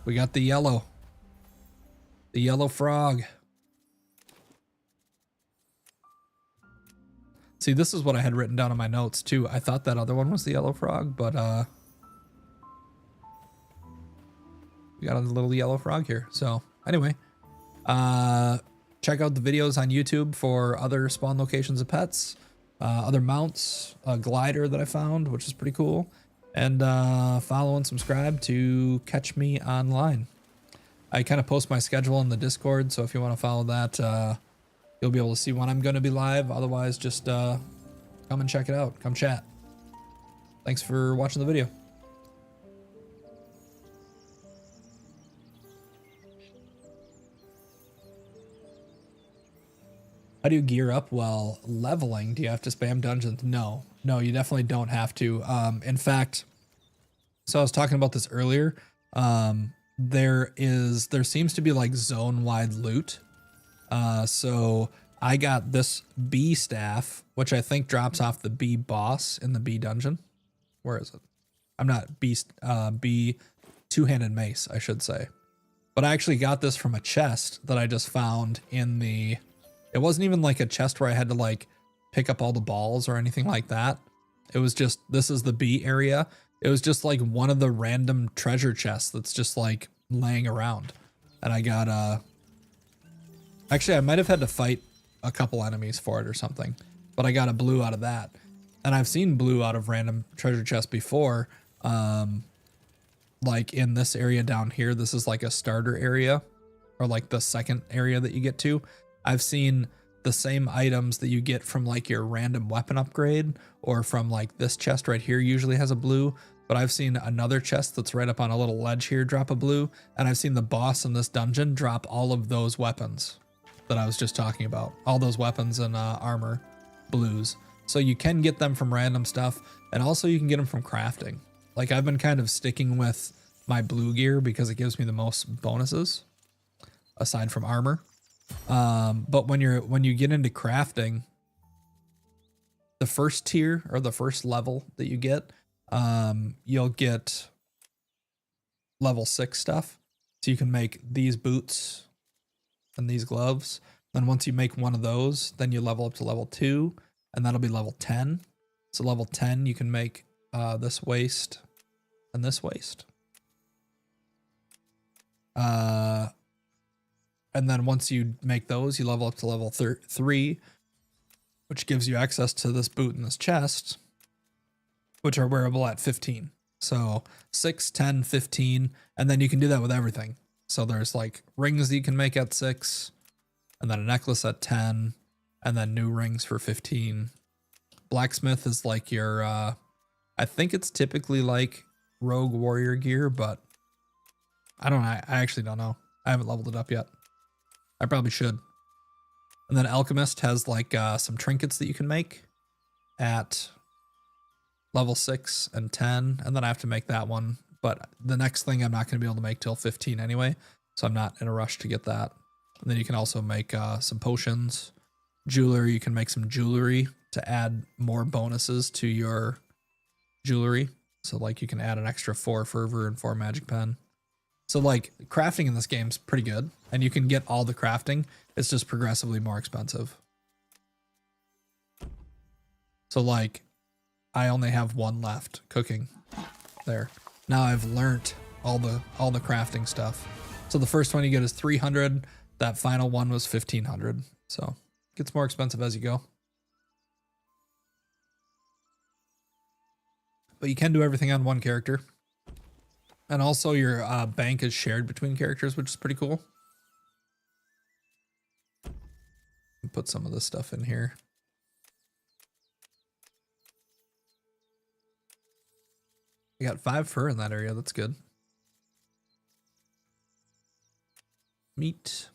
We got the yellow frog. See, this is what I had written down in my notes too. I thought that other one was the yellow frog, but we got a little yellow frog here. So anyway, check out the videos on YouTube for other spawn locations of pets, other mounts, a glider that I found, which is pretty cool, and follow and subscribe to catch me online. I kind of post my schedule in the Discord, so if you want to follow that, you'll be able to see when I'm going to be live. Otherwise, just come and check it out. Come chat. Thanks for watching the video. How do you gear up while leveling? Do you have to spam dungeons? No, you definitely don't have to. In fact, so I was talking about this earlier. There seems to be like zone-wide loot. So I got this bee staff, which I think drops off the bee boss in the bee dungeon. Where is it? I'm not bee two-handed mace, I should say. But I actually got this from a chest that I just found in the, it wasn't even like a chest where I had to like pick up all the balls or anything like that. It was just, this is the bee area. It was just like one of the random treasure chests that's just like laying around. And I got, actually I might have had to fight a couple enemies for it or something, but I got a blue out of that. And I've seen blue out of random treasure chests before. Like in this area down here, this is like a starter area or like the second area that you get to. I've seen the same items that you get from like your random weapon upgrade or from like this chest right here usually has a blue. but I've seen another chest that's right up on a little ledge here drop a blue, and I've seen the boss in this dungeon drop all of those weapons that I was just talking about. All those weapons and armor blues. So you can get them from random stuff, and also you can get them from crafting. Like I've been kind of sticking with my blue gear because it gives me the most bonuses aside from armor. But when you get into crafting, the first tier or the first level that you get, you'll get level 6 stuff. So you can make these boots and these gloves. Then once you make one of those, then you level up to level 2, and that'll be level 10. So level 10, you can make this waist and this waist. And then once you make those, you level up to level 3, which gives you access to this boot and this chest, which are wearable at 15. So 6, 10, 15, and then you can do that with everything. So there's like rings that you can make at 6, and then a necklace at 10, and then new rings for 15. Blacksmith is like your, I think it's typically like rogue warrior gear, but I don't know. I actually don't know. I haven't leveled it up yet. I probably should. And then alchemist has like some trinkets that you can make at level 6 and 10, and then I have to make that one. But the next thing I'm not going to be able to make till 15 anyway, so I'm not in a rush to get that. And then you can also make some potions, jewelry. You can make some jewelry to add more bonuses to your jewelry. So like you can add an extra 4 fervor and 4 magic pen. So like crafting in this game is pretty good, and you can get all the crafting. It's just progressively more expensive. So like I only have one left cooking there. Now I've learnt all the crafting stuff. So the first one you get is 300. That final one was 1500. So it gets more expensive as you go. But you can do everything on one character. And also your bank is shared between characters, which is pretty cool. Put some of this stuff in here. We got 5 fur in that area. That's good. Meat.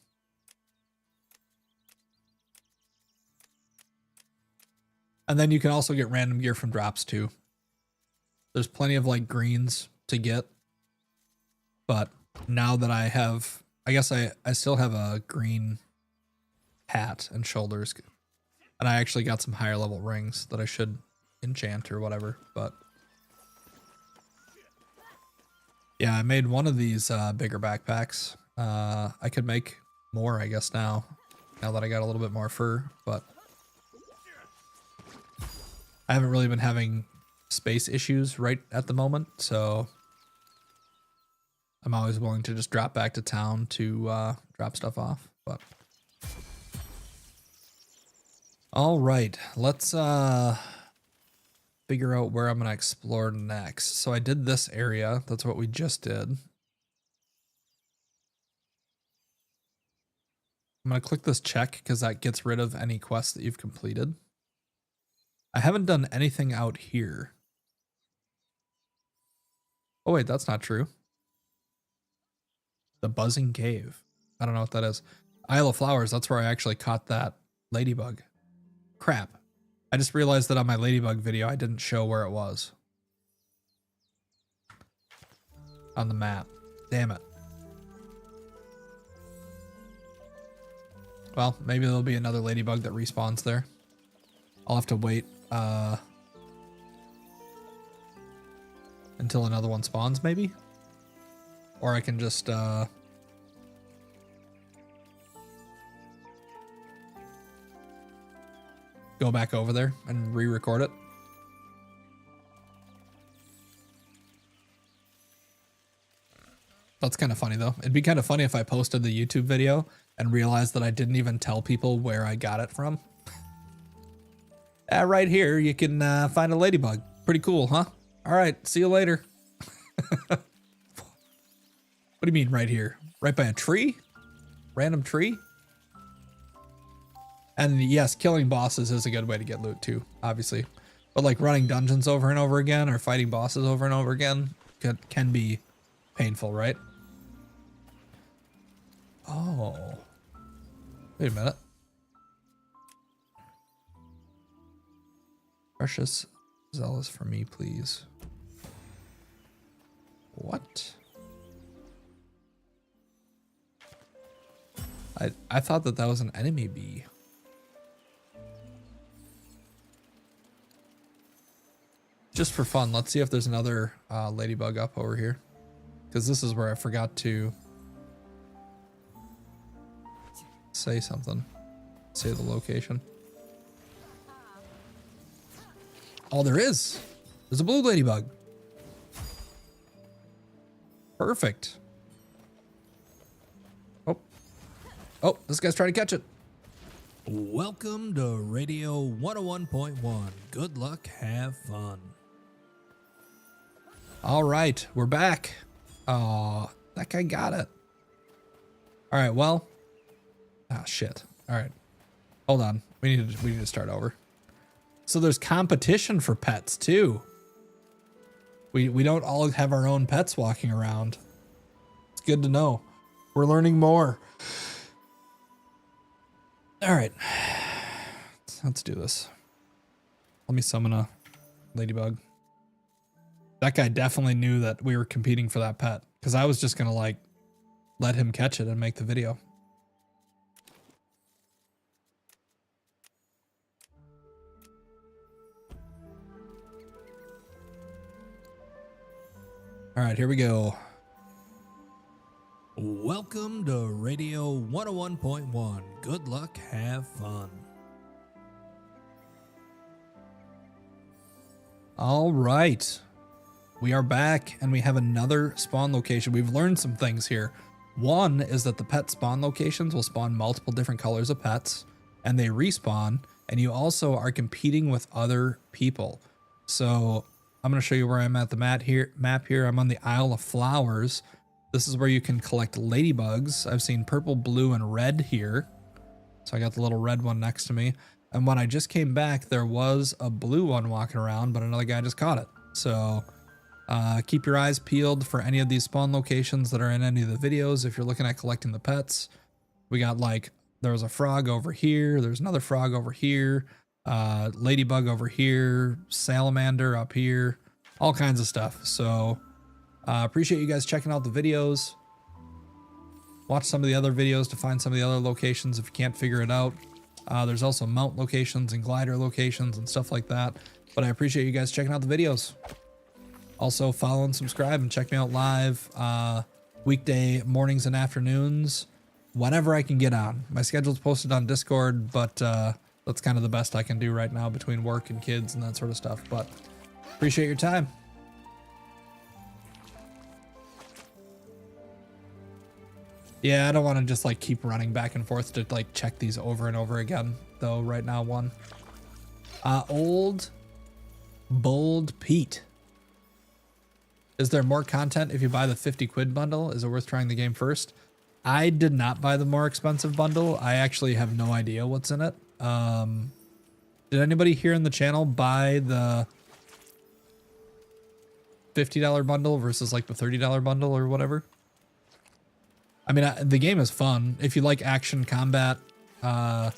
And then you can also get random gear from drops too. There's plenty of like greens to get. But now that I have, I guess I still have a green hat and shoulders. And I actually got some higher level rings that I should enchant or whatever, but yeah, I made one of these bigger backpacks. I could make more, I guess, now that I got a little bit more fur, but I haven't really been having space issues right at the moment, so I'm always willing to just drop back to town to drop stuff off. But all right, let's figure out where I'm going to explore next. So I did this area. That's what we just did. I'm going to click this check because that gets rid of any quests that you've completed. I haven't done anything out here. Oh wait, that's not true. The Buzzing Cave. I don't know what that is. Isle of Flowers, that's where I actually caught that ladybug. Crap. I just realized that on my ladybug video, I didn't show where it was. On the map. Damn it. Well, maybe there'll be another ladybug that respawns there. I'll have to wait until another one spawns, maybe? Or I can just go back over there and re-record it. That's kind of funny though. It'd be kind of funny if I posted the YouTube video and realized that I didn't even tell people where I got it from. Right here, you can find a ladybug. Pretty cool, huh? All right, see you later. What do you mean right here? Right by a tree? Random tree? And yes, killing bosses is a good way to get loot too, obviously. But like running dungeons over and over again or fighting bosses over and over again can be painful, right? Oh. Wait a minute. Precious zealous for me, please. What? I thought that was an enemy bee. Just for fun, let's see if there's another ladybug up over here. Because this is where I forgot to say something. Say the location. Oh, there is. There's a blue ladybug. Perfect. Oh. Oh, this guy's trying to catch it. Welcome to Radio 101.1. Good luck, have fun. All right, we're back. Oh, that guy got it. All right, well. Ah, shit. All right. Hold on. We need to start over. So there's competition for pets too. We don't all have our own pets walking around. It's good to know. We're learning more. All right. Let's do this. Let me summon a ladybug. That guy definitely knew that we were competing for that pet because I was just going to like let him catch it and make the video. All right, here we go. Welcome to Radio 101.1. Good luck, have fun. All right. We are back and we have another spawn location. We've learned some things here. One is that the pet spawn locations will spawn multiple different colors of pets and they respawn, and you also are competing with other people. So I'm going to show you where I'm at the map here. I'm on the Isle of Flowers. This is where you can collect ladybugs. I've seen purple, blue, and red here. So I got the little red one next to me. And when I just came back, there was a blue one walking around, but another guy just caught it. So keep your eyes peeled for any of these spawn locations that are in any of the videos. If you're looking at collecting the pets, we got like, there was a frog over here. There's another frog over here. Ladybug over here, salamander up here, all kinds of stuff. So appreciate you guys checking out the videos. Watch some of the other videos to find some of the other locations if you can't figure it out. There's also mount locations and glider locations and stuff like that. But I appreciate you guys checking out the videos. Also follow and subscribe and check me out live weekday mornings and afternoons whenever I can get on. My schedule's posted on Discord, but that's kind of the best I can do right now between work and kids and that sort of stuff. But appreciate your time. Yeah, I don't want to just like keep running back and forth to like check these over and over again though. Right now, one. Old Bold Pete. Is there more content if you buy the 50 quid bundle? Is it worth trying the game first? I did not buy the more expensive bundle. I actually have no idea what's in it. Did anybody here in the channel buy the $50 bundle versus like the $30 bundle or whatever? I mean, the game is fun. If you like action combat MMOs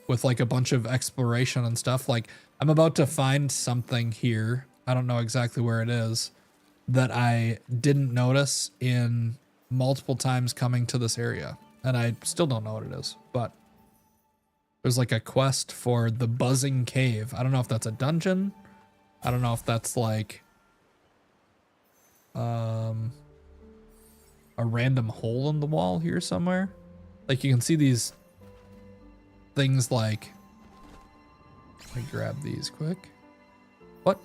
with like a bunch of exploration and stuff, like I'm about to find something here. I don't know exactly where it is that I didn't notice in multiple times coming to this area. And I still don't know what it is, but there's like a quest for the buzzing cave. I don't know if that's a dungeon. I don't know if that's like a random hole in the wall here somewhere. Like you can see these things like, let me grab these quick. What?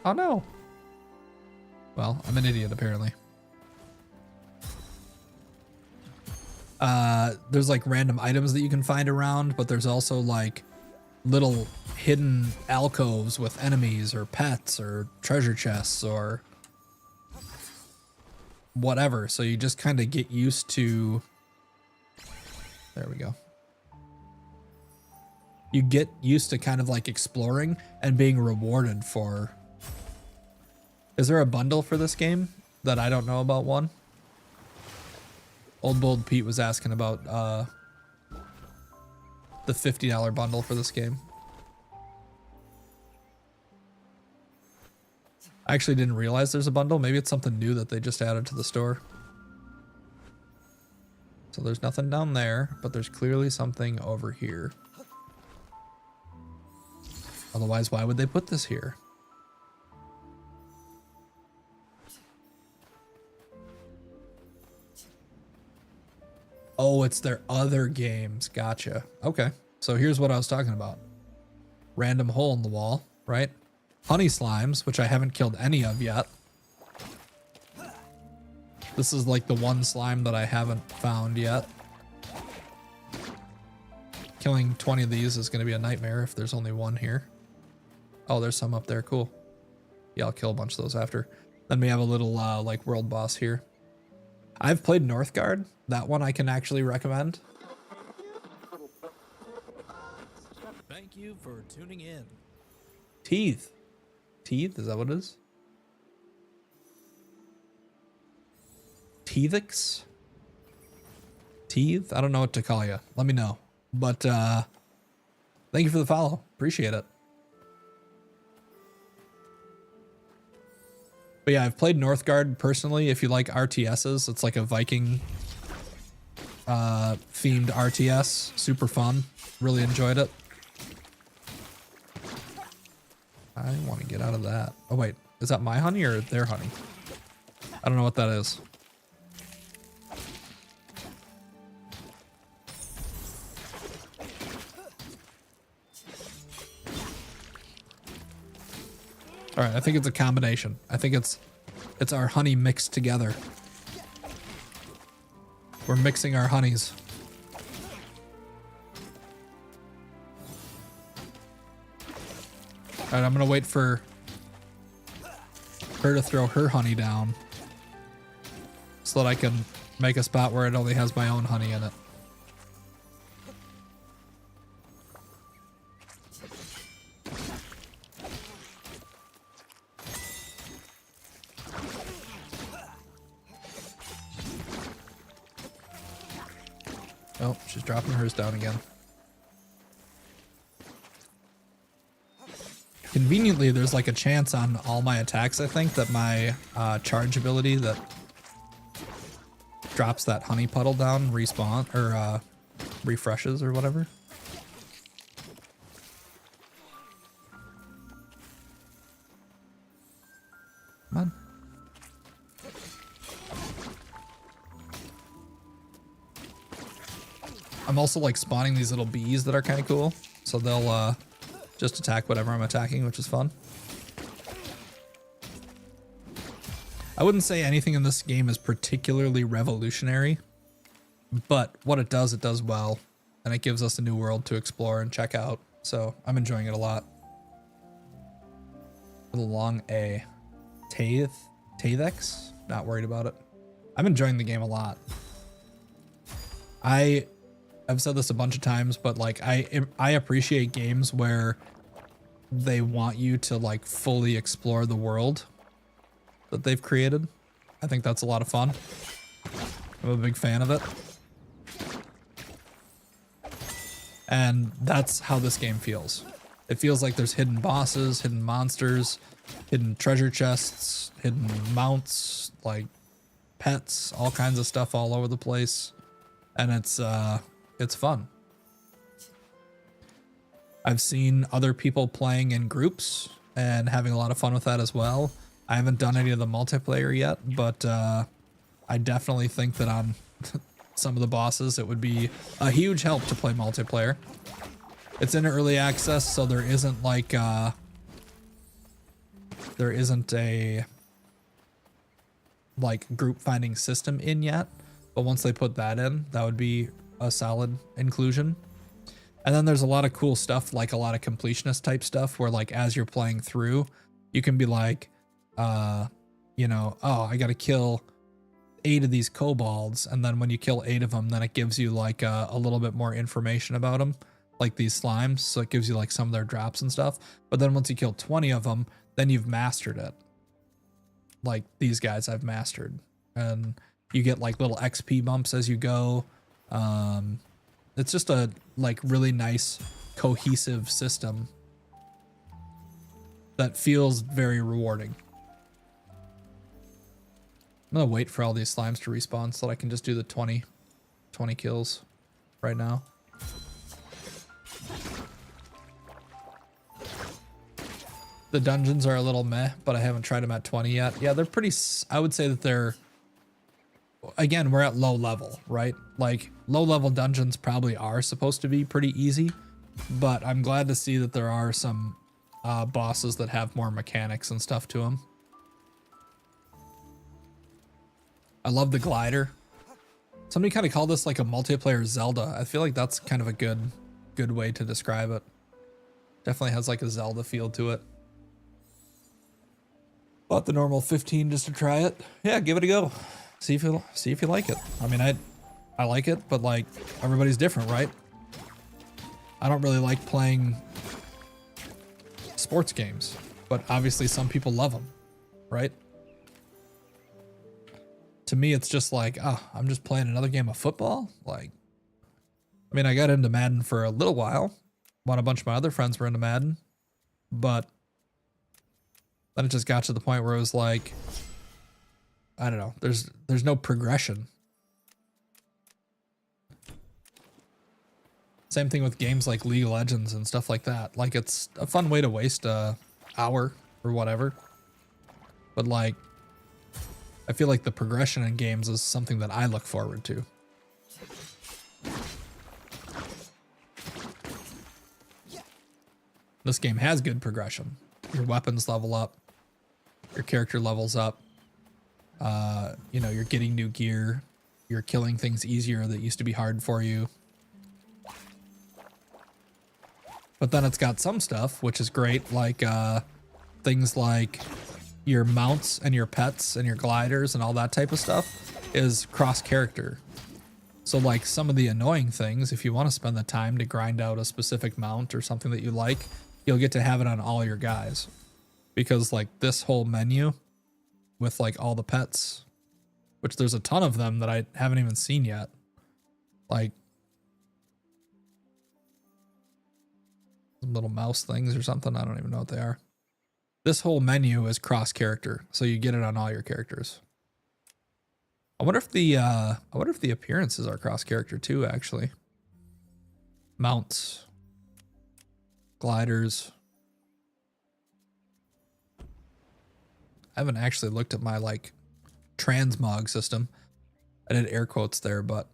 Oh no. Well, I'm an idiot apparently. There's like random items that you can find around, but there's also like little hidden alcoves with enemies or pets or treasure chests or whatever. So you just kind of get used to, there we go. you get used to kind of like exploring and being rewarded for. Is there a bundle for this game that I don't know about one? Old Bold Pete was asking about the $50 bundle for this game. I actually didn't realize there's a bundle. Maybe it's something new that they just added to the store. So there's nothing down there, but there's clearly something over here. Otherwise, why would they put this here? Oh, it's their other games. Gotcha. Okay. So here's what I was talking about. Random hole in the wall, right? Honey slimes, which I haven't killed any of yet. This is like the one slime that I haven't found yet. Killing 20 of these is going to be a nightmare if there's only one here. Oh, there's some up there. Cool. Yeah, I'll kill a bunch of those after. Then we have a little like world boss here. I've played Northgard. That one I can actually recommend. Thank you for tuning in. Teeth. Teeth? Is that what it is? Teethix? Teeth? I don't know what to call you. Let me know. But thank you for the follow. Appreciate it. But yeah, I've played Northgard personally. If you like RTSs, it's like a Viking themed RTS. Super fun. Really enjoyed it. I want to get out of that. Oh wait, is that my honey or their honey? I don't know what that is. All right, I think it's a combination. I think it's our honey mixed together. We're mixing our honeys. All right, I'm gonna wait for her to throw her honey down so that I can make a spot where it only has my own honey in it. Oh, she's dropping hers down again. Conveniently, there's like a chance on all my attacks, I think, that my charge ability that drops that honey puddle down respawn or refreshes or whatever. Come on. I'm also like spawning these little bees that are kind of cool. So they'll just attack whatever I'm attacking, which is fun. I wouldn't say anything in this game is particularly revolutionary, but what it does well, and it gives us a new world to explore and check out. So I'm enjoying it a lot. With a long A. Tathex? Not worried about it. I'm enjoying the game a lot. I've said this a bunch of times, but like I appreciate games where they want you to like fully explore the world that they've created. I think that's a lot of fun. I'm a big fan of it. And that's how this game feels. It feels like there's hidden bosses, hidden monsters, hidden treasure chests, hidden mounts, like pets, all kinds of stuff all over the place. And it's fun. I've seen other people playing in groups and having a lot of fun with that as well. I haven't done any of the multiplayer yet, but I definitely think that on some of the bosses, it would be a huge help to play multiplayer. It's in early access, so there isn't like there isn't a like group finding system in yet. But once they put that in, that would be a solid inclusion. And then there's a lot of cool stuff, like a lot of completionist type stuff where like as you're playing through, you can be like, you know, oh, I got to kill 8 of these kobolds. And then when you kill 8 of them, then it gives you like a little bit more information about them. like these slimes, so it gives you like some of their drops and stuff. But then once you kill 20 of them, then you've mastered it. Like these guys I've mastered, and you get like little XP bumps as you go. It's just a like really nice cohesive system that feels very rewarding. I'm gonna wait for all these slimes to respawn so that I can just do the 20 kills right now. The dungeons are a little meh, but I haven't tried them at 20 yet. Yeah, they're pretty, I would say that they're, again, we're at low level, right? Like low level dungeons probably are supposed to be pretty easy, but I'm glad to see that there are some bosses that have more mechanics and stuff to them. I love the glider. Somebody kind of called this like a multiplayer Zelda. I feel like that's kind of a good way to describe it. Definitely has like a Zelda feel to it. Bought the normal 15 just to try it. Yeah, give it a go. See if you like it. I mean, I like it, but like everybody's different, right? I don't really like playing sports games, but obviously some people love them, right? To me, it's just like, oh, I'm just playing another game of football. Like, I mean, I got into Madden for a little while when a bunch of my other friends were into Madden, but then it just got to the point where it was like, I don't know, there's no progression. Same thing with games like League of Legends and stuff like that. Like, it's a fun way to waste a hour or whatever. But like, I feel like the progression in games is something that I look forward to. This game has good progression. Your weapons level up. Your character levels up. You know, you're getting new gear. You're killing things easier that used to be hard for you. But then it's got some stuff, which is great, like things like your mounts and your pets and your gliders and all that type of stuff is cross character. So like some of the annoying things, if you want to spend the time to grind out a specific mount or something that you like, you'll get to have it on all your guys. Because like this whole menu with like all the pets, which there's a ton of them that I haven't even seen yet. Like little mouse things or something. I don't even know what they are. This whole menu is cross character, so you get it on all your characters. I wonder if the appearances are cross character too, actually. Mounts, gliders. I haven't actually looked at my like transmog system. I did air quotes there, but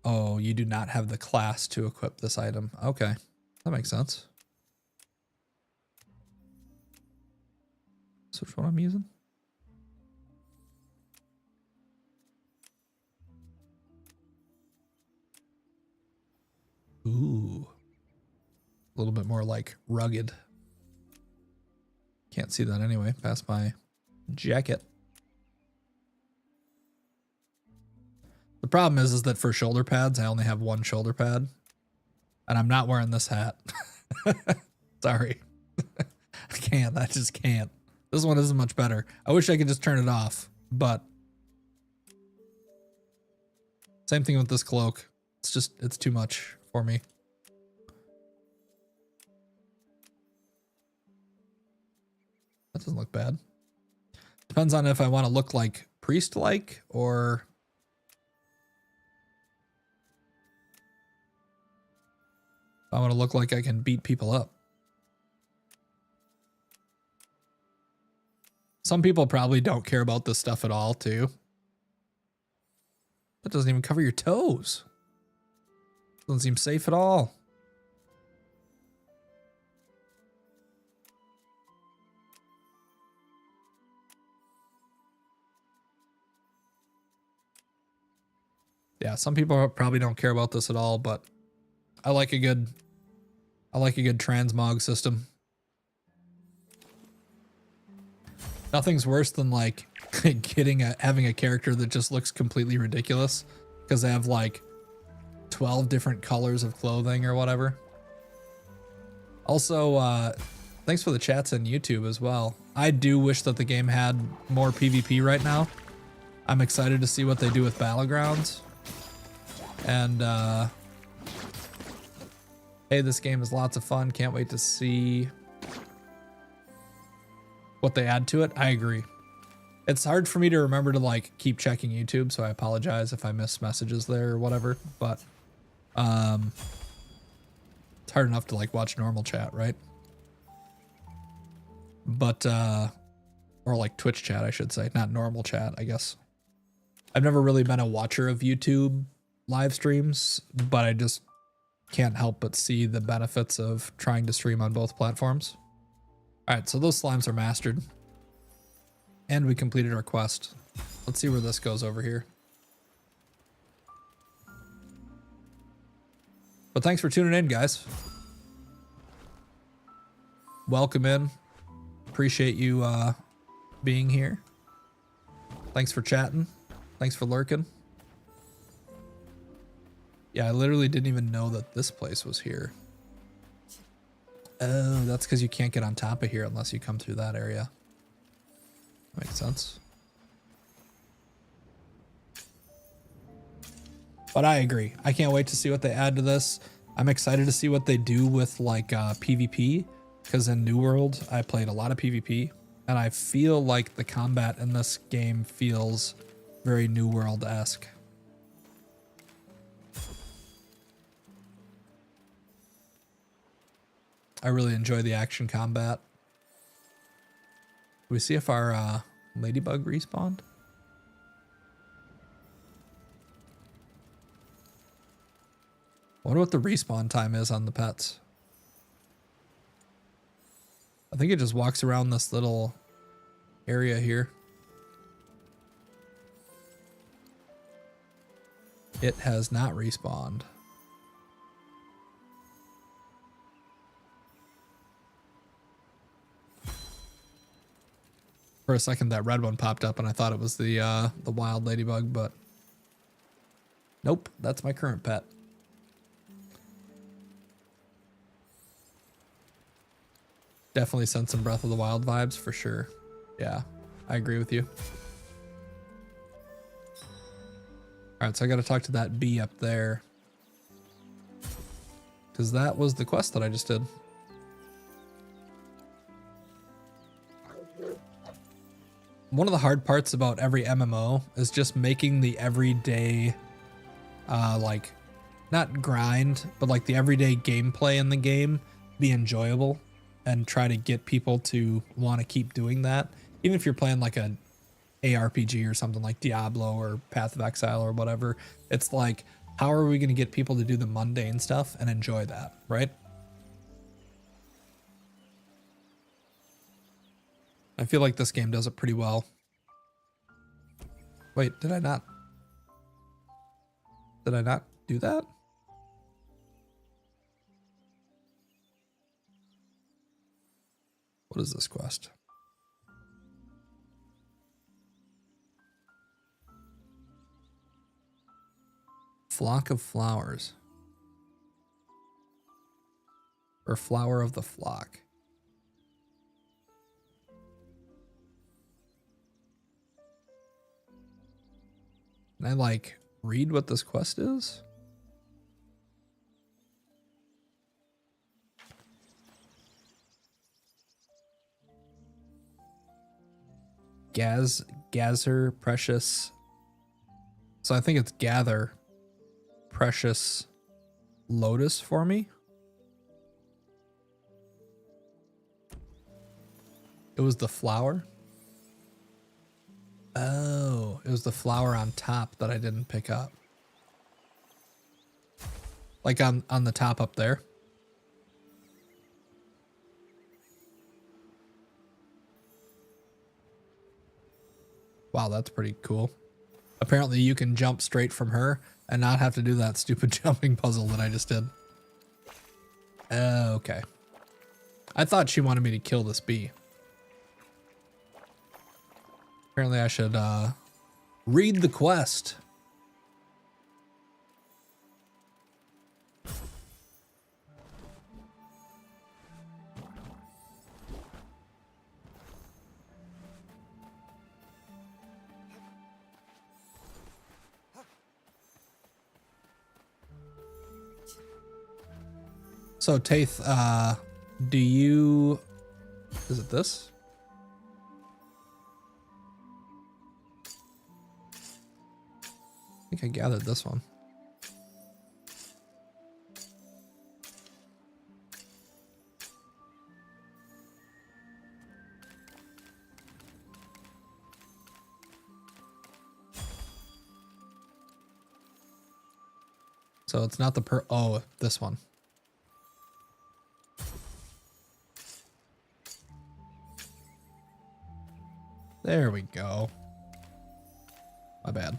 oh, you do not have the class to equip this item. Okay, that makes sense. So which one I'm using? Ooh. A little bit more like rugged. Can't see that anyway, past my jacket. The problem is that for shoulder pads, I only have one shoulder pad. And I'm not wearing this hat. Sorry. I can't. I just can't. This one isn't much better. I wish I could just turn it off, but same thing with this cloak. It's too much for me. That doesn't look bad. Depends on if I want to look like priest-like or I want to look like I can beat people up. Some people probably don't care about this stuff at all, too. That doesn't even cover your toes. Doesn't seem safe at all. Yeah, some people probably don't care about this at all, but I like a good transmog system. Nothing's worse than like having a character that just looks completely ridiculous because they have like 12 different colors of clothing or whatever. Also, thanks for the chats on YouTube as well. I do wish that the game had more PvP right now. I'm excited to see what they do with Battlegrounds. And, hey, this game is lots of fun. Can't wait to see what they add to it. I agree. It's hard for me to remember to like keep checking YouTube, so I apologize if I miss messages there or whatever, but it's hard enough to like watch normal chat, right? But or like Twitch chat, I should say, not normal chat, I guess. I've never really been a watcher of YouTube live streams, but I just can't help but see the benefits of trying to stream on both platforms. All right, so those slimes are mastered. And we completed our quest. Let's see where this goes over here. But thanks for tuning in, guys. Welcome in. Appreciate you being here. Thanks for chatting. Thanks for lurking. Yeah, I literally didn't even know that this place was here. Oh, that's because you can't get on top of here unless you come through that area. Makes sense. But I agree. I can't wait to see what they add to this. I'm excited to see what they do with like PvP, because in New World I played a lot of PvP, and I feel like the combat in this game feels very New World-esque. I really enjoy the action combat. We see if our ladybug respawned. I wonder what the respawn time is on the pets. I think it just walks around this little area here. It has not respawned. For a second, that red one popped up, and I thought it was the wild ladybug, but nope, that's my current pet. Definitely sense some Breath of the Wild vibes for sure. Yeah, I agree with you. All right, so I got to talk to that bee up there, because that was the quest that I just did. One of the hard parts about every MMO is just making the everyday, like, not grind, but like the everyday gameplay in the game be enjoyable, and try to get people to want to keep doing that. Even if you're playing like a ARPG or something like Diablo or Path of Exile or whatever, it's like, how are we going to get people to do the mundane stuff and enjoy that, right? I feel like this game does it pretty well. Wait, did I not do that? What is this quest? Flock of flowers. Or flower of the flock. Can I like read what this quest is? Gather precious. So I think it's gather precious lotus for me. It was the flower. Oh, it was the flower on top that I didn't pick up. Like on the top up there. Wow, that's pretty cool. Apparently you can jump straight from her and not have to do that stupid jumping puzzle that I just did. Okay. I thought she wanted me to kill this bee. Apparently I should read the quest. So Taith, do you, is it this? I think I gathered this one. So it's not the oh, this one. There we go. My bad.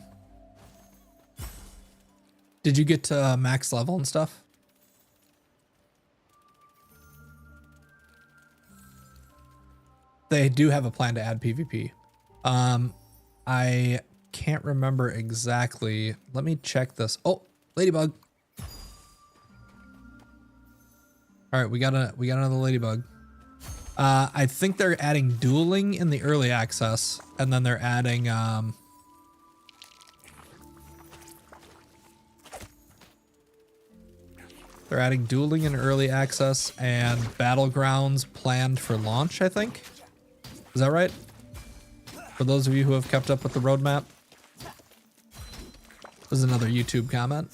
Did you get to max level and stuff? They do have a plan to add PvP. I can't remember exactly. Let me check this. Oh, ladybug. All right, we got another ladybug. I think they're adding dueling in the early access, and then they're adding dueling in early access and battlegrounds planned for launch, I think. Is that right? For those of you who have kept up with the roadmap. This is another YouTube comment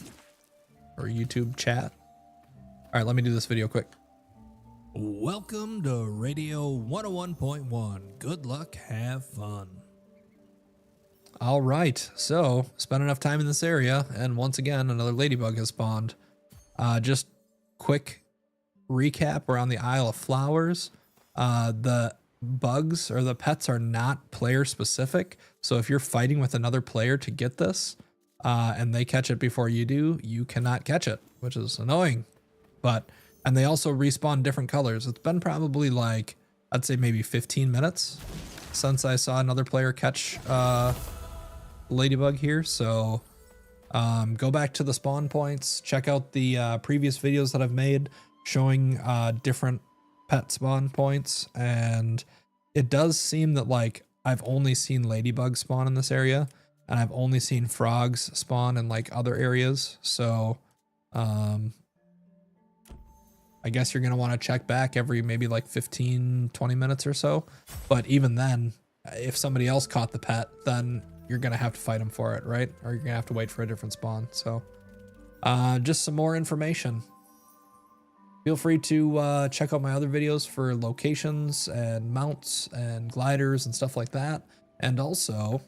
or YouTube chat. All right, let me do this video quick. Welcome to Radio 101.1. Good luck, have fun. All right, so spent enough time in this area, and once again, another ladybug has spawned. Just quick recap, we're on the Isle of Flowers. The bugs or the pets are not player specific, so if you're fighting with another player to get this, and they catch it before you do, you cannot catch it, which is annoying. And they also respawn different colors. It's been probably like, I'd say maybe 15 minutes since I saw another player catch ladybug here. So go back to the spawn points, check out the previous videos that I've made showing different pet spawn points. And it does seem that like I've only seen ladybugs spawn in this area, and I've only seen frogs spawn in like other areas. So I guess you're going to want to check back every maybe like 15, 20 minutes or so. But even then, if somebody else caught the pet, then you're going to have to fight them for it, right? Or you're going to have to wait for a different spawn. So just some more information. Feel free to check out my other videos for locations and mounts and gliders and stuff like that. And also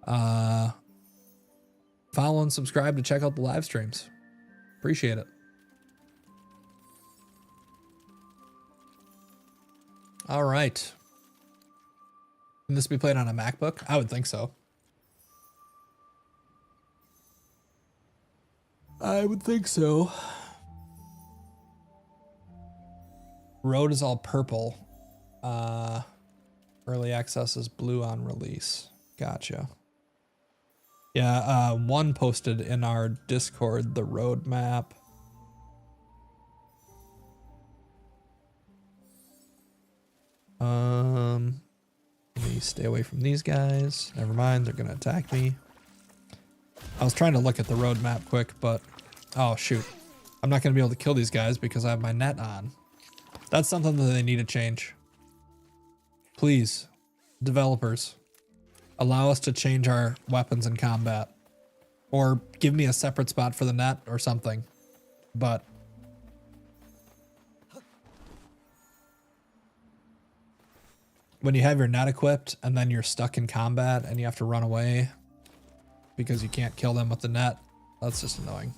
follow and subscribe to check out the live streams. Appreciate it. All right. Can this be played on a MacBook? I would think so. I would think so. Road is all purple. Early access is blue on release. Gotcha. Yeah, one posted in our Discord the roadmap. Let me stay away from these guys. Never mind, they're gonna attack me. I was trying to look at the roadmap quick, but oh shoot. I'm not gonna be able to kill these guys because I have my net on. That's something that they need to change. Please, developers, allow us to change our weapons in combat. Or give me a separate spot for the net or something. But when you have your net equipped and then you're stuck in combat and you have to run away because you can't kill them with the net, that's just annoying.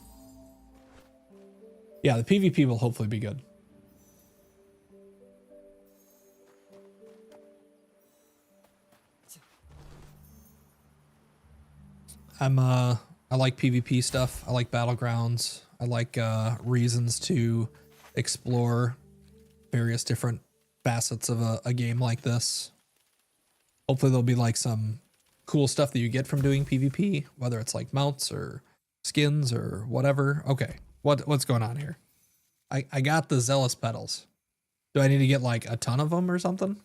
Yeah, the PvP will hopefully be good. I like PvP stuff. I like battlegrounds. I like reasons to explore various different facets of a game like this. Hopefully there'll be like some cool stuff that you get from doing PvP, whether it's like mounts or skins or whatever. Okay, what's going on here? I got the zealous petals. Do I need to get like a ton of them or something?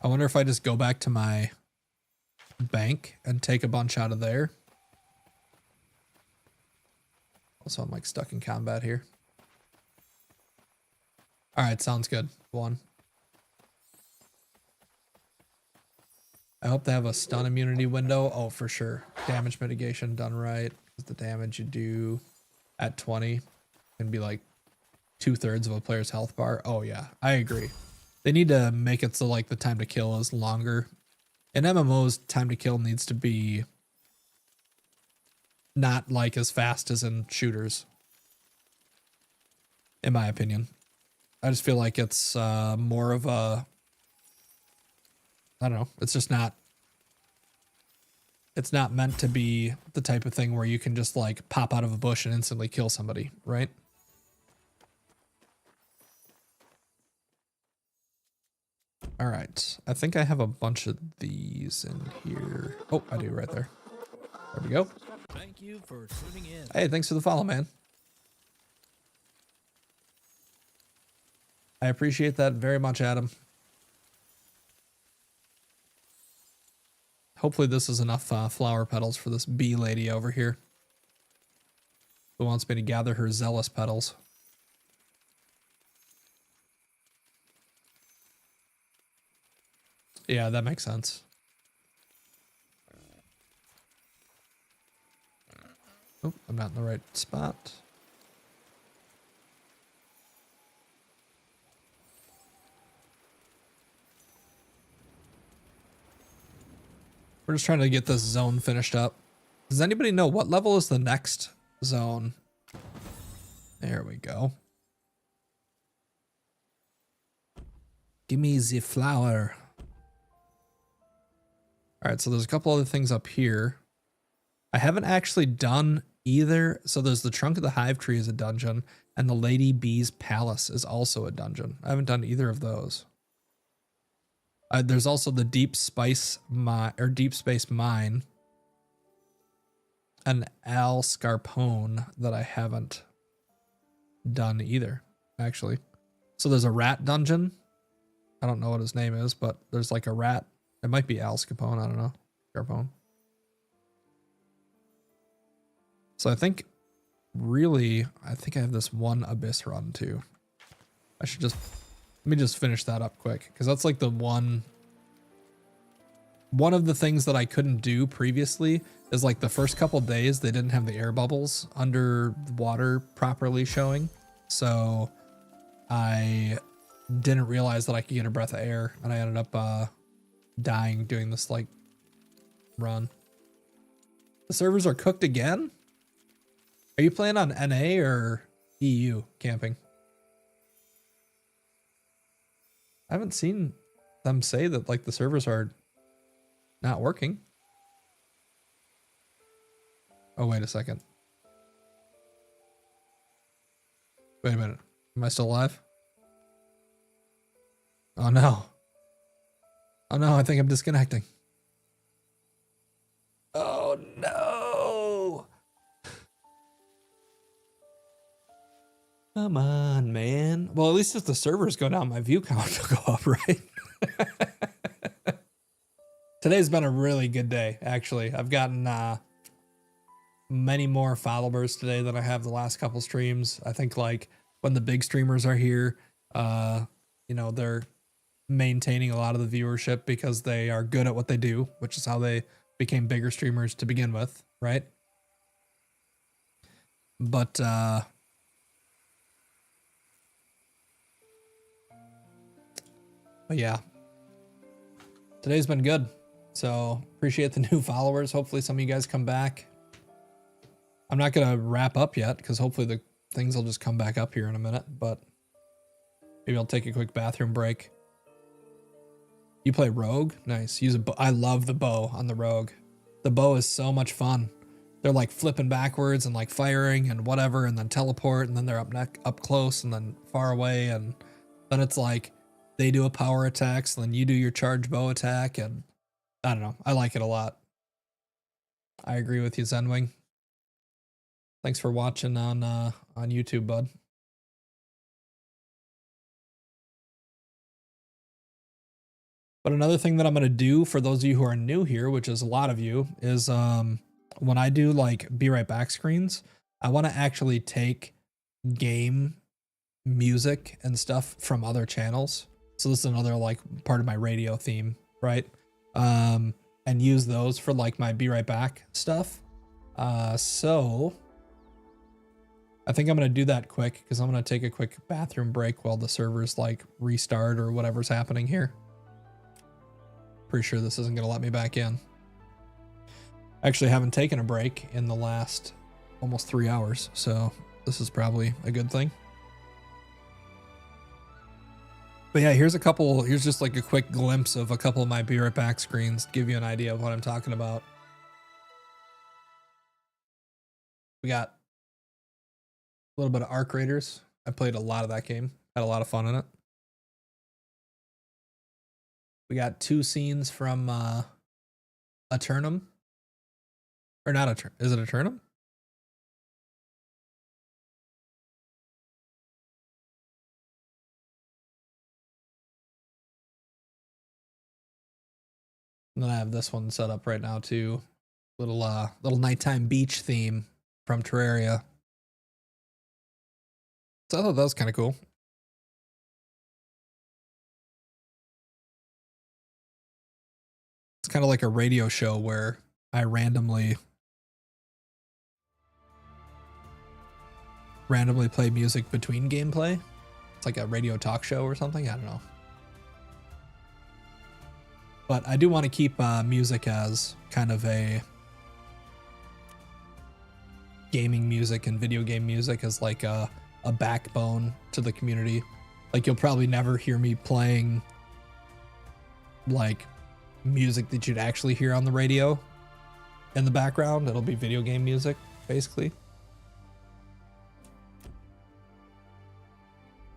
I wonder if I just go back to my bank and take a bunch out of there. Also, I'm like stuck in combat here. All right, sounds good. 1. I hope they have a stun immunity window. Oh, for sure. Damage mitigation done right. The damage you do at 20 can be like 2/3 of a player's health bar. Oh yeah, I agree. They need to make it so like the time to kill is longer. In MMOs, time to kill needs to be not like as fast as in shooters. In my opinion. I just feel like it's more of a, I don't know, it's just not, it's not meant to be the type of thing where you can just like pop out of a bush and instantly kill somebody, right? All right, I think I have a bunch of these in here. Oh, I do right there. There we go. Thank you for tuning in. Hey, thanks for the follow, man. I appreciate that very much, Adam. Hopefully this is enough flower petals for this bee lady over here who wants me to gather her zealous petals. Yeah, that makes sense. Oh, I'm not in the right spot. We're just trying to get this zone finished up. Does anybody know what level is the next zone? There we go. Give me the flower. All right, so there's a couple other things up here. I haven't actually done either. So there's the Trunk of the Hive Tree is a dungeon, and the Lady Bee's Palace is also a dungeon. I haven't done either of those. There's also the Deep Space Mine, and Al Scarpone that I haven't done either, actually. So there's a rat dungeon. I don't know what his name is, but there's like a rat. It might be Al Scarpone. I don't know. Scarpone. So I think I have this one Abyss run too. I should just, let me just finish that up quick, because that's like the one of the things that I couldn't do previously is like the first couple days they didn't have the air bubbles under water properly showing. So I didn't realize that I could get a breath of air, and I ended up dying doing this like run. The servers are cooked again? Are you playing on NA or EU camping? I haven't seen them say that like the servers are not working. Oh, wait a second. Wait a minute. Am I still alive? Oh no. Oh no, I think I'm disconnecting. Oh no. Come on, man. Well, at least if the servers go down, my view count will go up, right? Today's been a really good day, actually. I've gotten many more followers today than I have the last couple streams. I think like when the big streamers are here, you know, they're maintaining a lot of the viewership because they are good at what they do, which is how they became bigger streamers to begin with, right? But yeah, today's been good. So appreciate the new followers. Hopefully some of you guys come back. I'm not going to wrap up yet because hopefully the things will just come back up here in a minute, but maybe I'll take a quick bathroom break. You play Rogue? Nice. Use a bow. I love the bow on the Rogue. The bow is so much fun. They're like flipping backwards and like firing and whatever, and then teleport, and then they're up close and then far away, and then it's like they do a power attack, so then you do your charge bow attack, and I don't know. I like it a lot. I agree with you, Zenwing. Thanks for watching on YouTube, bud. But another thing that I'm going to do for those of you who are new here, which is a lot of you, is when I do like be right back screens, I want to actually take game music and stuff from other channels. So this is another like part of my radio theme, right? And use those for like my be right back stuff. So I think I'm going to do that quick because I'm going to take a quick bathroom break while the servers like restart or whatever's happening here. Pretty sure this isn't going to let me back in. Actually haven't taken a break in the last almost 3 hours, so this is probably a good thing. But yeah, here's just like a quick glimpse of a couple of my Be Right Back screens to give you an idea of what I'm talking about. We got a little bit of Arc Raiders. I played a lot of that game. Had a lot of fun in it. We got 2 scenes from Eternum. Or not Eternum. Is it Eternum? And then I have this one set up right now too. Little nighttime beach theme from Terraria. So I thought that was kind of cool. It's kind of like a radio show where I randomly play music between gameplay. It's like a radio talk show or something. I don't know. But I do want to keep music as kind of a gaming music and video game music as like a backbone to the community. Like you'll probably never hear me playing like music that you'd actually hear on the radio in the background. It'll be video game music, basically.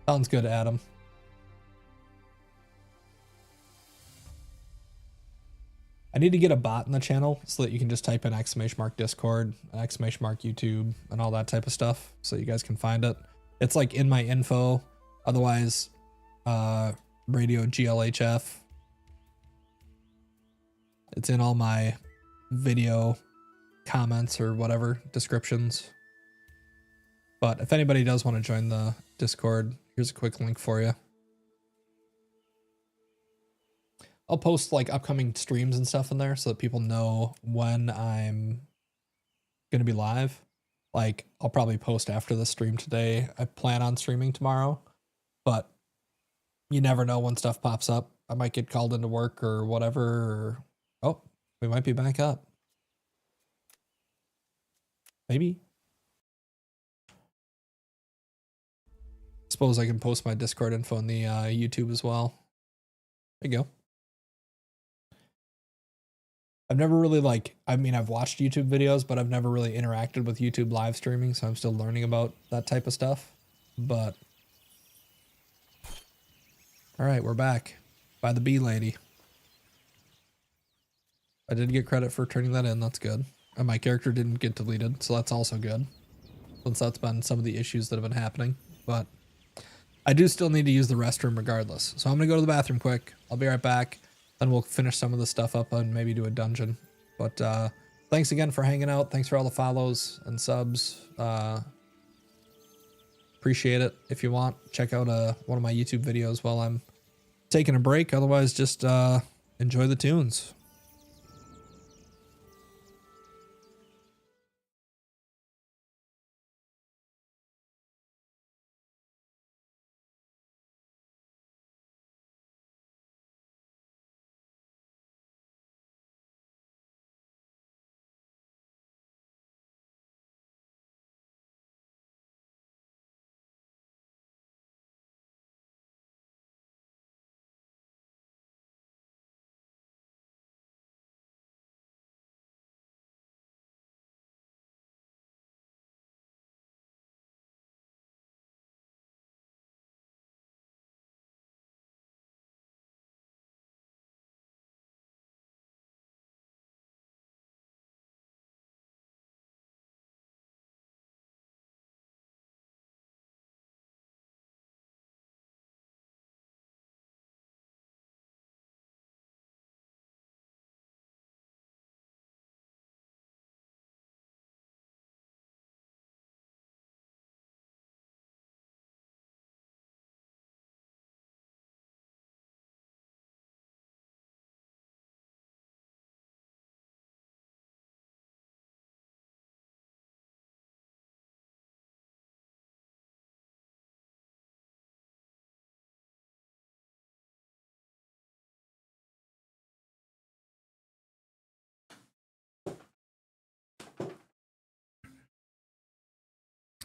Sounds good, Adam. I need to get a bot in the channel so that you can just type in !Discord, !YouTube, and all that type of stuff so you guys can find it. It's like in my info. Otherwise, radio GLHF. It's in all my video comments or whatever descriptions. But if anybody does want to join the Discord, here's a quick link for you. I'll post like upcoming streams and stuff in there so that people know when I'm going to be live. Like I'll probably post after the stream today. I plan on streaming tomorrow, but you never know when stuff pops up. I might get called into work or whatever. Or, oh, we might be back up. Maybe. Suppose I can post my Discord info in the YouTube as well. There you go. I've never really I've watched YouTube videos, but I've never really interacted with YouTube live streaming, so I'm still learning about that type of stuff. But all right, we're back by the bee lady. I did get credit for turning that in. That's good. And my character didn't get deleted, so that's also good. Since that's been some of the issues that have been happening. But I do still need to use the restroom regardless. So I'm going to go to the bathroom quick. I'll be right back. Then we'll finish some of the stuff up and maybe do a dungeon. But thanks again for hanging out. Thanks for all the follows and subs. Appreciate it. If you want, check out one of my YouTube videos while I'm taking a break. Otherwise, just enjoy the tunes.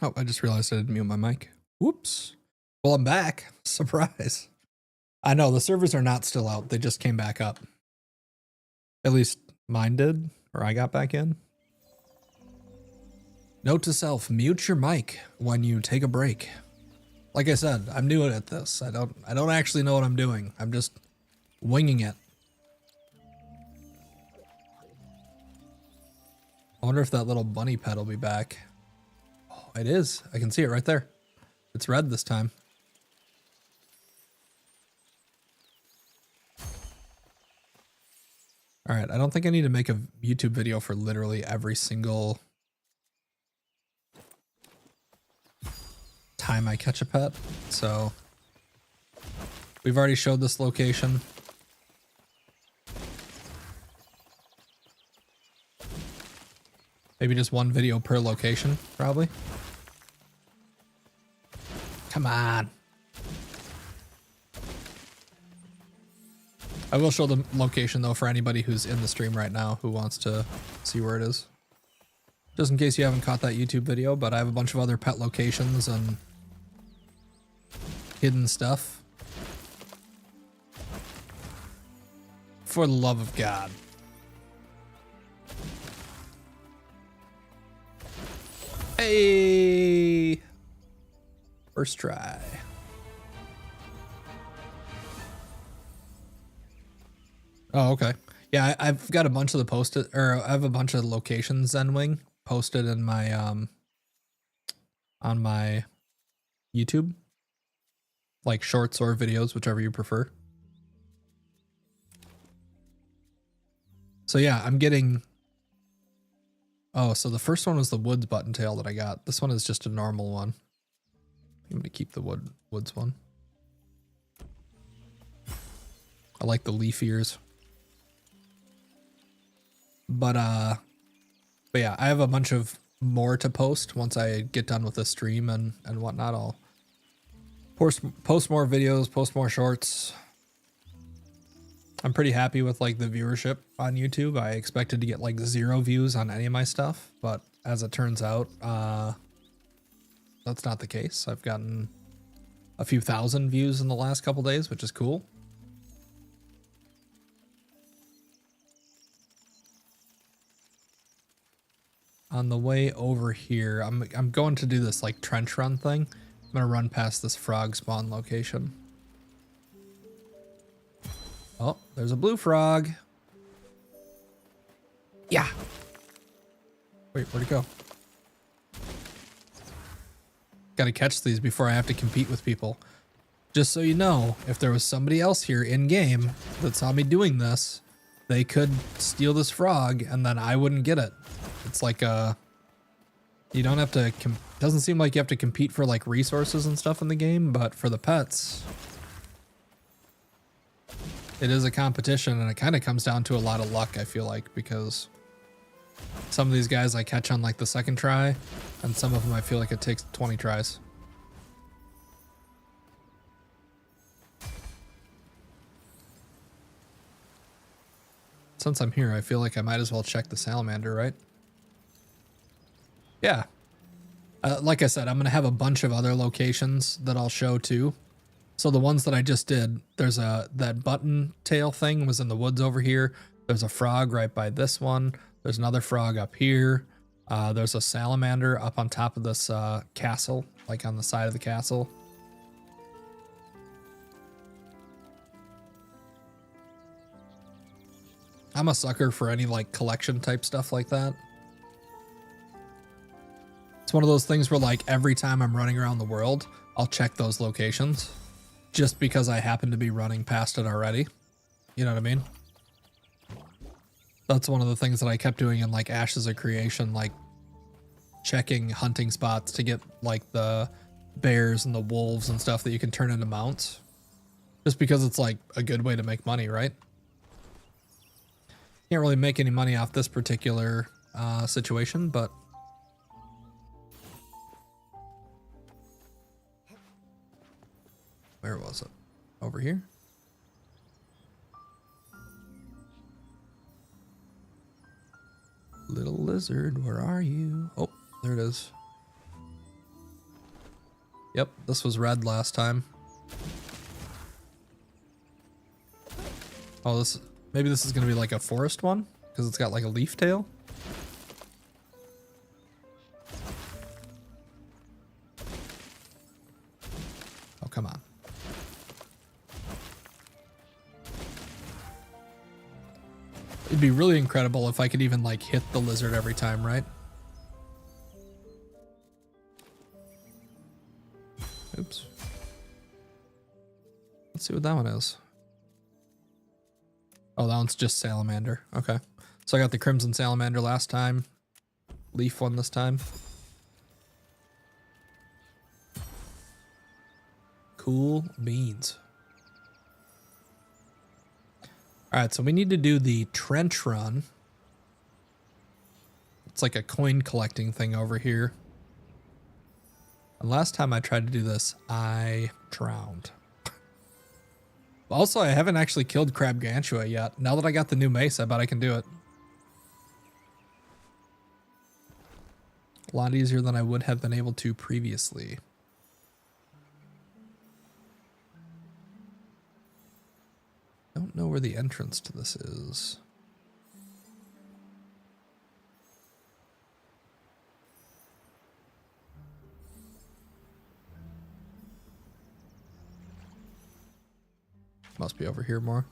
Oh, I just realized I didn't mute my mic. Whoops. Well, I'm back. Surprise. I know the servers are not still out. They just came back up. At least mine did, or I got back in. Note to self, mute your mic when you take a break. Like I said, I'm new at this. I don't actually know what I'm doing. I'm just winging it. I wonder if that little bunny pet will be back. Oh, it is. I can see it right there. It's red this time. All right, I don't think I need to make a YouTube video for literally every single time I catch a pet. So we've already showed this location. Maybe just one video per location, probably. Come on. I will show the location though for anybody who's in the stream right now who wants to see where it is. Just in case you haven't caught that YouTube video, but I have a bunch of other pet locations and hidden stuff. For the love of God. Hey! First try. Oh, okay. Yeah, I've got a bunch of the posted, or I have a bunch of locations Zenwing posted in my on my YouTube, like shorts or videos, whichever you prefer. So yeah, I'm getting. Oh, so the first one was the woods buttontail that I got. This one is just a normal one. I'm gonna keep the woods one. I like the leaf ears. But yeah, I have a bunch of more to post once I get done with the stream and whatnot. I'll post more videos, post more shorts. I'm pretty happy with like the viewership on YouTube. I expected to get like 0 views on any of my stuff, but as it turns out, that's not the case. I've gotten a few thousand views in the last couple days, which is cool. On the way over here, I'm going to do this like trench run thing. I'm gonna run past this frog spawn location. Oh, there's a blue frog. Yeah. Wait, where'd it go? Gotta catch these before I have to compete with people. Just so you know, if there was somebody else here in game that saw me doing this, they could steal this frog and then I wouldn't get it. It's like you don't have to, doesn't seem like you have to compete for like resources and stuff in the game, but for the pets, it is a competition and it kind of comes down to a lot of luck, I feel like, because some of these guys I catch on like the second try and some of them I feel like it takes 20 tries. Since I'm here, I feel like I might as well check the salamander, right? Yeah. Like I said, I'm going to have a bunch of other locations that I'll show too. So the ones that I just did, there's that button tail thing was in the woods over here. There's a frog right by this one. There's another frog up here. There's a salamander up on top of this castle, like on the side of the castle. I'm a sucker for any like collection type stuff like that. It's one of those things where like every time I'm running around the world, I'll check those locations just because I happen to be running past it already. You know what I mean? That's one of the things that I kept doing in like Ashes of Creation, like checking hunting spots to get like the bears and the wolves and stuff that you can turn into mounts. Just because it's like a good way to make money, right? Can't really make any money off this particular situation, but where was it? Over here? Little lizard, where are you? Oh, there it is. Yep, this was red last time. Oh, maybe this is gonna be like a forest one because it's got like a leaf tail. Oh, come on. It'd be really incredible if I could even like hit the lizard every time, right? Oops. Let's see what that one is. Oh, that one's just salamander. Okay. So I got the crimson salamander last time. Leaf one this time. Cool beans. All right, so we need to do the trench run. It's like a coin collecting thing over here. And last time I tried to do this, I drowned. Also, I haven't actually killed Crab Gantua yet. Now that I got the new mace, I bet I can do it. A lot easier than I would have been able to previously. Don't know where the entrance to this is. Must be over here more.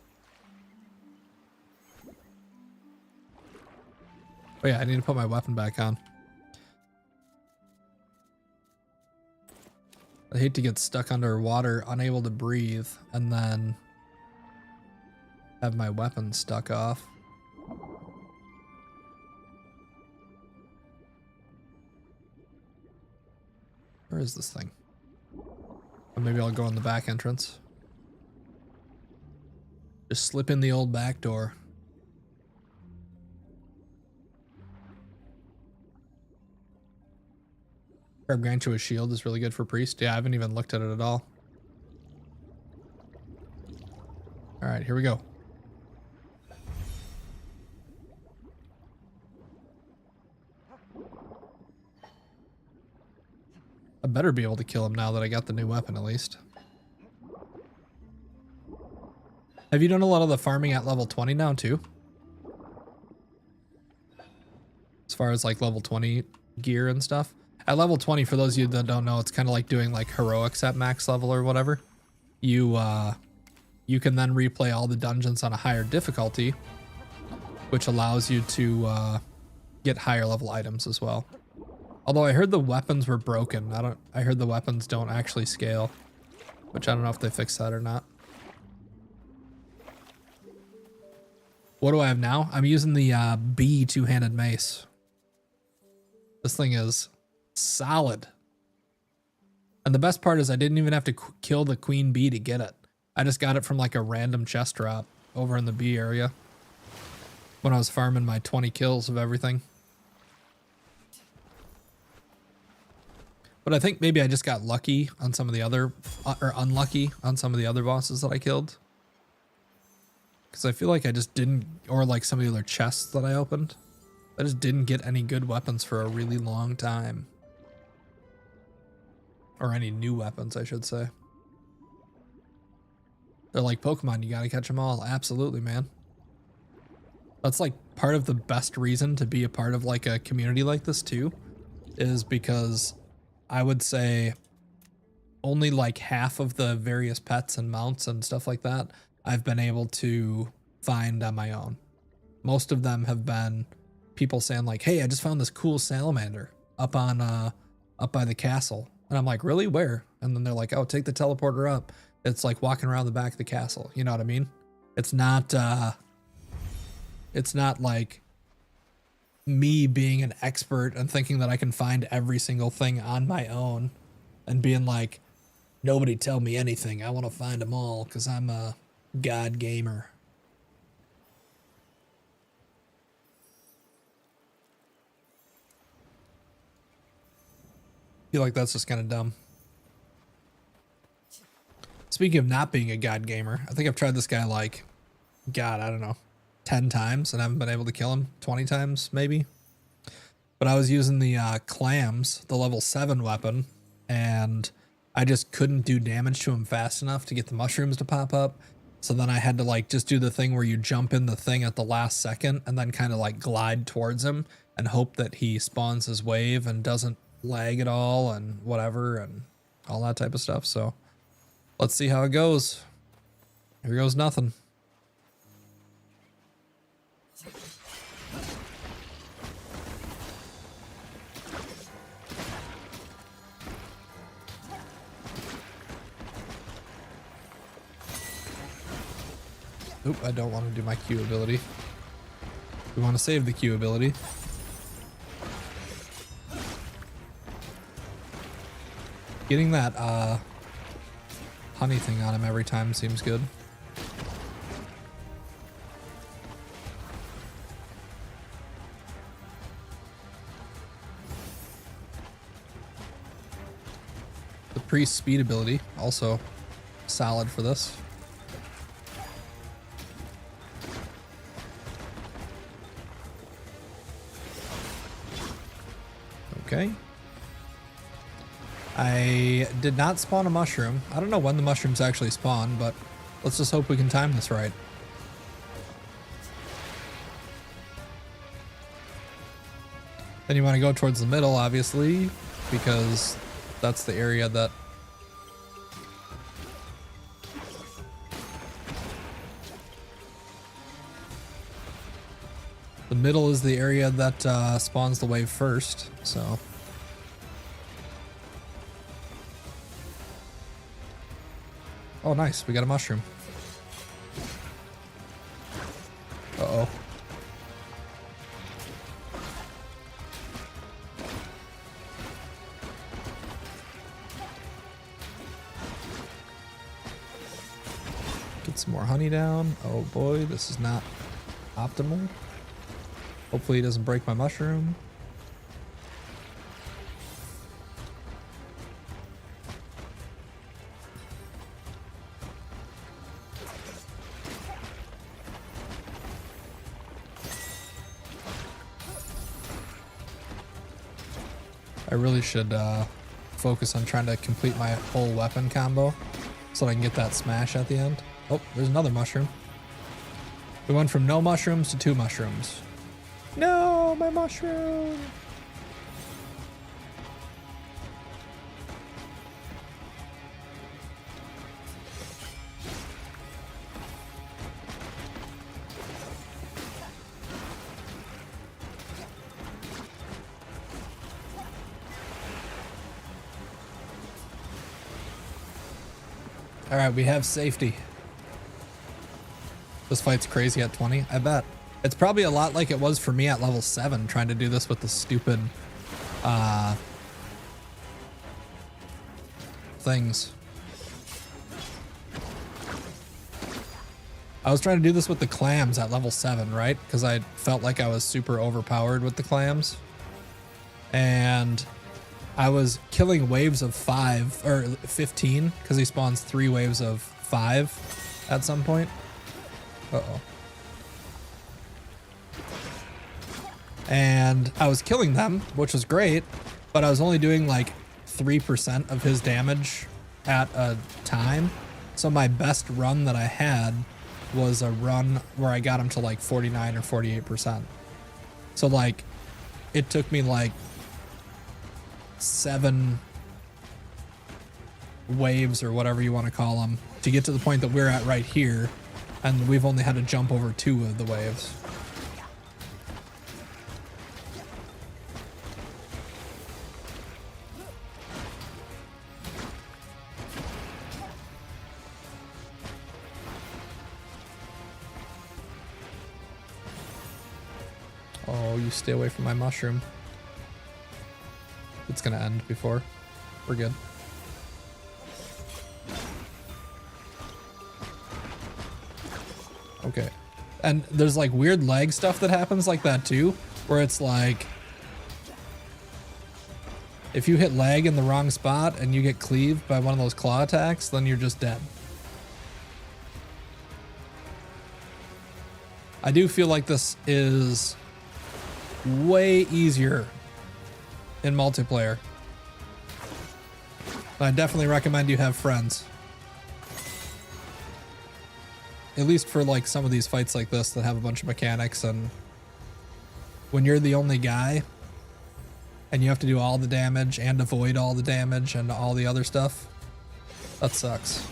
Oh yeah, I need to put my weapon back on. I hate to get stuck underwater, unable to breathe, and then have my weapon stuck off. Where is this thing? Or maybe I'll go in the back entrance. Just slip in the old back door. Crab Gantua's shield is really good for priest. Yeah, I haven't even looked at it at all. All right, here we go. I better be able to kill him now that I got the new weapon at least. Have you done a lot of the farming at level 20 now too? As far as like level 20 gear and stuff? At level 20, for those of you that don't know, it's kind of like doing like heroics at max level or whatever. You can then replay all the dungeons on a higher difficulty, which allows you to get higher level items as well. Although I heard the weapons were broken. I heard the weapons don't actually scale, which I don't know if they fixed that or not. What do I have now? I'm using the B two-handed mace. This thing is solid. And the best part is I didn't even have to kill the queen bee to get it. I just got it from like a random chest drop over in the bee area when I was farming my 20 kills of everything. But I think maybe I just got lucky on some of the other, or unlucky on some of the other bosses that I killed. Because I feel like I just didn't, or like some of the other chests that I opened, I just didn't get any good weapons for a really long time. Or any new weapons, I should say. They're like Pokemon, you gotta catch them all. Absolutely, man. That's like part of the best reason to be a part of like a community like this too, is because I would say only like half of the various pets and mounts and stuff like that I've been able to find on my own. Most of them have been people saying like, hey, I just found this cool salamander up on up by the castle. And I'm like, really? Where? And then they're like, oh, take the teleporter up. It's like walking around the back of the castle. You know what I mean? It's not like me being an expert and thinking that I can find every single thing on my own and being like, nobody tell me anything. I want to find them all because I'm a god gamer. I feel like that's just kind of dumb. Speaking of not being a god gamer, I think I've tried this guy like, God, I don't know, 10 times and I haven't been able to kill him 20 times maybe. But I was using the clams, the level 7 weapon, and I just couldn't do damage to him fast enough to get the mushrooms to pop up. So then I had to like just do the thing where you jump in the thing at the last second and then kind of like glide towards him and hope that he spawns his wave and doesn't lag at all and whatever and all that type of stuff. So let's see how it goes. Here goes nothing. Oop, I don't want to do my Q ability. We want to save the Q ability. Getting that honey thing on him every time seems good. The priest speed ability also solid for this. Okay. I did not spawn a mushroom. I don't know when the mushrooms actually spawn, but let's just hope we can time this right. Then you want to go towards the middle, obviously, because that's the area that the middle is the area that spawns the wave first, so. Oh, nice. We got a mushroom. Uh-oh. Get some more honey down. Oh boy, this is not optimal. Hopefully he doesn't break my mushroom. I really should focus on trying to complete my whole weapon combo so I can get that smash at the end. Oh, there's another mushroom. We went from no mushrooms to 2 mushrooms. No, my mushroom! All right, we have safety. This fight's crazy at 20, I bet. It's probably a lot like it was for me at level 7, trying to do this with the stupid things. I was trying to do this with the clams at level 7, right? Because I felt like I was super overpowered with the clams. And I was killing waves of 5 or 15 because he spawns 3 waves of 5 at some point. Uh-oh. And I was killing them, which was great, but I was only doing like 3% of his damage at a time. So my best run that I had was a run where I got him to like 49 or 48%. So like it took me like 7 waves or whatever you want to call them to get to the point that we're at right here, and we've only had to jump over 2 of the waves. Oh, you stay away from my mushroom. It's gonna end before we're good. Okay. And there's like weird lag stuff that happens like that too, where it's like if you hit lag in the wrong spot and you get cleaved by one of those claw attacks, then you're just dead. I do feel like this is way easier in multiplayer. I definitely recommend you have friends. At least for like some of these fights like this that have a bunch of mechanics, and when you're the only guy and you have to do all the damage and avoid all the damage and all the other stuff, that sucks.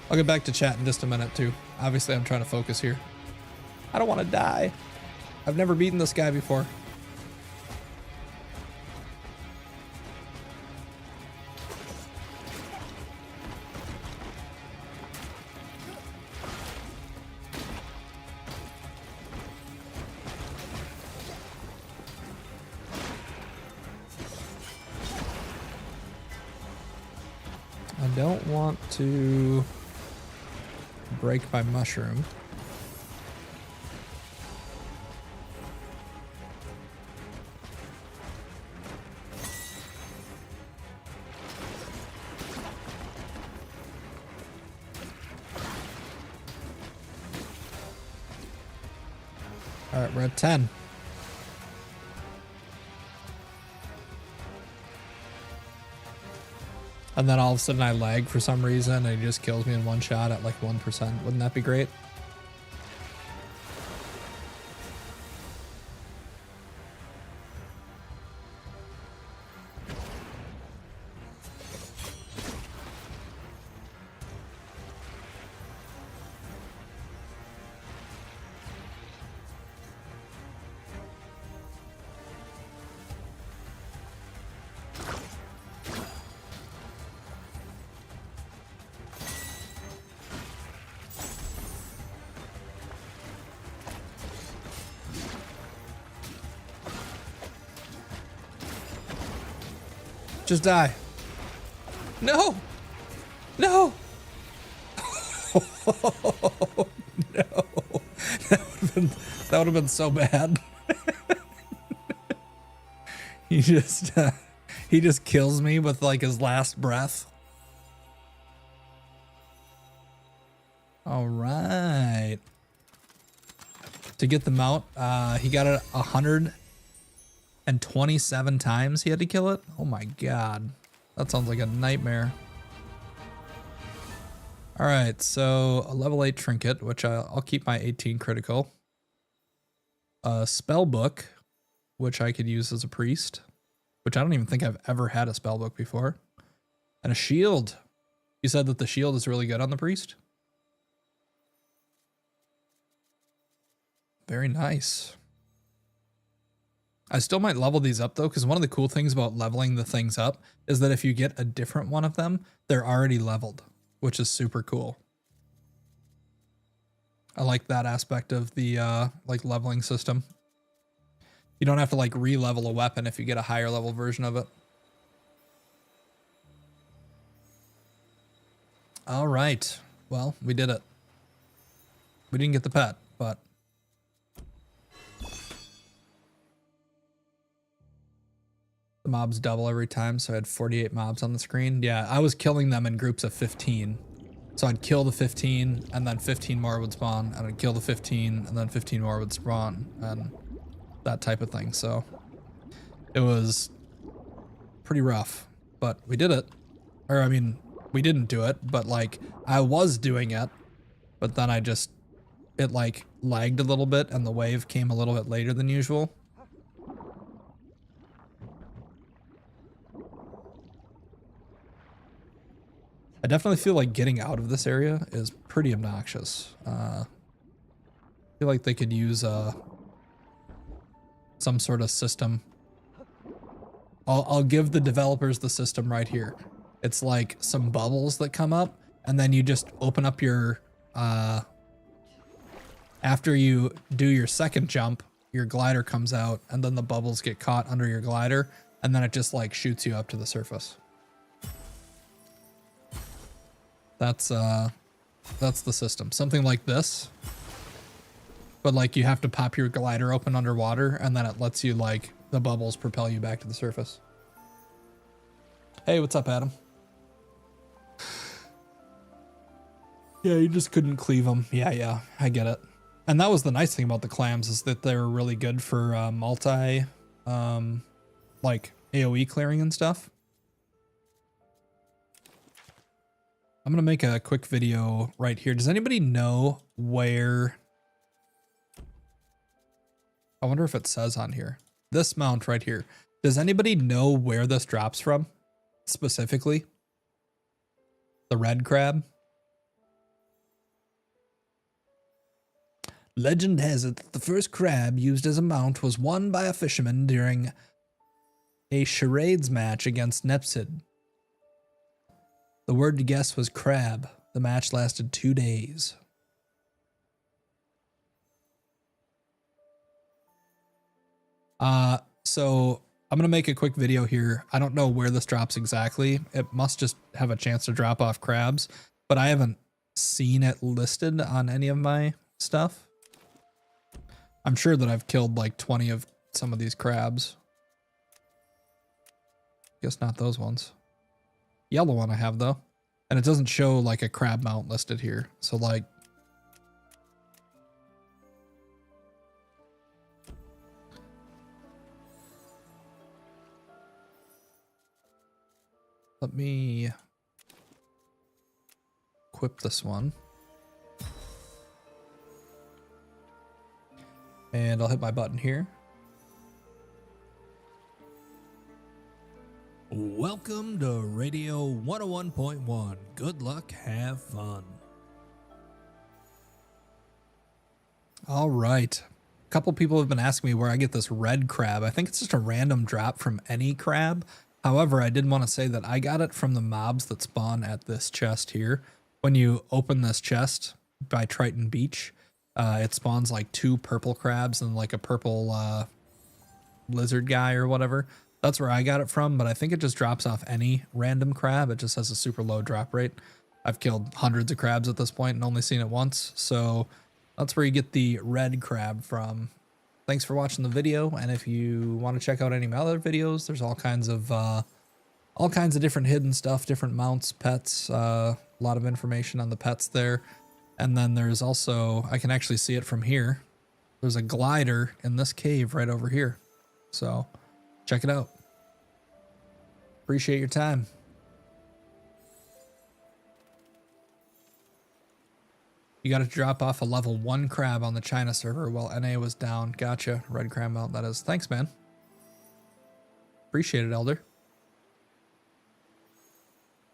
I'll get back to chat in just a minute too. Obviously, I'm trying to focus here. I don't want to die. I've never beaten this guy before. I don't want to break my mushroom. All right, we're at 10. And then all of a sudden I lag for some reason and he just kills me in one shot at like 1%. Wouldn't that be great? Just die. No! No! No. That would have been so bad. he just kills me with like his last breath. All right. To get the mount, he got it 127 times he had to kill it. Oh my god. That sounds like a nightmare. All right, so a level 8 trinket, which I'll keep my 18 critical. A spell book, which I could use as a priest, which I don't even think I've ever had a spell book before. And a shield. You said that the shield is really good on the priest? Very nice. I still might level these up though, because one of the cool things about leveling the things up is that if you get a different one of them, they're already leveled, which is super cool. I like that aspect of the like leveling system. You don't have to like re-level a weapon if you get a higher level version of it. All right. Well, we did it. We didn't get the pet, but the mobs double every time, so I had 48 mobs on the screen. Yeah, I was killing them in groups of 15. So I'd kill the 15, and then 15 more would spawn, and I'd kill the 15, and then 15 more would spawn, and that type of thing. So it was pretty rough, but we did it. Or, I mean, we didn't do it, but like, I was doing it, but then it like lagged a little bit, and the wave came a little bit later than usual. I definitely feel like getting out of this area is pretty obnoxious. I feel like they could use some sort of system. I'll give the developers the system right here. It's like some bubbles that come up, and then you just open up your after you do your second jump, your glider comes out, and then the bubbles get caught under your glider, and then it just like shoots you up to the surface. That's the system. Something like this, but like you have to pop your glider open underwater, and then it lets you like the bubbles propel you back to the surface. Hey, what's up, Adam? Yeah, you just couldn't cleave them. Yeah, I get it. And that was the nice thing about the clams, is that they're really good for multi, like AoE clearing and stuff. I'm going to make a quick video right here. Does anybody know where... I wonder if it says on here. This mount right here. Does anybody know where this drops from? Specifically? The red crab? Legend has it that the first crab used as a mount was won by a fisherman during a charades match against Nepsid. The word to guess was crab. The match lasted 2 days. So I'm going to make a quick video here. I don't know where this drops exactly. It must just have a chance to drop off crabs, but I haven't seen it listed on any of my stuff. I'm sure that I've killed like 20 of some of these crabs. Guess not those ones. Yellow one I have though. And it doesn't show like a crab mount listed here. So like, let me equip this one. And I'll hit my button here. Welcome to Radio 101.1. Good luck, have fun. All right. A couple people have been asking me where I get this red crab. I think it's just a random drop from any crab. However, I did want to say that I got it from the mobs that spawn at this chest here. When you open this chest by Triton Beach, it spawns like 2 purple crabs and like a purple lizard guy or whatever. That's where I got it from, but I think it just drops off any random crab. It just has a super low drop rate. I've killed hundreds of crabs at this point and only seen it once, so that's where you get the red crab from. Thanks for watching the video, and if you want to check out any of my other videos, there's all kinds of different hidden stuff, different mounts, pets, a lot of information on the pets there. And then there's also, I can actually see it from here. There's a glider in this cave right over here. So check it out. Appreciate your time. You got to drop off a level 1 crab on the China server while NA was down. Gotcha. Red crab mount, that is. Thanks, man. Appreciate it, Elder.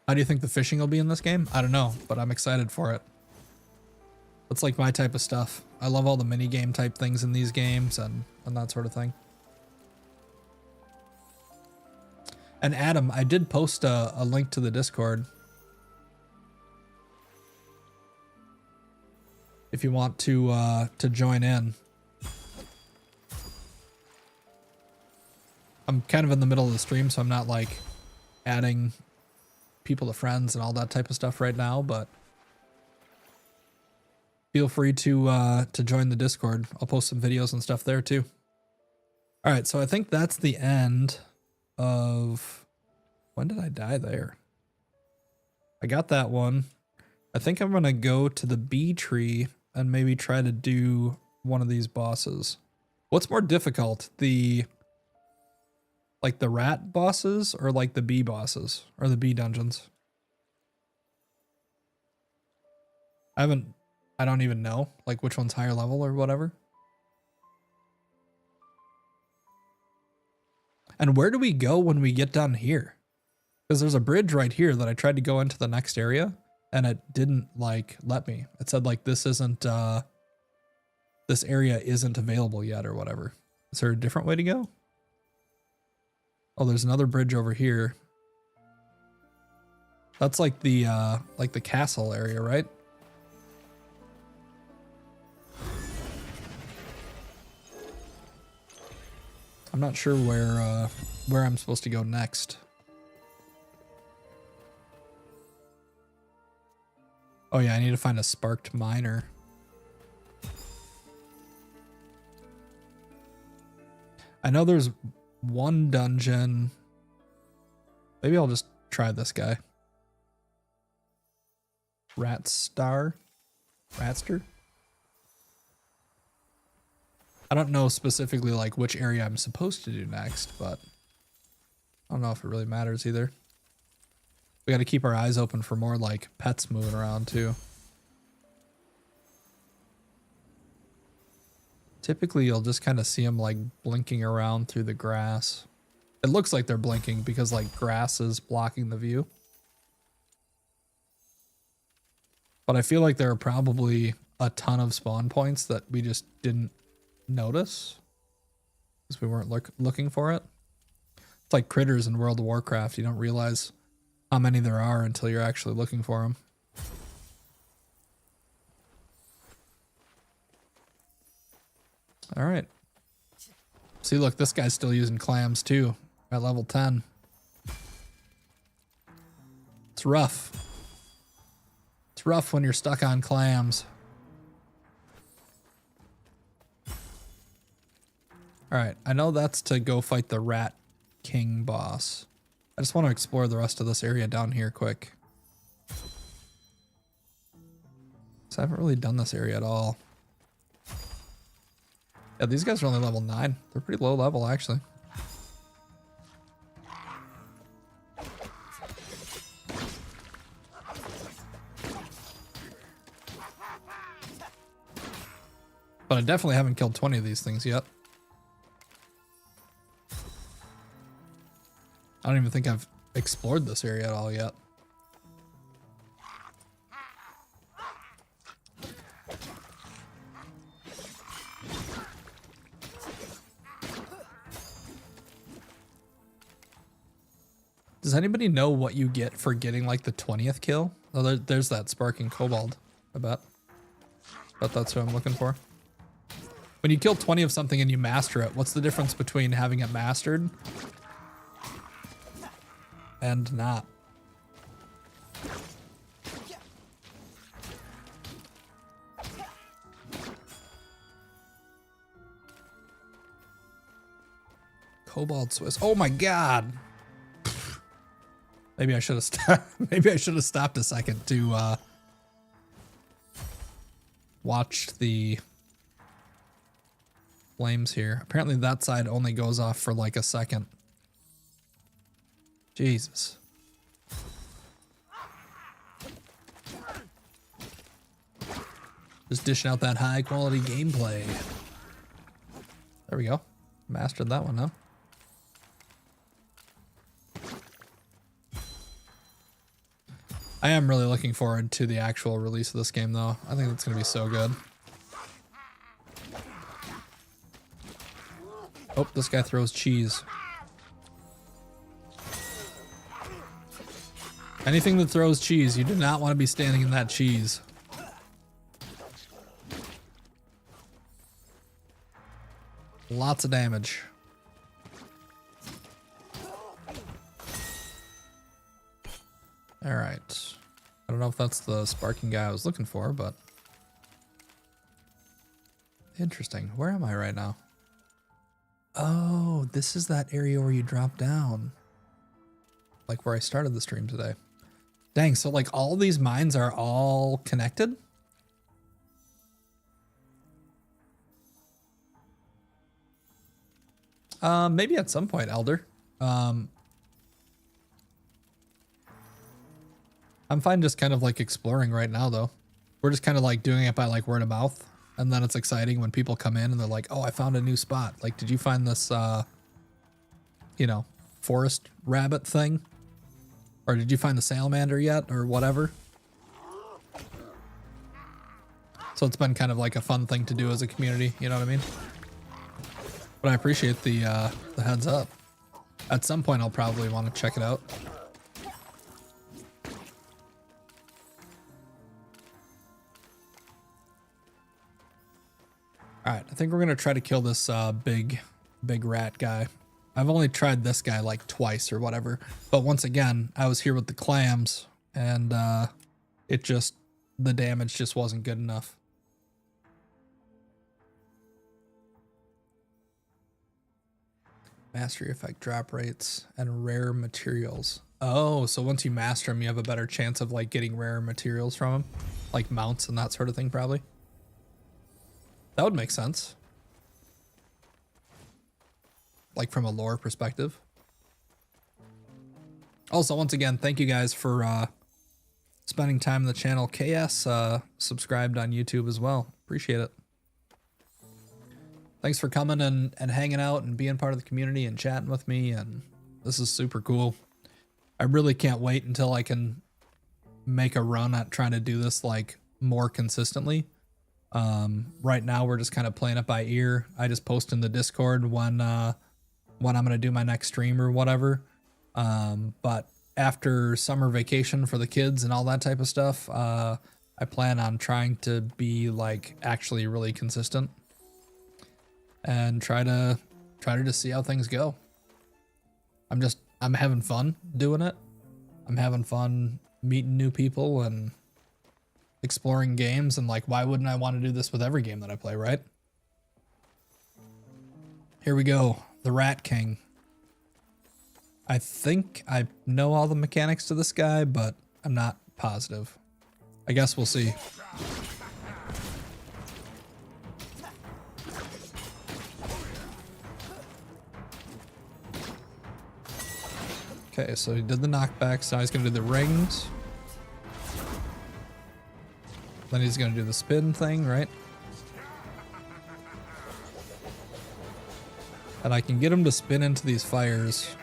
How do you think the fishing will be in this game? I don't know, but I'm excited for it. It's like my type of stuff. I love all the mini game type things in these games and that sort of thing. And Adam, I did post a link to the Discord. If you want to join in. I'm kind of in the middle of the stream, so I'm not like adding people to friends and all that type of stuff right now, but feel free to join the Discord. I'll post some videos and stuff there too. All right, so I think that's the end of... When did I die there? I got that one. I think I'm going to go to the bee tree and maybe try to do one of these bosses. What's more difficult? Like the rat bosses or like the bee bosses or the bee dungeons? I don't even know like which one's higher level or whatever. And where do we go when we get down here? Because there's a bridge right here that I tried to go into the next area and it didn't like let me. It said like this area isn't available yet or whatever. Is there a different way to go? Oh, there's another bridge over here. That's like the castle area, right? I'm not sure where I'm supposed to go next. Oh yeah, I need to find a sparked miner. I know there's one dungeon. Maybe I'll just try this guy. Ratster? I don't know specifically like which area I'm supposed to do next, but I don't know if it really matters either. We got to keep our eyes open for more like pets moving around too. Typically you'll just kind of see them like blinking around through the grass. It looks like they're blinking because like grass is blocking the view. But I feel like there are probably a ton of spawn points that we just didn't notice because we weren't looking for it. It's like critters in World of Warcraft. You don't realize how many there are until you're actually looking for them. All right. See, look, this guy's still using clams too at level 10. It's rough. It's rough when you're stuck on clams. All right, I know that's to go fight the Rat King boss. I just want to explore the rest of this area down here quick. So I haven't really done this area at all. Yeah, these guys are only level 9. They're pretty low level, actually. But I definitely haven't killed 20 of these things yet. I don't even think I've explored this area at all yet. Does anybody know what you get for getting like the 20th kill? Oh, there's that sparking kobold, I bet. But that's who I'm looking for. When you kill 20 of something and you master it, what's the difference between having it mastered and not? Cobalt Swiss. Oh my god. Maybe I should have maybe I should have stopped a second to watch the flames here. Apparently that side only goes off for like a second. Jesus. Just dishing out that high quality gameplay. There we go. Mastered that one, huh? I am really looking forward to the actual release of this game though. I think it's going to be so good. Oh, this guy throws cheese. Anything that throws cheese, you do not want to be standing in that cheese. Lots of damage. All right. I don't know if that's the sparking guy I was looking for, but interesting. Where am I right now? Oh, this is that area where you drop down. Like where I started the stream today. Dang, so like all these mines are all connected? Maybe at some point, Elder. I'm fine just kind of like exploring right now though. We're just kind of like doing it by like word of mouth. And then it's exciting when people come in and they're like, oh, I found a new spot. Like, did you find this, you know, forest rabbit thing? Or did you find the salamander yet or whatever? So it's been kind of like a fun thing to do as a community. You know what I mean? But I appreciate the heads up. At some point, I'll probably want to check it out. All right, I think we're gonna try to kill this big rat guy. I've only tried this guy like twice or whatever, but once again, I was here with the clams, and the damage just wasn't good enough. Mastery effect drop rates and rare materials. Oh, so once you master them, you have a better chance of like getting rare materials from them, like mounts and that sort of thing, probably. That would make sense. Like from a lore perspective. Also, once again, thank you guys for spending time on the channel. KS subscribed on YouTube as well. Appreciate it. Thanks for coming and hanging out and being part of the community and chatting with me. And this is super cool. I really can't wait until I can make a run at trying to do this like more consistently. Right now we're just kind of playing it by ear. I just post in the Discord when I'm gonna do my next stream or whatever. But after summer vacation for the kids and all that type of stuff, I plan on trying to be like actually really consistent and try to just see how things go. I'm having fun doing it. I'm having fun meeting new people and exploring games, and like, why wouldn't I want to do this with every game that I play, right? Here we go. The Rat King. I think I know all the mechanics to this guy, but I'm not positive. I guess we'll see. Okay, so he did the knockbacks. Now he's going to do the rings. Then he's going to do the spin thing, right? And I can get him to spin into these fires.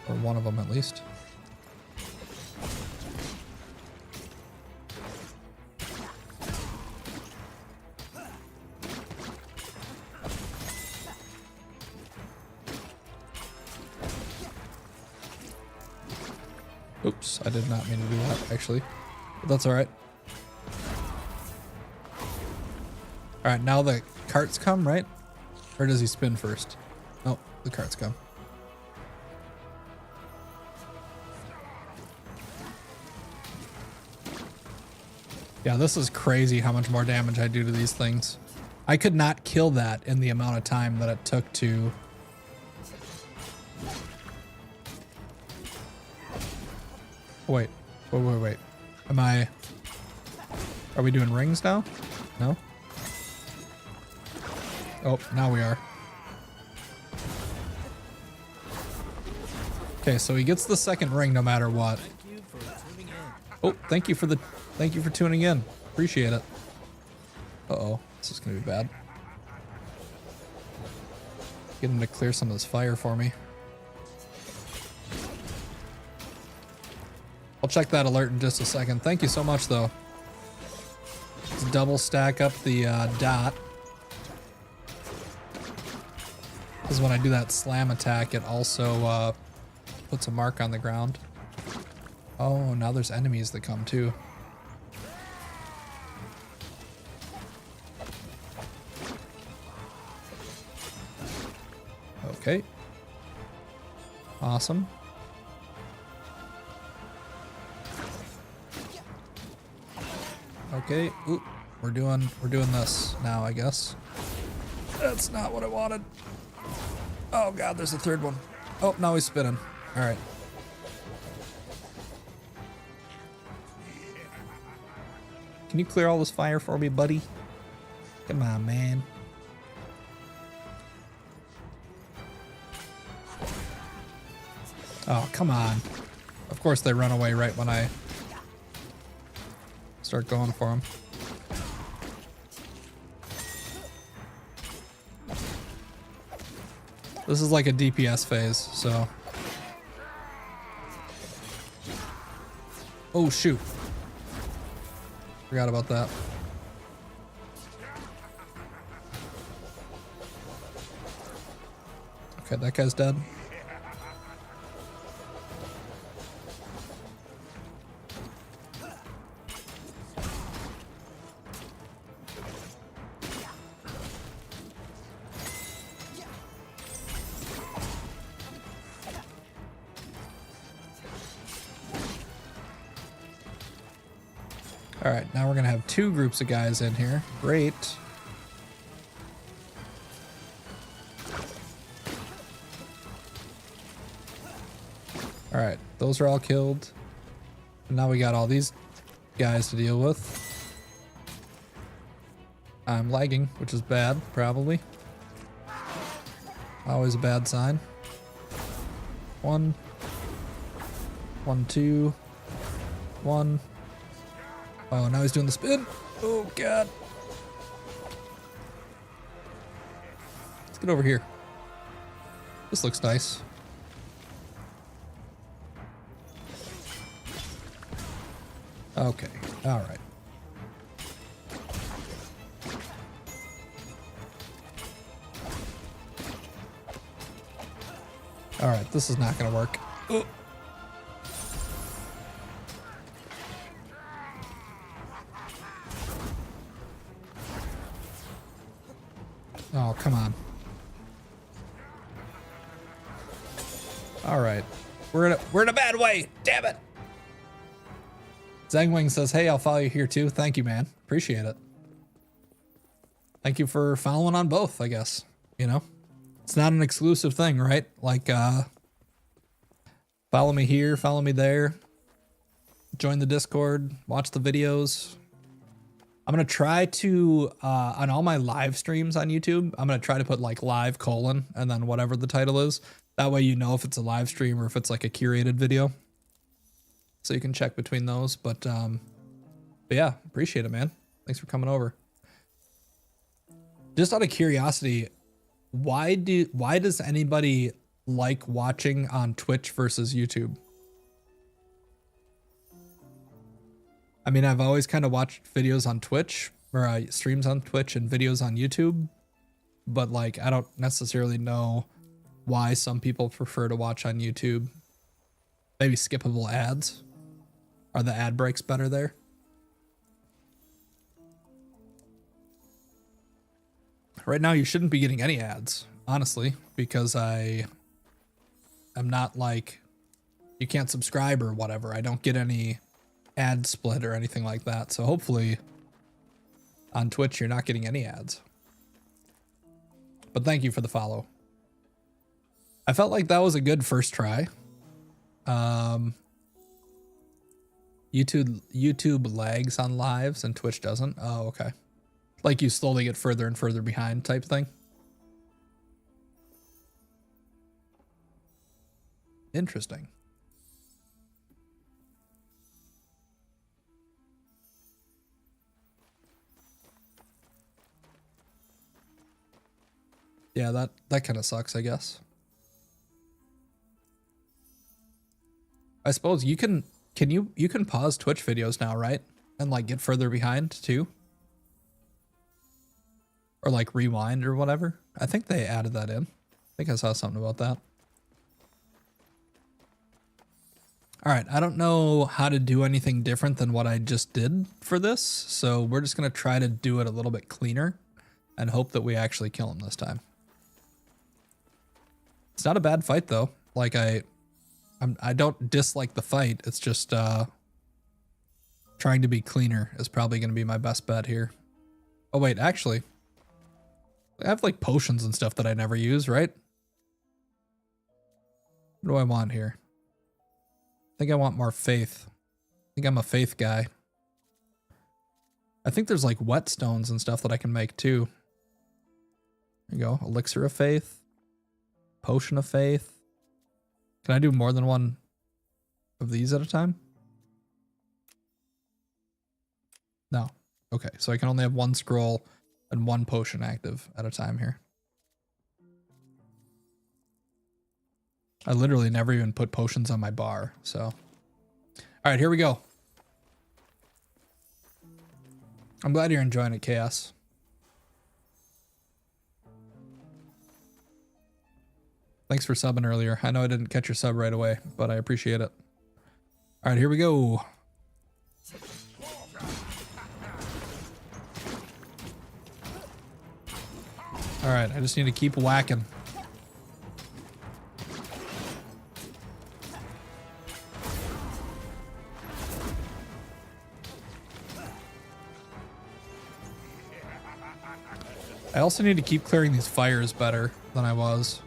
Or one of them at least. Oops, I did not mean to do that, actually. But that's alright. Alright, now the carts come, right? Or does he spin first? Oh, the carts come. Yeah, this is crazy how much more damage I do to these things. I could not kill that in the amount of time that it took to... Wait. Am I... Are we doing rings now? No? Oh, now we are. Okay, so he gets the second ring no matter what. Oh, thank you for tuning in. Appreciate it. Uh-oh, this is gonna be bad. Get him to clear some of this fire for me. I'll check that alert in just a second. Thank you so much, though. Let's double stack up the dot. Because when I do that slam attack, it also puts a mark on the ground. Oh, now there's enemies that come too. Okay. Awesome. Okay. Oop. We're doing this now, I guess. That's not what I wanted. Oh god, there's a third one. Oh, now he's spinning. All right. Can you clear all this fire for me, buddy? Come on, man. Oh, come on. Of course they run away right when I start going for them. This is like a DPS phase, so. Oh, shoot. Forgot about that. Okay, that guy's dead. All right, now we're gonna have two groups of guys in here. Great. All right, those are all killed. And now we got all these guys to deal with. I'm lagging, which is bad, probably. Always a bad sign. 1, 1, 2, 1. Oh, now he's doing the spin. Oh, God. Let's get over here. This looks nice. Okay, all right. All right, this is not gonna work. Oh. Oh, come on. All right, we're in a bad way. Damn it. Zangwing says, "Hey, I'll follow you here too." Thank you, man. Appreciate it. Thank you for following on both, I guess. You know, it's not an exclusive thing, right? Like, follow me here, follow me there. Join the Discord, watch the videos. I'm going to try to, on all my live streams on YouTube, I'm going to try to put like live : and then whatever the title is. That way you know if it's a live stream or if it's like a curated video. So you can check between those. But yeah, appreciate it, man. Thanks for coming over. Just out of curiosity, why does anybody like watching on Twitch versus YouTube? I mean, I've always kind of watched videos on Twitch, or streams on Twitch and videos on YouTube, but like, I don't necessarily know why some people prefer to watch on YouTube. Maybe skippable ads. Are the ad breaks better there? Right now, you shouldn't be getting any ads, honestly, because I'm not like, you can't subscribe or whatever. I don't get any ad split or anything like that. So hopefully on Twitch, you're not getting any ads. But thank you for the follow. I felt like that was a good first try. YouTube lags on lives and Twitch doesn't. Oh, okay. Like you slowly get further and further behind type thing. Interesting. Yeah, that kind of sucks, I guess. I suppose you can pause Twitch videos now, right? And like get further behind too? Or like rewind or whatever. I think they added that in. I think I saw something about that. All right, I don't know how to do anything different than what I just did for this. So we're just gonna try to do it a little bit cleaner and hope that we actually kill him this time. It's not a bad fight though. Like I don't dislike the fight. It's just trying to be cleaner is probably going to be my best bet here. Oh wait, actually, I have like potions and stuff that I never use, right? What do I want here? I think I want more faith. I think I'm a faith guy. I think there's like whetstones and stuff that I can make too. There you go. Elixir of faith. Potion of faith. Can I do more than one of these at a time? No. Okay, so I can only have one scroll and one potion active at a time here. I literally never even put potions on my bar, so. All right, here we go. I'm glad you're enjoying it, Chaos. Thanks for subbing earlier. I know I didn't catch your sub right away, but I appreciate it. All right, here we go. All right, I just need to keep whacking. I also need to keep clearing these fires better than I was.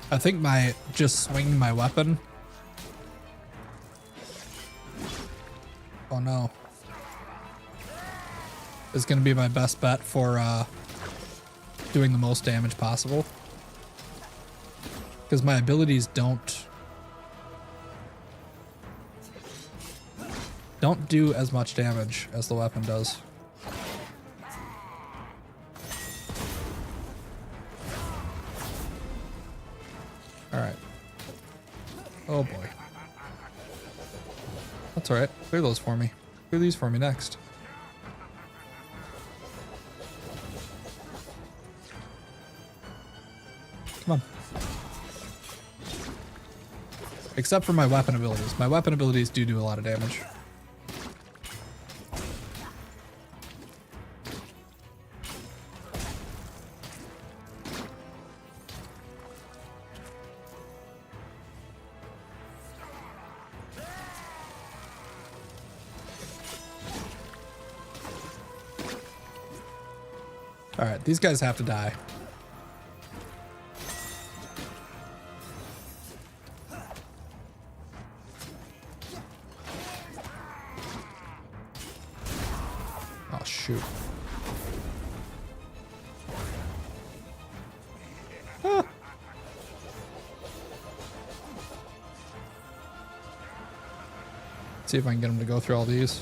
I think just swinging my weapon. Oh no. Is going to be my best bet for doing the most damage possible. Because my abilities don't do as much damage as the weapon does. Alright. Oh boy. That's alright. Clear those for me. Clear these for me next. Come on. Except for my weapon abilities. My weapon abilities do a lot of damage. Alright, these guys have to die. Oh, shoot. Ah. See if I can get him to go through all these.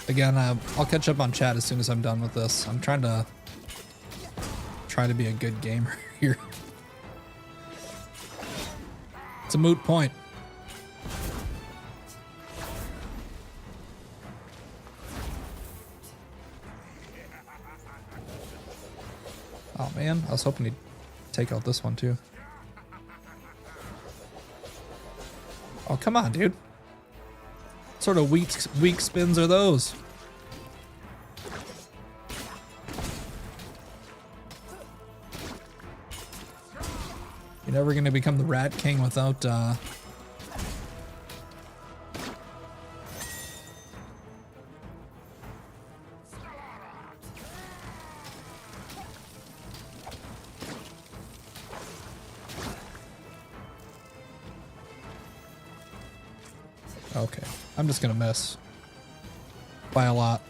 Again, I'll catch up on chat as soon as I'm done with this. I'm trying to be a good gamer here. It's a moot point. Oh man, I was hoping he'd take out this one too. Oh, come on, dude. What sort of weak spins are those? You're never gonna become the Rat King without Okay, I'm just gonna miss by a lot.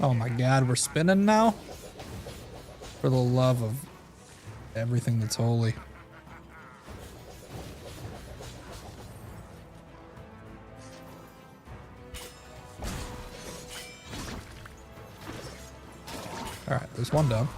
Oh my god, we're spinning now? For the love of everything that's holy. Alright, there's one down.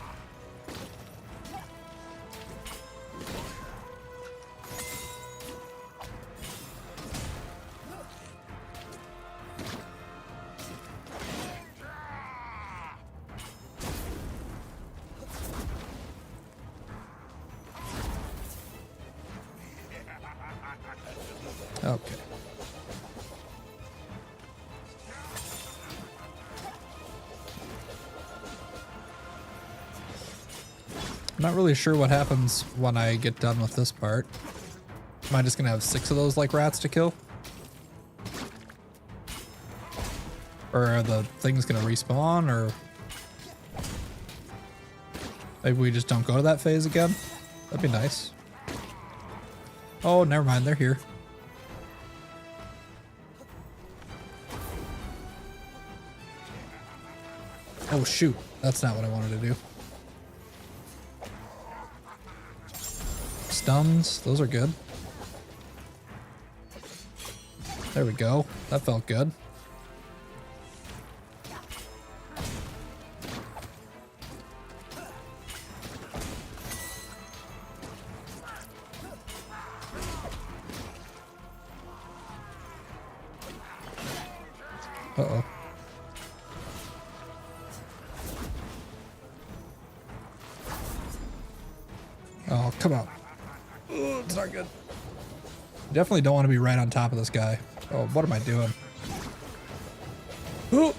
Okay. I'm not really sure what happens when I get done with this part. Am I just gonna have 6 of those like rats to kill? Or are the things gonna respawn, or maybe we just don't go to that phase again? That'd be nice. Oh, never mind, they're here. Oh shoot, that's not what I wanted to do. Stuns, those are good. There we go, that felt good. Uh-oh. Oh, come on. Ooh, it's not good. Definitely don't want to be right on top of this guy. Oh, what am I doing? Oh.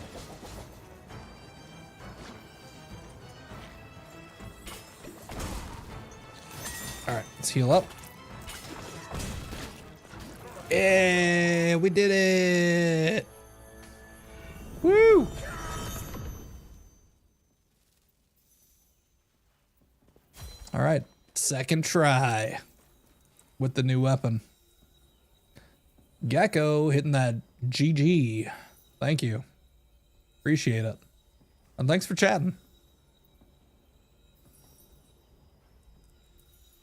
All right, let's heal up. Yeah, we did it. Woo. All right, second try with the new weapon. Gecko hitting that GG. Thank you. Appreciate it. And thanks for chatting.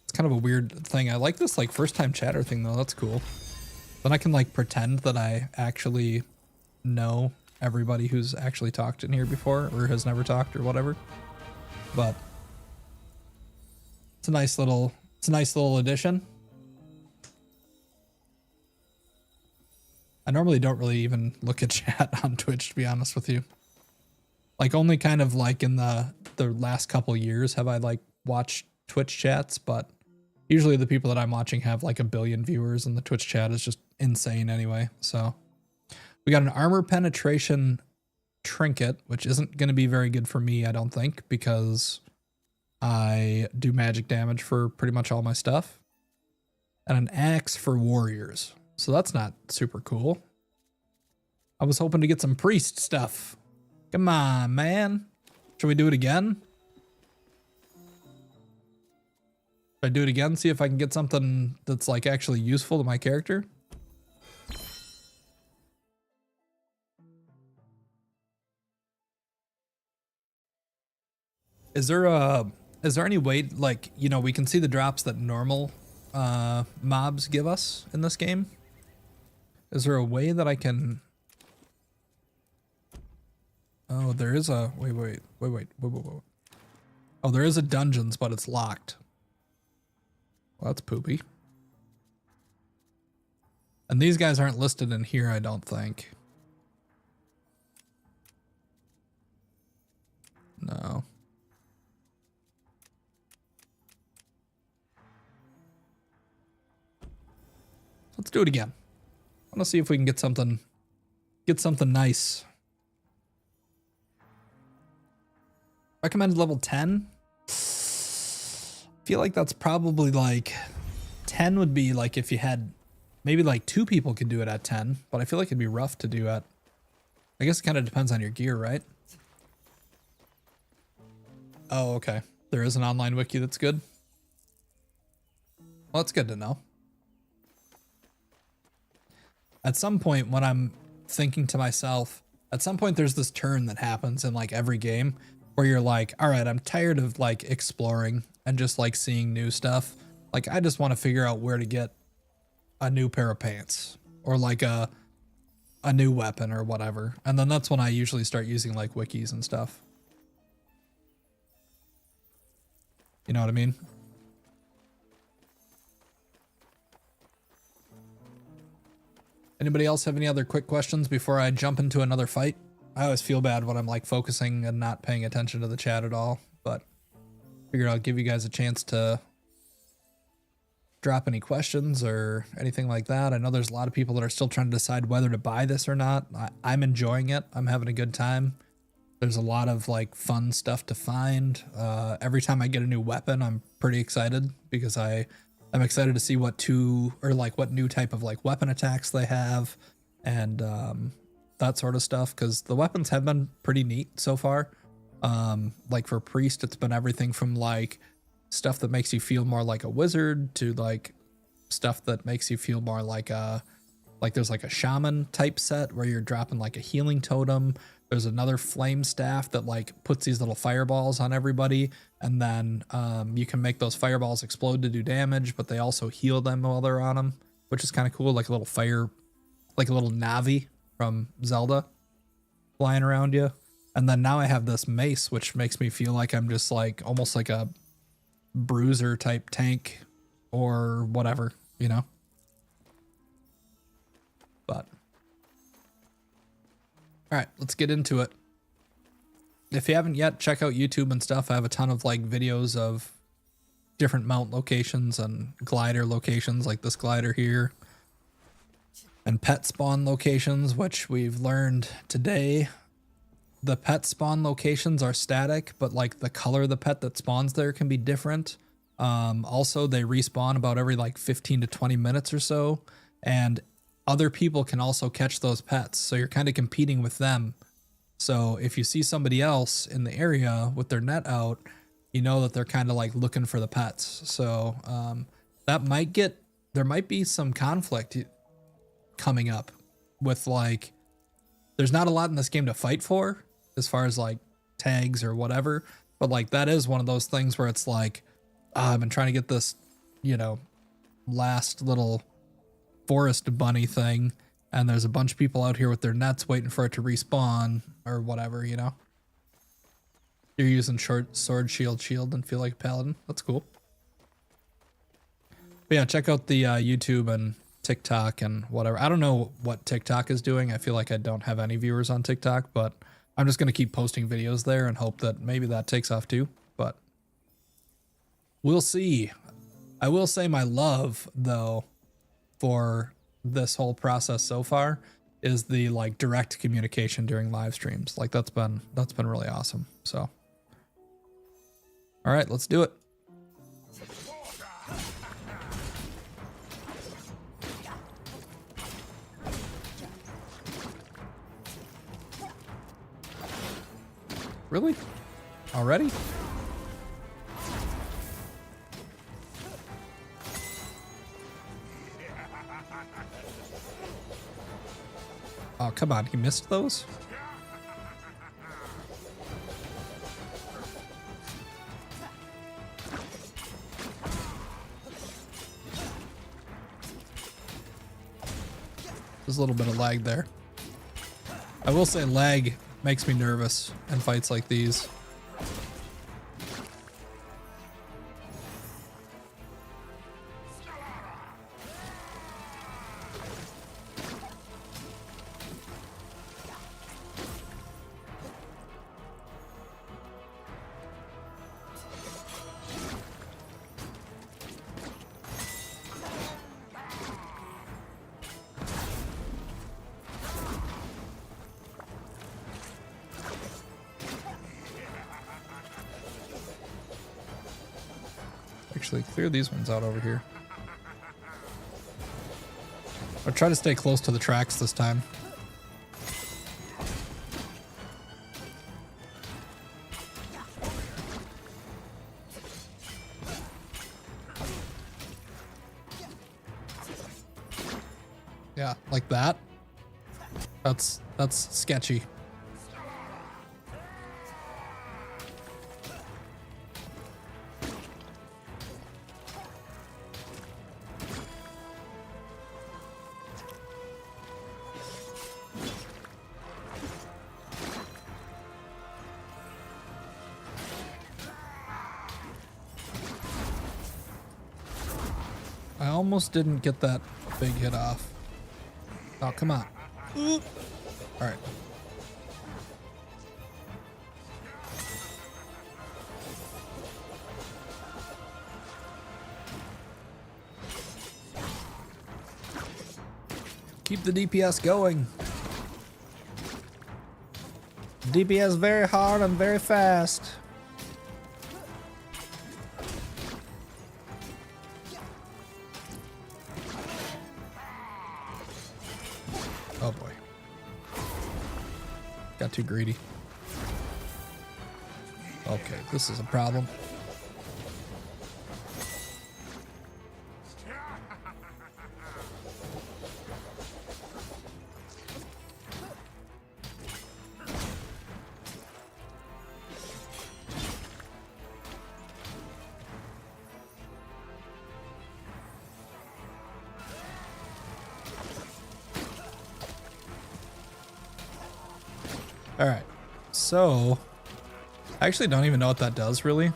It's kind of a weird thing. I like this like first time chatter thing though. That's cool. Then I can like pretend that I actually know everybody who's actually talked in here before or has never talked or whatever. But it's a nice little addition. I normally don't really even look at chat on Twitch, to be honest with you. Like only kind of like in the last couple years have I like watched Twitch chats, but usually the people that I'm watching have like 1 billion viewers and the Twitch chat is just insane anyway. So we got an armor penetration trinket, which isn't going to be very good for me, I don't think, because I do magic damage for pretty much all my stuff. And an axe for warriors. So that's not super cool. I was hoping to get some priest stuff. Come on, man. Should we do it again? Should I do it again? See if I can get something that's like actually useful to my character? Is there any way, like, you know, we can see the drops that normal mobs give us in this game? Is there a way that I can... Oh, there is a... Wait. Oh, there is a dungeons, but it's locked. Well, that's poopy. And these guys aren't listed in here, I don't think. No. Let's do it again. I want to see if we can get something nice. Recommended level 10. Feel like that's probably like 10 would be like if you had maybe like 2 people could do it at 10, but I feel like it'd be rough to do at. I guess it kind of depends on your gear, right? Oh, okay. There is an online wiki that's good. Well, that's good to know. At some point when I'm thinking to myself, at some point there's this turn that happens in like every game where you're like, all right, I'm tired of like exploring and just like seeing new stuff. Like I just want to figure out where to get a new pair of pants or like a new weapon or whatever. And then that's when I usually start using like wikis and stuff. You know what I mean? Anybody else have any other quick questions before I jump into another fight? I always feel bad when I'm like focusing and not paying attention to the chat at all, but figured I'll give you guys a chance to drop any questions or anything like that. I know there's a lot of people that are still trying to decide whether to buy this or not. I'm enjoying it. I'm having a good time. There's a lot of like fun stuff to find. Every time I get a new weapon, I'm pretty excited because I'm excited to see what new type of like weapon attacks they have and that sort of stuff, because the weapons have been pretty neat so far. Like for priest, it's been everything from like stuff that makes you feel more like a wizard to like stuff that makes you feel more like there's like a shaman type set where you're dropping like a healing totem. There's another flame staff that like puts these little fireballs on everybody, and then you can make those fireballs explode to do damage, but they also heal them while they're on them, which is kind of cool. Like a little fire, like a little Navi from Zelda flying around you. And then now I have this mace, which makes me feel like I'm just like almost like a bruiser type tank or whatever, you know? But all right, let's get into it. If you haven't yet, check out YouTube and stuff. I have a ton of like videos of different mount locations and glider locations, like this glider here. And pet spawn locations, which we've learned today. The pet spawn locations are static, but like the color of the pet that spawns there can be different. Also, they respawn about every like 15 to 20 minutes or so. And other people can also catch those pets. So you're kind of competing with them. So if you see somebody else in the area with their net out, you know that they're kind of like looking for the pets. So that might there might be some conflict coming up with like, there's not a lot in this game to fight for as far as like tags or whatever. But like that is one of those things where it's like, I've been trying to get this, you know, last little forest bunny thing. And there's a bunch of people out here with their nets waiting for it to respawn or whatever, you know. You're using short sword, shield, and feel like a paladin. That's cool. But yeah, check out the YouTube and TikTok and whatever. I don't know what TikTok is doing. I feel like I don't have any viewers on TikTok, but I'm just going to keep posting videos there and hope that maybe that takes off too. But we'll see. I will say my love, though, for this whole process so far is the like direct communication during live streams. Like that's been really awesome. So all right, let's do it. Really? Already? Oh, come on. He missed those? There's a little bit of lag there. I will say lag makes me nervous in fights like these. Actually, clear these ones out over here. I'll try to stay close to the tracks this time. Yeah, like that. That's sketchy. I almost didn't get that big hit off. Oh, come on. All right. Keep the DPS going. DPS very hard and very fast. Oh boy. Got too greedy. Okay, this is a problem. All right, so I actually don't even know what that does really.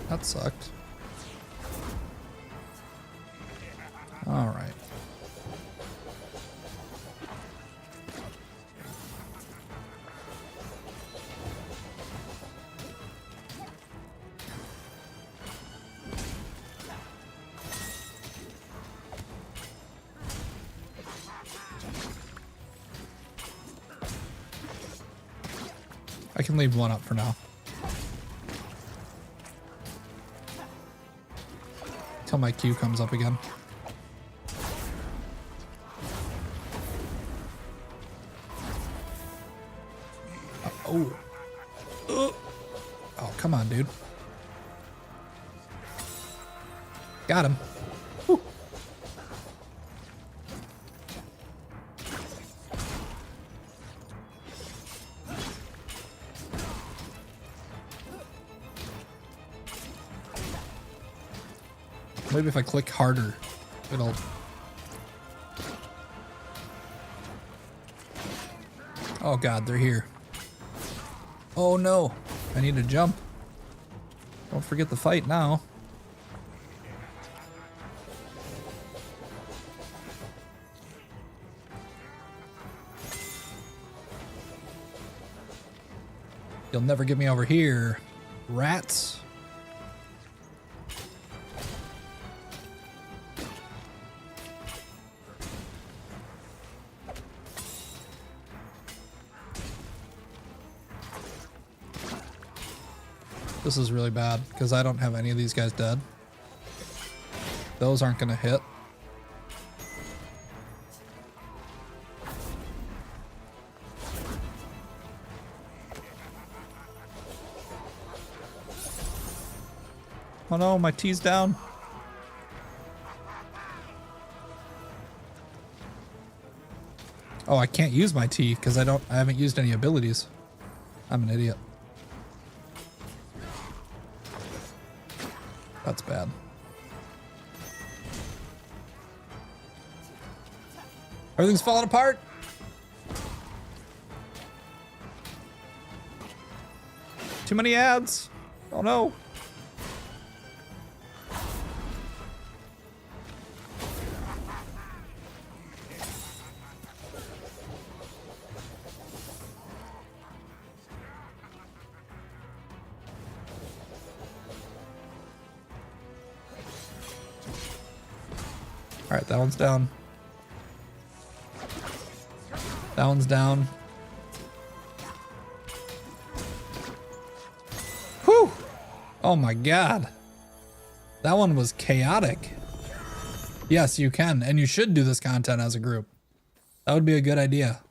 That sucked. All right. I can leave one up for now. Till my Q comes up again. Oh. Oh, come on, dude. Got him. Whew. Maybe if I click harder, it'll... Oh god, they're here. Oh no, I need to jump. Don't forget the fight now. You'll never get me over here, rats. This is really bad because I don't have any of these guys dead. Those aren't going to hit. Oh no, my T's down. Oh, I can't use my T because I haven't used any abilities. I'm an idiot. That's bad. Everything's falling apart. Too many ads. Oh no. All right, that one's down. That one's down. Whew! Oh my god. That one was chaotic. Yes, you can, and you should do this content as a group. That would be a good idea.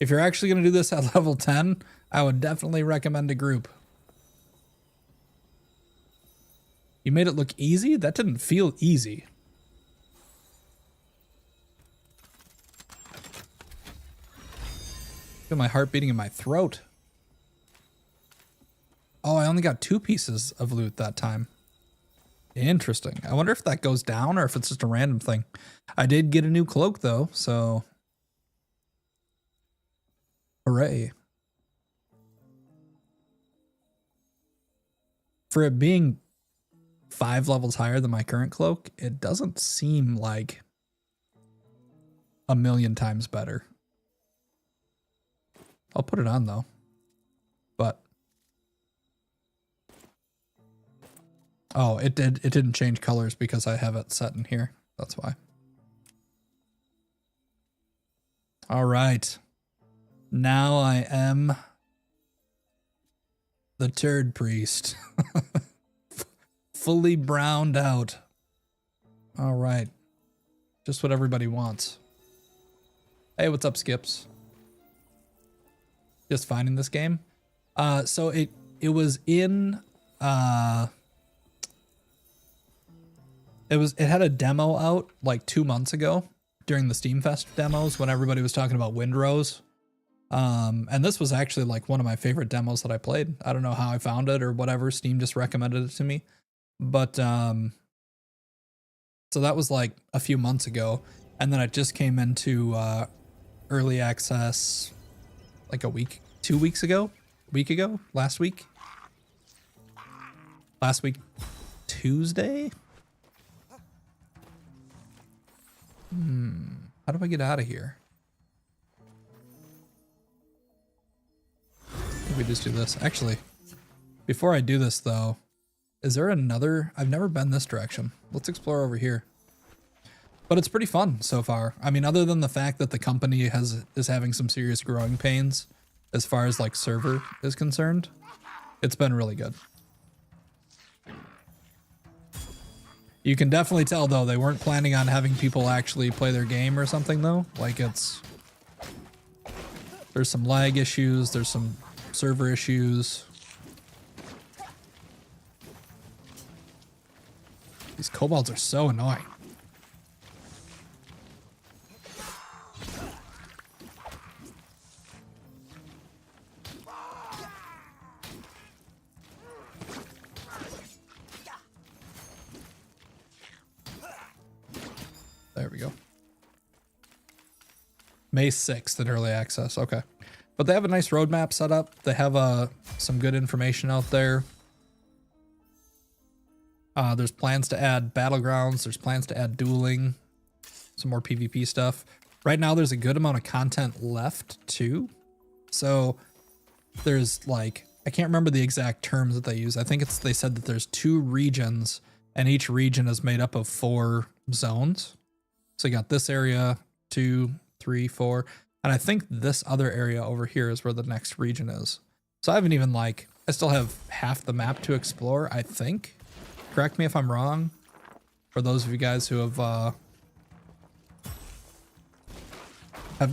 If you're actually going to do this at level 10, I would definitely recommend a group. You made it look easy? That didn't feel easy. Feel my heart beating in my throat. Oh, I only got 2 pieces of loot that time. Interesting. I wonder if that goes down or if it's just a random thing. I did get a new cloak though, so hooray. For it being 5 levels higher than my current cloak, it doesn't seem like a million times better. I'll put it on though, but oh, it didn't change colors because I have it set in here. That's why. All right. Now I am the turd priest. Fully browned out. All right. Just what everybody wants. Hey, what's up, Skips? Just finding this game. So it was in it had a demo out like 2 months ago during the Steam Fest demos when everybody was talking about Windrose. And this was actually like one of my favorite demos that I played. I don't know how I found it or whatever. Steam just recommended it to me. But so that was like a few months ago, and then it just came into early access like 2 weeks ago, last week Tuesday. How do I get out of here? We just do this. Actually, before I do this though, is there another? I've never been this direction. Let's explore over here. But it's pretty fun so far. I mean, other than the fact that the company is having some serious growing pains as far as like server is concerned. It's been really good. You can definitely tell though they weren't planning on having people actually play their game or something though. Like there's some lag issues, there's some server issues. These kobolds are so annoying. There we go. May 6th in early access. Okay. But they have a nice roadmap set up. They have some good information out there. There's plans to add battlegrounds. There's plans to add dueling. Some more PvP stuff. Right now, there's a good amount of content left, too. So there's like, I can't remember the exact terms that they use. I think they said that there's 2 regions, and each region is made up of 4 zones. So you got this area, 2, 3, 4. And I think this other area over here is where the next region is. So I haven't even I still have half the map to explore, I think. Correct me if I'm wrong. For those of you guys who have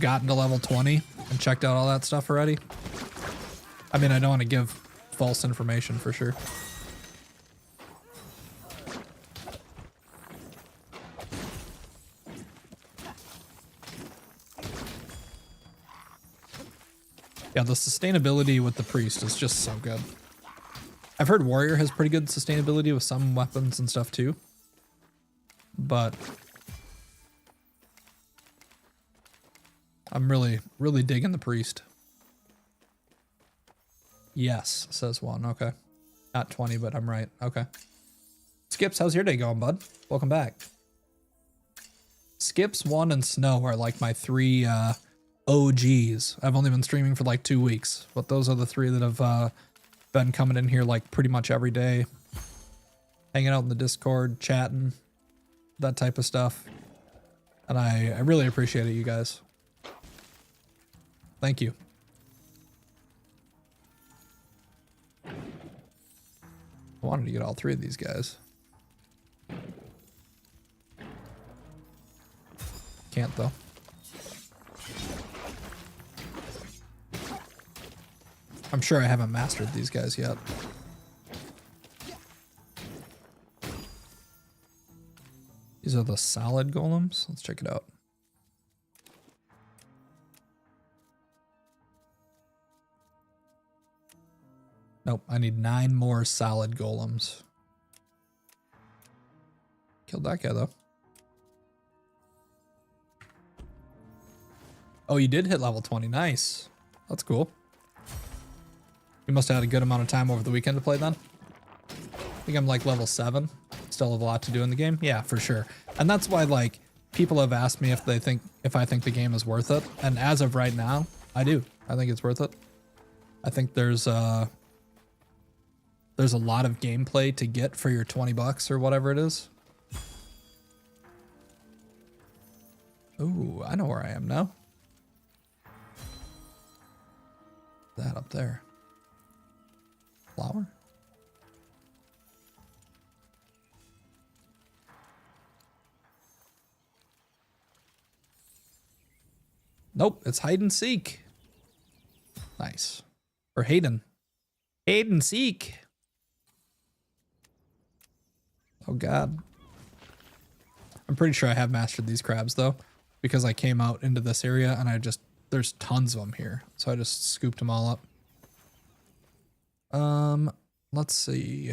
gotten to level 20 and checked out all that stuff already. I mean, I don't want to give false information for sure. Yeah, the sustainability with the priest is just so good. I've heard warrior has pretty good sustainability with some weapons and stuff too. But I'm really, really digging the priest. Yes, says one. Okay. Not 20, but I'm right. Okay. Skips, how's your day going, bud? Welcome back. Skips, One, and Snow are like my 3 OGs. I've only been streaming for like 2 weeks, but those are the 3 that have been coming in here like pretty much every day. Hanging out in the Discord, chatting, that type of stuff. And I really appreciate it, you guys. Thank you. I wanted to get all 3 of these guys. Can't though. I'm sure I haven't mastered these guys yet. These are the solid golems. Let's check it out. Nope, I need 9 more solid golems. Killed that guy though. Oh, you did hit level 20. Nice. That's cool. You must have had a good amount of time over the weekend to play then. I think I'm like level 7. Still have a lot to do in the game. Yeah, for sure. And that's why like people have asked me if I think the game is worth it. And as of right now, I do. I think it's worth it. I think there's a lot of gameplay to get for your 20 bucks or whatever it is. Ooh, I know where I am now. That up there. Flower? Nope, it's hide and seek. Nice. Or Hayden. Hide and seek. Oh god. I'm pretty sure I have mastered these crabs though, because I came out into this area and there's tons of them here. So I just scooped them all up. Let's see.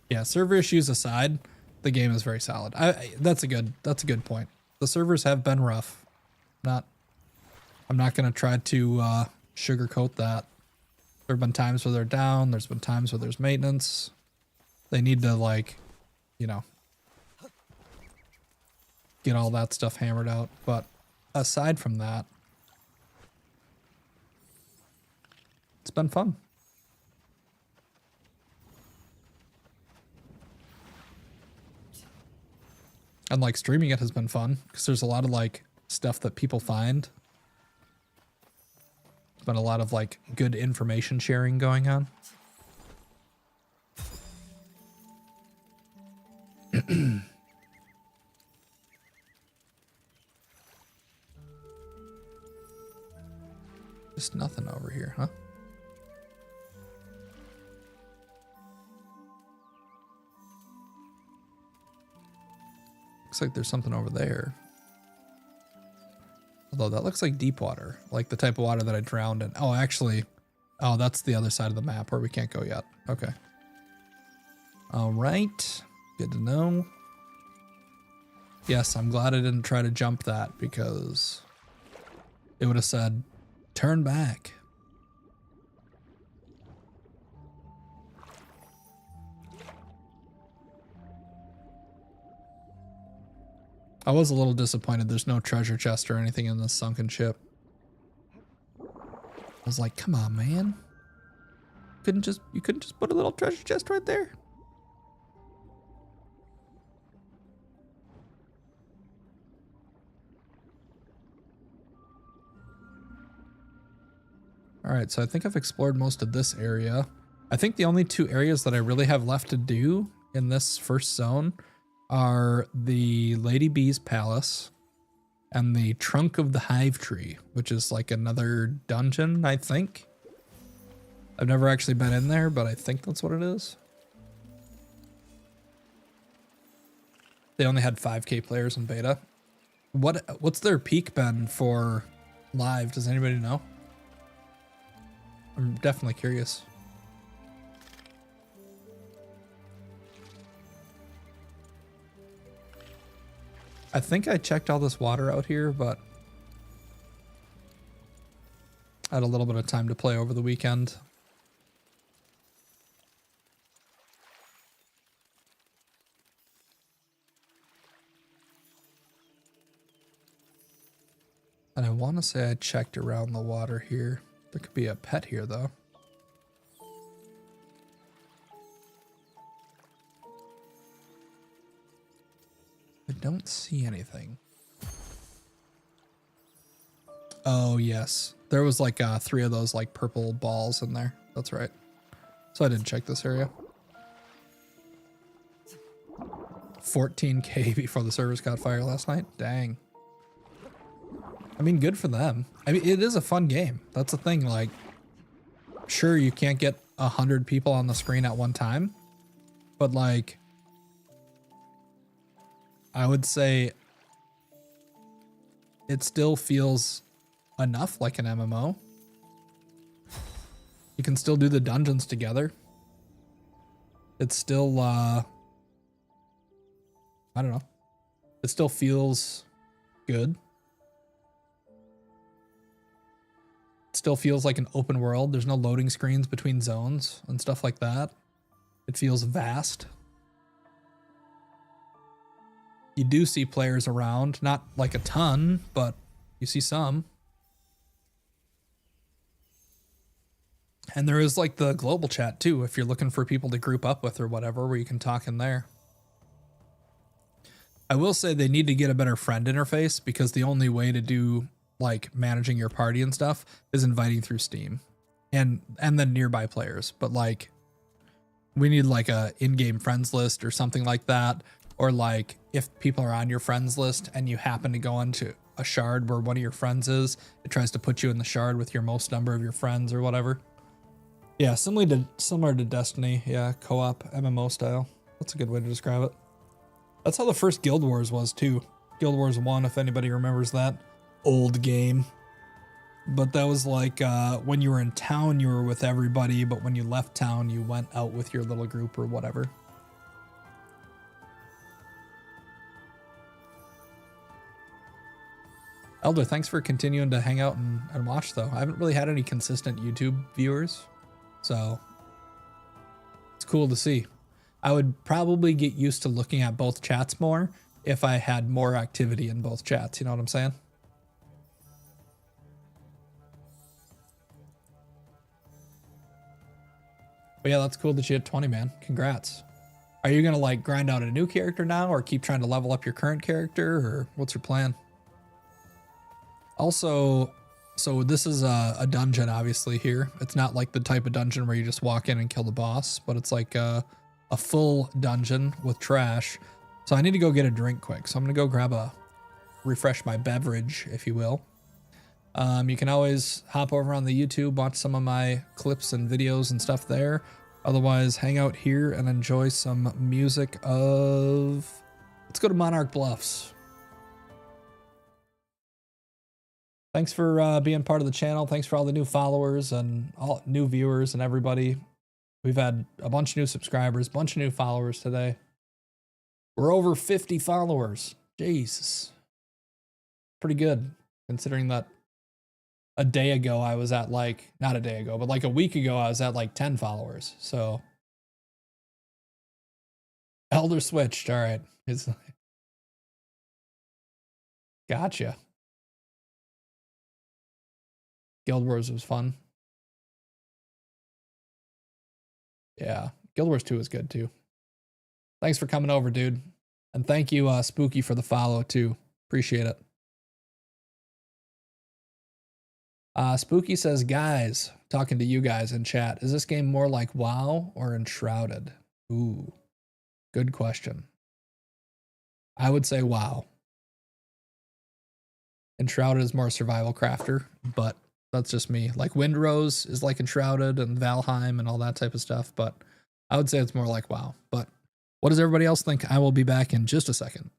Yeah, server issues aside, the game is very solid. That's a good point. The servers have been rough. I'm not gonna try to sugarcoat that. There have been times where they're down, there's been times where there's maintenance. They need to get all that stuff hammered out. But aside from that, it's been fun. And like streaming it has been fun because there's a lot of like stuff that people find. There's been a lot of like good information sharing going on. Just nothing over here, huh? Looks like there's something over there. Although that looks like deep water, like the type of water that I drowned in. Oh, actually, oh, that's the other side of the map where we can't go yet. Okay. All right. Good to know. Yes, I'm glad I didn't try to jump that because it would have said, turn back. I was a little disappointed there's no treasure chest or anything in this sunken ship. I was like, come on, man. You couldn't just put a little treasure chest right there? All right, so I think I've explored most of this area. I think the only two areas that I really have left to do in this first zone are the Lady Bee's Palace and the Trunk of the Hive Tree, which is like another dungeon, I think. I've never actually been in there, but I think that's what it is. They only had 5K players in beta. What's their peak been for live? Does anybody know? I'm definitely curious. I think I checked all this water out here, but I had a little bit of time to play over the weekend. And I want to say I checked around the water here. There could be a pet here, though. I don't see anything. Oh, yes. There was like 3 of those like purple balls in there. That's right. So I didn't check this area. 14K before the servers caught fire last night. Dang. I mean, good for them. I mean, it is a fun game. That's the thing. Like, sure, you can't get 100 people on the screen at one time, but like, I would say it still feels enough like an MMO. You can still do the dungeons together. It's still, I don't know. It still feels good. It still feels like an open world. There's no loading screens between zones and stuff like that. It feels vast. You do see players around, not like a ton, but you see some. And there is like the global chat too, if you're looking for people to group up with or whatever, where you can talk in there. I will say they need to get a better friend interface because the only way to do like managing your party and stuff is inviting through Steam and then nearby players. But like we need like a in-game friends list or something like that. Or like if people are on your friends list and you happen to go into a shard where one of your friends is, it tries to put you in the shard with your most number of your friends or whatever. Yeah, similar to Destiny. Yeah, co-op MMO style. That's a good way to describe it. That's how the first Guild Wars was too. Guild Wars 1, if anybody remembers that old game. But that was like when you were in town, you were with everybody, but when you left town, you went out with your little group or whatever. Elder, thanks for continuing to hang out and watch, though. I haven't really had any consistent YouTube viewers, so it's cool to see. I would probably get used to looking at both chats more if I had more activity in both chats, you know what I'm saying? But yeah, that's cool that you hit 20, man. Congrats. Are you gonna like grind out a new character now, or keep trying to level up your current character, or what's your plan? Also, so this is a dungeon, obviously, here. It's not like the type of dungeon where you just walk in and kill the boss, but it's like a full dungeon with trash. So I need to go get a drink quick. So I'm gonna go grab refresh my beverage, if you will. You can always hop over on the YouTube, watch some of my clips and videos and stuff there. Otherwise, hang out here and enjoy some music of... Let's go to Monarch Bluffs. Thanks for being part of the channel. Thanks for all the new followers and all new viewers and everybody. We've had a bunch of new subscribers, a bunch of new followers today. We're over 50 followers. Jesus. Pretty good, considering that a day ago I was at like, not a day ago, but like a week ago I was at like 10 followers. So Elder switched. All right. Gotcha. Guild Wars was fun. Yeah. Guild Wars 2 was good too. Thanks for coming over, dude. And thank you, Spooky, for the follow too. Appreciate it. Spooky says, guys, talking to you guys in chat, is this game more like WoW or Enshrouded? Ooh, good question. I would say WoW. Enshrouded is more survival crafter, but that's just me. Like Windrose is like Enshrouded and Valheim and all that type of stuff, but I would say it's more like WoW. But what does everybody else think? I will be back in just a second.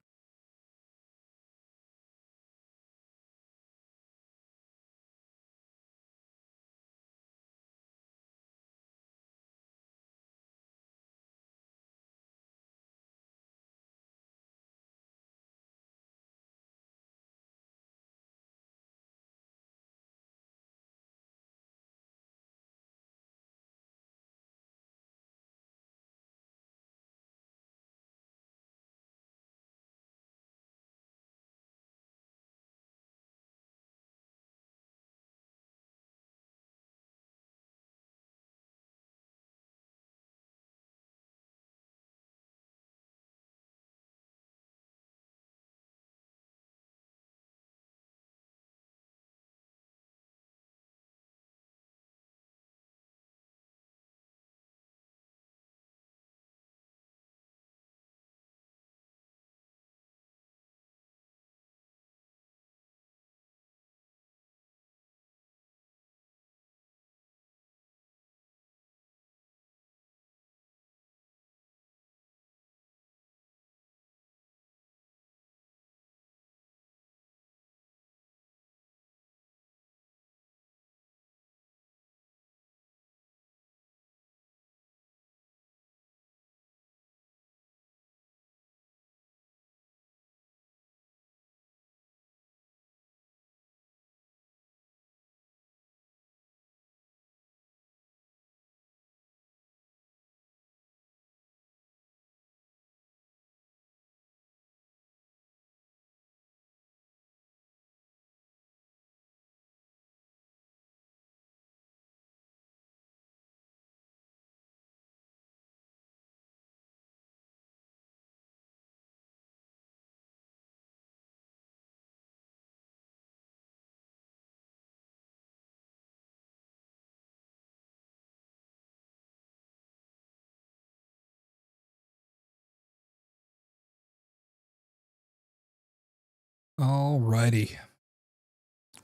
Alrighty.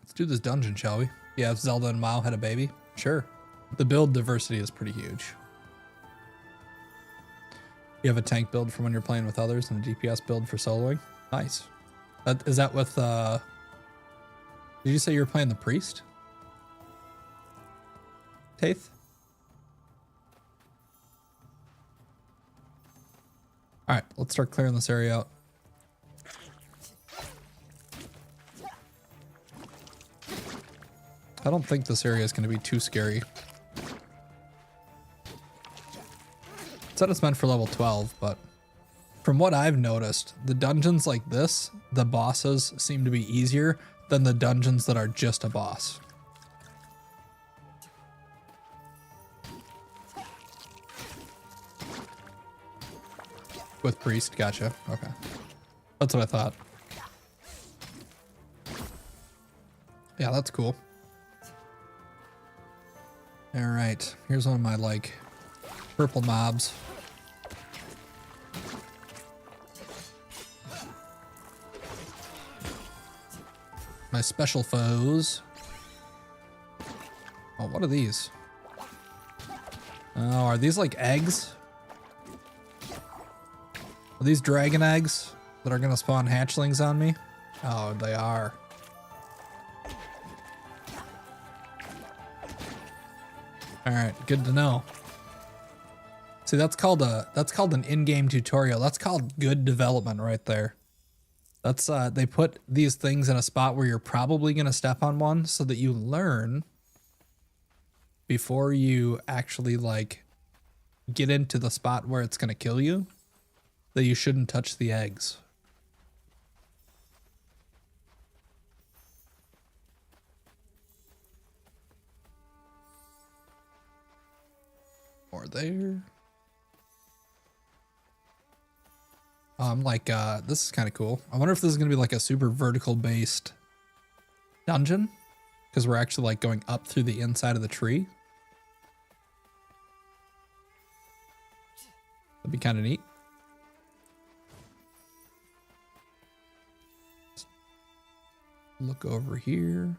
Let's do this dungeon, shall we? Yeah, if Zelda and Mao had a baby. Sure. The build diversity is pretty huge. You have a tank build for when you're playing with others and a DPS build for soloing. Nice. Is that with, did you say you were playing the priest? Taith? Alright, let's start clearing this area out. I don't think this area is going to be too scary. It said it's meant for level 12, but from what I've noticed, the dungeons like this, the bosses seem to be easier than the dungeons that are just a boss. with priest. Gotcha. Okay. That's what I thought. Yeah, that's cool. All right. Here's one of my, like, purple mobs. My special foes. Oh, what are these? Oh, are these like eggs? Are these dragon eggs that are gonna spawn hatchlings on me? Oh, they are. All right, good to know. See, that's called an in-game tutorial. That's called good development right there. That's they put these things in a spot where you're probably gonna step on one so that you learn before you actually like get into the spot where it's gonna kill you that you shouldn't touch the eggs. Or there. I'm like, this is kind of cool. I wonder if this is going to be like a super vertical based dungeon because we're actually like going up through the inside of the tree. That'd be kind of neat. Look over here.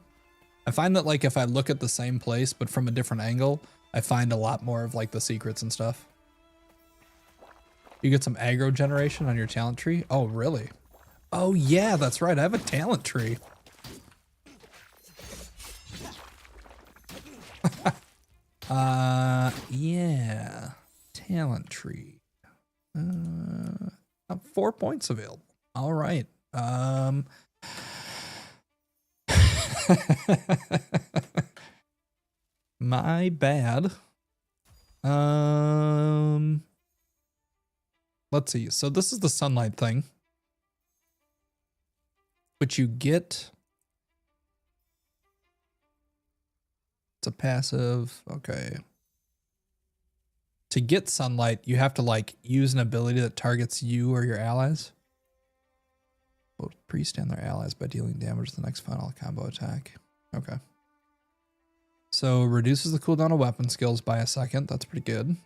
I find that like if I look at the same place but from a different angle, I find a lot more of like the secrets and stuff. You get some aggro generation on your talent tree. Oh, really? Oh, yeah, that's right. I have a talent tree. Yeah. Talent tree. 4 points available. All right. My bad. Let's see. So this is the sunlight thing, which you get. It's a passive. Okay. To get sunlight, you have to like use an ability that targets you or your allies. Both priest and their allies by dealing damage to the next final combo attack. Okay. So reduces the cooldown of weapon skills by a second. That's pretty good.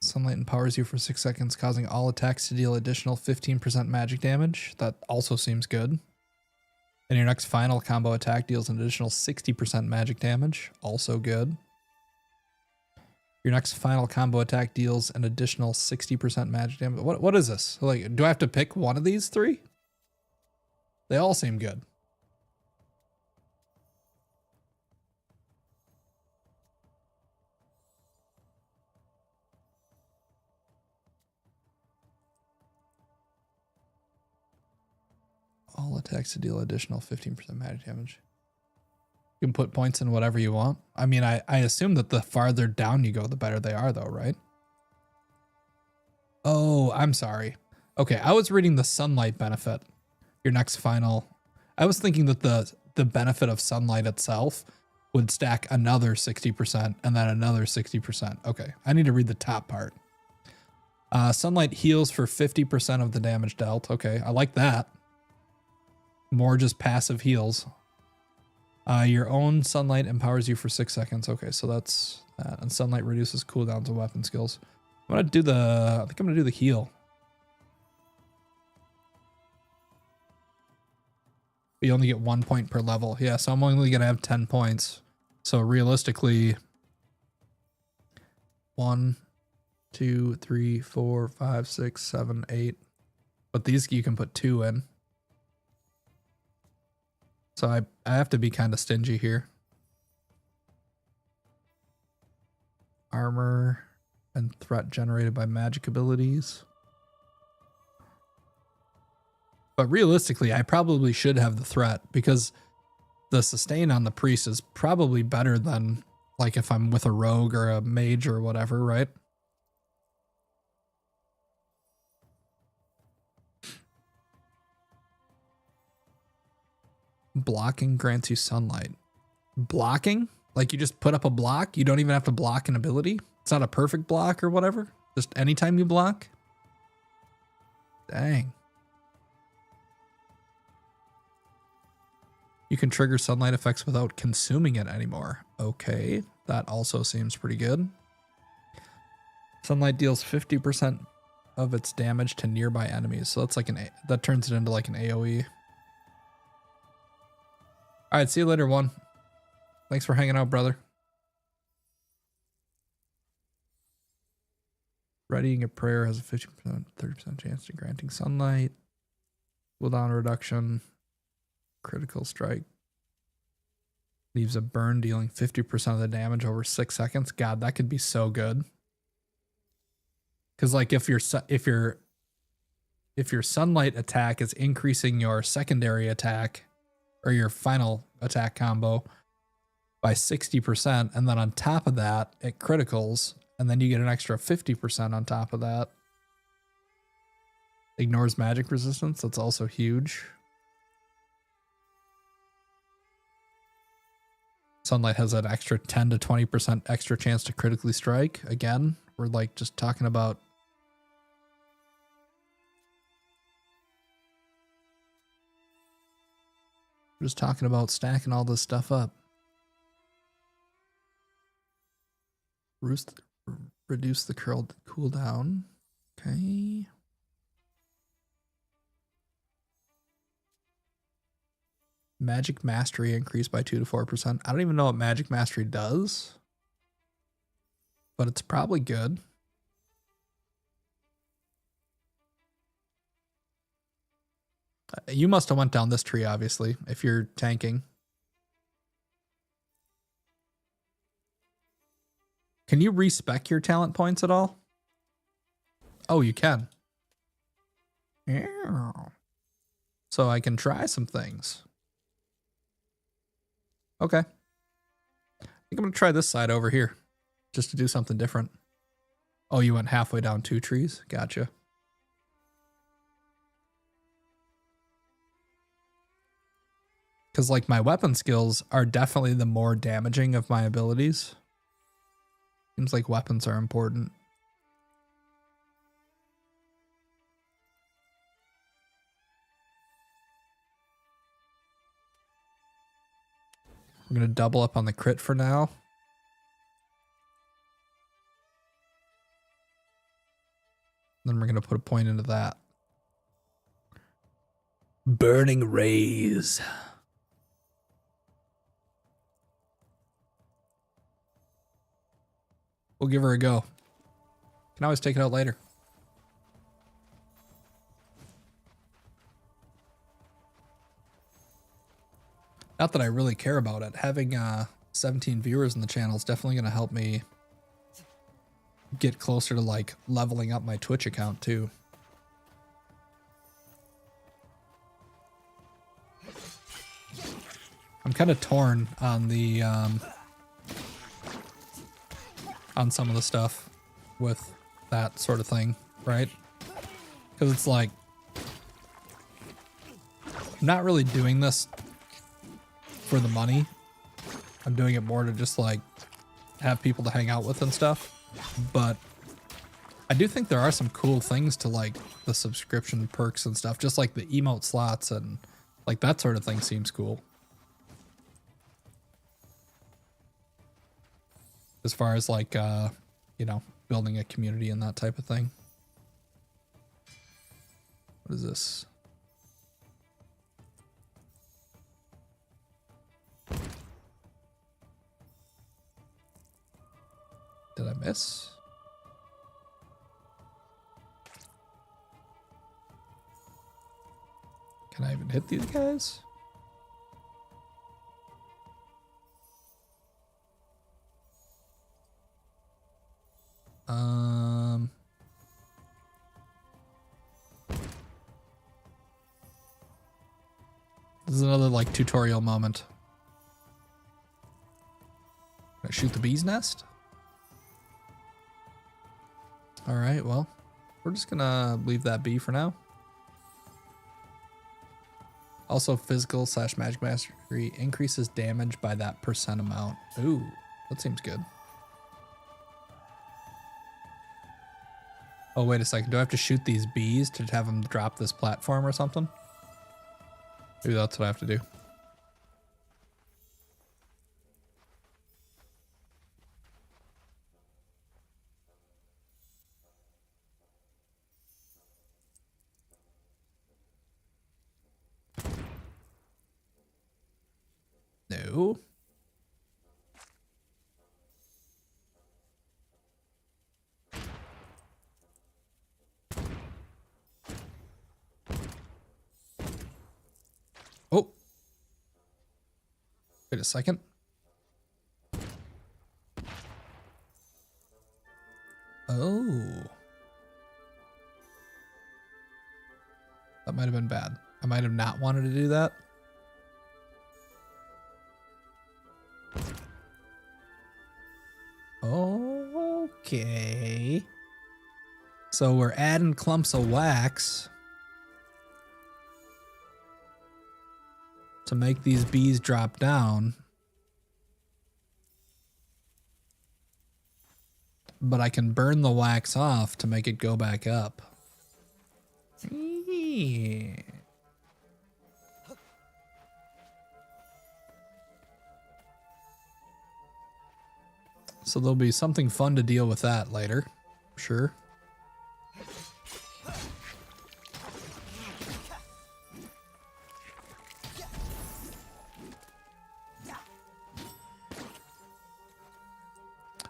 Sunlight empowers you for 6 seconds, causing all attacks to deal additional 15% magic damage. That also seems good. And your next final combo attack deals an additional 60% magic damage. Also good. Your next final combo attack deals an additional 60% magic damage. What is this? Like, do I have to pick one of these three? They all seem good. All attacks to deal additional 15% magic damage. You can put points in whatever you want. I mean, I assume that the farther down you go, the better they are though, right? Oh, I'm sorry. Okay, I was reading the sunlight benefit. Your next final. I was thinking that the benefit of sunlight itself would stack another 60% and then another 60%. Okay, I need to read the top part. Sunlight heals for 50% of the damage dealt. Okay, I like that. More just passive heals. Your own sunlight empowers you for 6 seconds. Okay, so that's that. And sunlight reduces cooldowns of weapon skills. I think I'm gonna do the heal. You only get 1 point per level. Yeah, so I'm only gonna have 10 points. So realistically, 1, 2, 3, 4, 5, 6, 7, 8. But these you can put 2 in. So I have to be kind of stingy here. Armor and threat generated by magic abilities. But realistically, I probably should have the threat because the sustain on the priest is probably better than like if I'm with a rogue or a mage or whatever, right? Blocking grants you sunlight. Blocking? Like you just put up a block? You don't even have to block an ability? It's not a perfect block or whatever. Just anytime you block. Dang. You can trigger sunlight effects without consuming it anymore. Okay, that also seems pretty good. Sunlight deals 50% of its damage to nearby enemies. So that's like that turns it into like an AoE. All right, see you later, one. Thanks for hanging out, brother. Readying a prayer has a 50%, 30% chance to granting sunlight. Cooldown reduction. Critical strike. Leaves a burn dealing 50% of the damage over 6 seconds. God, that could be so good. Because like if your sunlight attack is increasing your secondary attack or your final attack combo by 60%, and then on top of that it criticals, and then you get an extra 50% on top of that. Ignores magic resistance. That's also huge. Sunlight has an extra 10 to 20% extra chance to critically strike. Again, we're like just talking about stacking all this stuff up. Reduce the cooldown. Okay. Magic Mastery increased by 2 to 4%. I don't even know what Magic Mastery does, but it's probably good. You must have went down this tree, obviously, if you're tanking. Can you respec your talent points at all? Oh, you can. Yeah. So I can try some things. Okay. I think I'm going to try this side over here just to do something different. Oh, you went halfway down 2 trees? Gotcha. Because like my weapon skills are definitely the more damaging of my abilities. Seems like weapons are important. We're going to double up on the crit for now. Then we're going to put a point into that. Burning Rays. We'll give her a go. Can always take it out later. Not that I really care about it. Having 17 viewers in the channel is definitely going to help me get closer to like leveling up my Twitch account too. I'm kind of torn on the on some of the stuff with that sort of thing, right? Because it's like I'm not really doing this for the money. I'm doing it more to just like have people to hang out with and stuff. But I do think there are some cool things to like the subscription perks and stuff, just like the emote slots and like that sort of thing seems cool. As far as like, you know, building a community and that type of thing. What is this? Did I miss? Can I even hit these guys? This is another like tutorial moment. Can I shoot the bee's nest? All right, well, we're just gonna leave that be for now. Also, physical / magic mastery increases damage by that % amount. Ooh, that seems good. Oh, wait a second. Do I have to shoot these bees to have them drop this platform or something? Maybe that's what I have to do. No. Oh. Wait a second. Oh. That might have been bad. I might have not wanted to do that. Okay. So we're adding clumps of wax to make these bees drop down. But I can burn the wax off to make it go back up. Yeah. So there'll be something fun to deal with that later. Sure.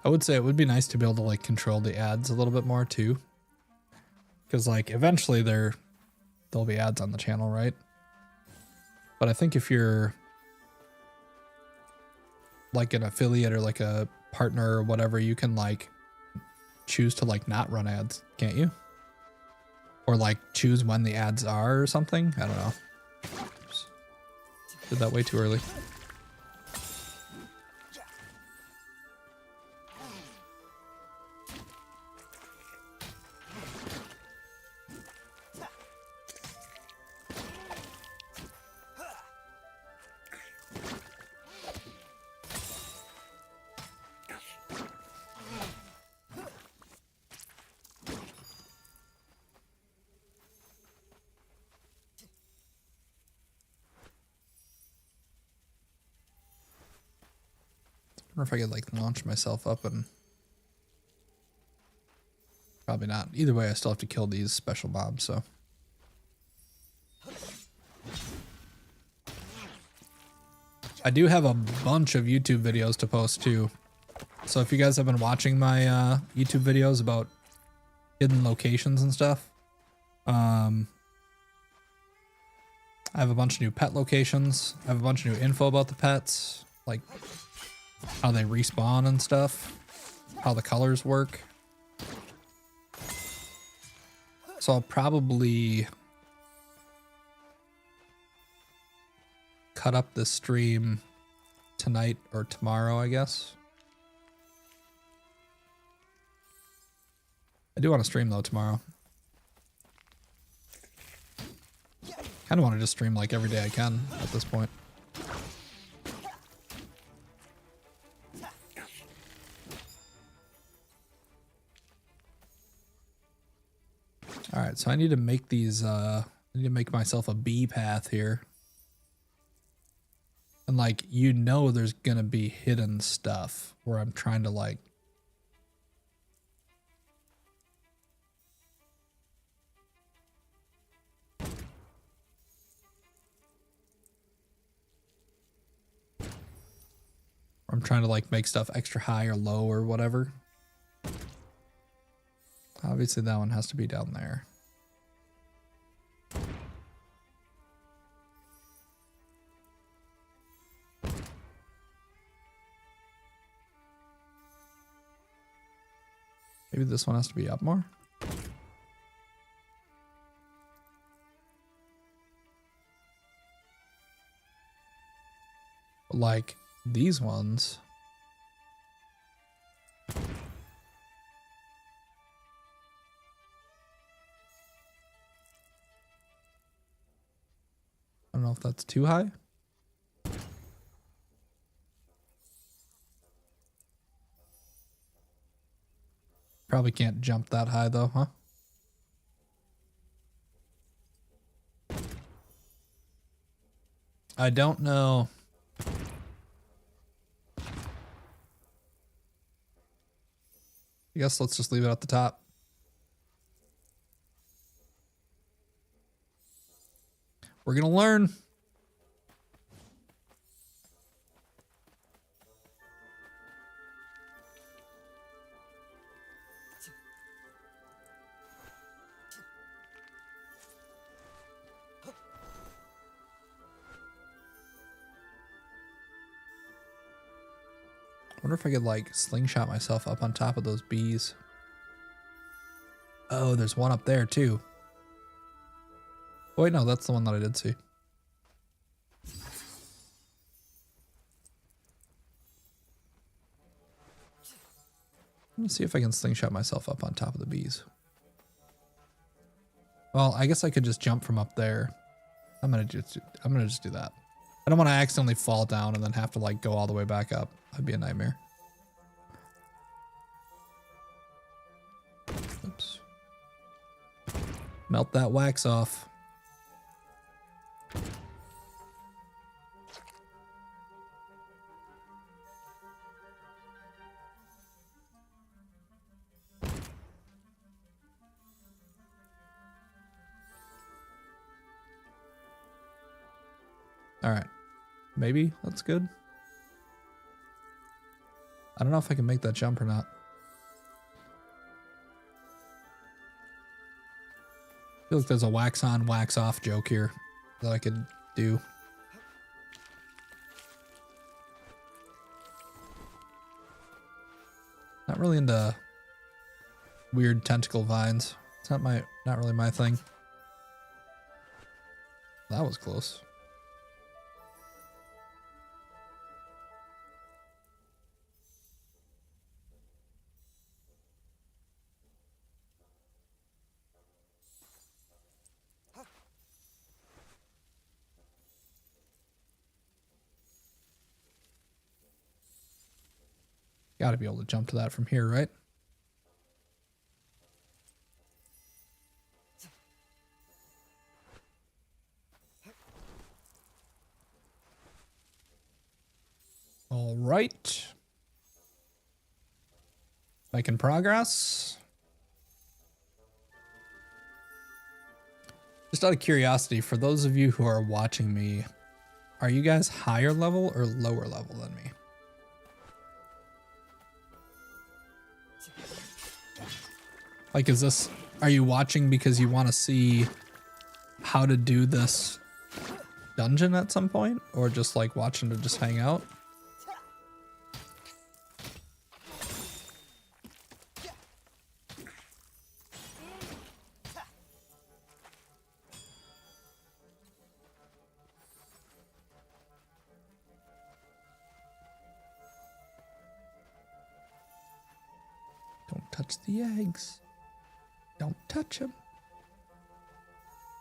I would say it would be nice to be able to like control the ads a little bit more too. Because like eventually there'll be ads on the channel, right? But I think if you're like an affiliate or like a partner or whatever, you can like choose to like not run ads, can't you? Or like choose when the ads are or something. I don't know. Oops. Did that way too early. I wonder if I could like launch myself up and probably not. Either way, I still have to kill these special mobs, so. I do have a bunch of YouTube videos to post too. So if you guys have been watching my YouTube videos about hidden locations and stuff, I have a bunch of new pet locations. I have a bunch of new info about the pets, like how they respawn and stuff, how the colors work. So I'll probably cut up the stream tonight or tomorrow, I guess. I do want to stream though tomorrow. Kind of want to just stream like every day I can at this point. All right, so I need to make these, I need to make myself a bee path here. And like, you know, there's gonna be hidden stuff where I'm trying to like, make stuff extra high or low or whatever. Obviously that one has to be down there. Maybe this one has to be up more. Like these ones. I don't know if that's too high. Probably can't jump that high though, huh? I don't know. I guess let's just leave it at the top. We're gonna learn. I wonder if I could like slingshot myself up on top of those bees. Oh, there's one up there too. Oh, wait, no, that's the one that I did see. Let me see if I can slingshot myself up on top of the bees. Well, I guess I could just jump from up there. I'm gonna just do that. I don't want to accidentally fall down and then have to like go all the way back up. That'd be a nightmare. Oops. Melt that wax off. All right. Maybe that's good. I don't know if I can make that jump or not. I feel like there's a wax on, wax off joke here that I could do. Not really into weird tentacle vines. It's not really my thing. That was close. Got to be able to jump to that from here, right? All right. Making progress. Just out of curiosity, for those of you who are watching me, are you guys higher level or lower level than me? Like, are you watching because you want to see how to do this dungeon at some point? Or just like watching to just hang out? Don't touch the eggs. Don't touch them.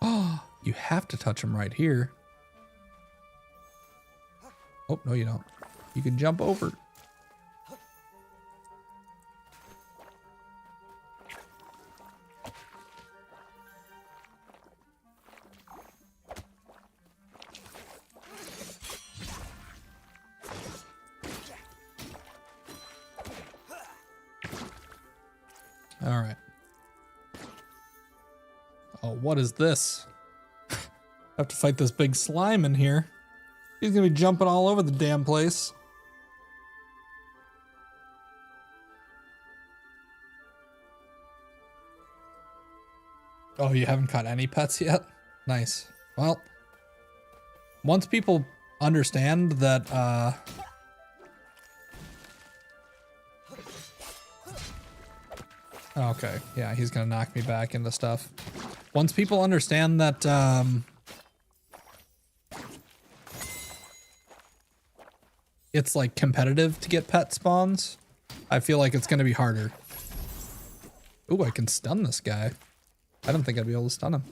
Oh, you have to touch them right here. Oh, no, you don't. You can jump over. All right. Oh, what is this? I have to fight this big slime in here. He's gonna be jumping all over the damn place. Oh, you haven't caught any pets yet? Nice. Well, once people understand that, okay, yeah, he's gonna knock me back into stuff. Once people understand that, it's like competitive to get pet spawns, I feel like it's gonna be harder. Ooh, I can stun this guy. I don't think I'd be able to stun him.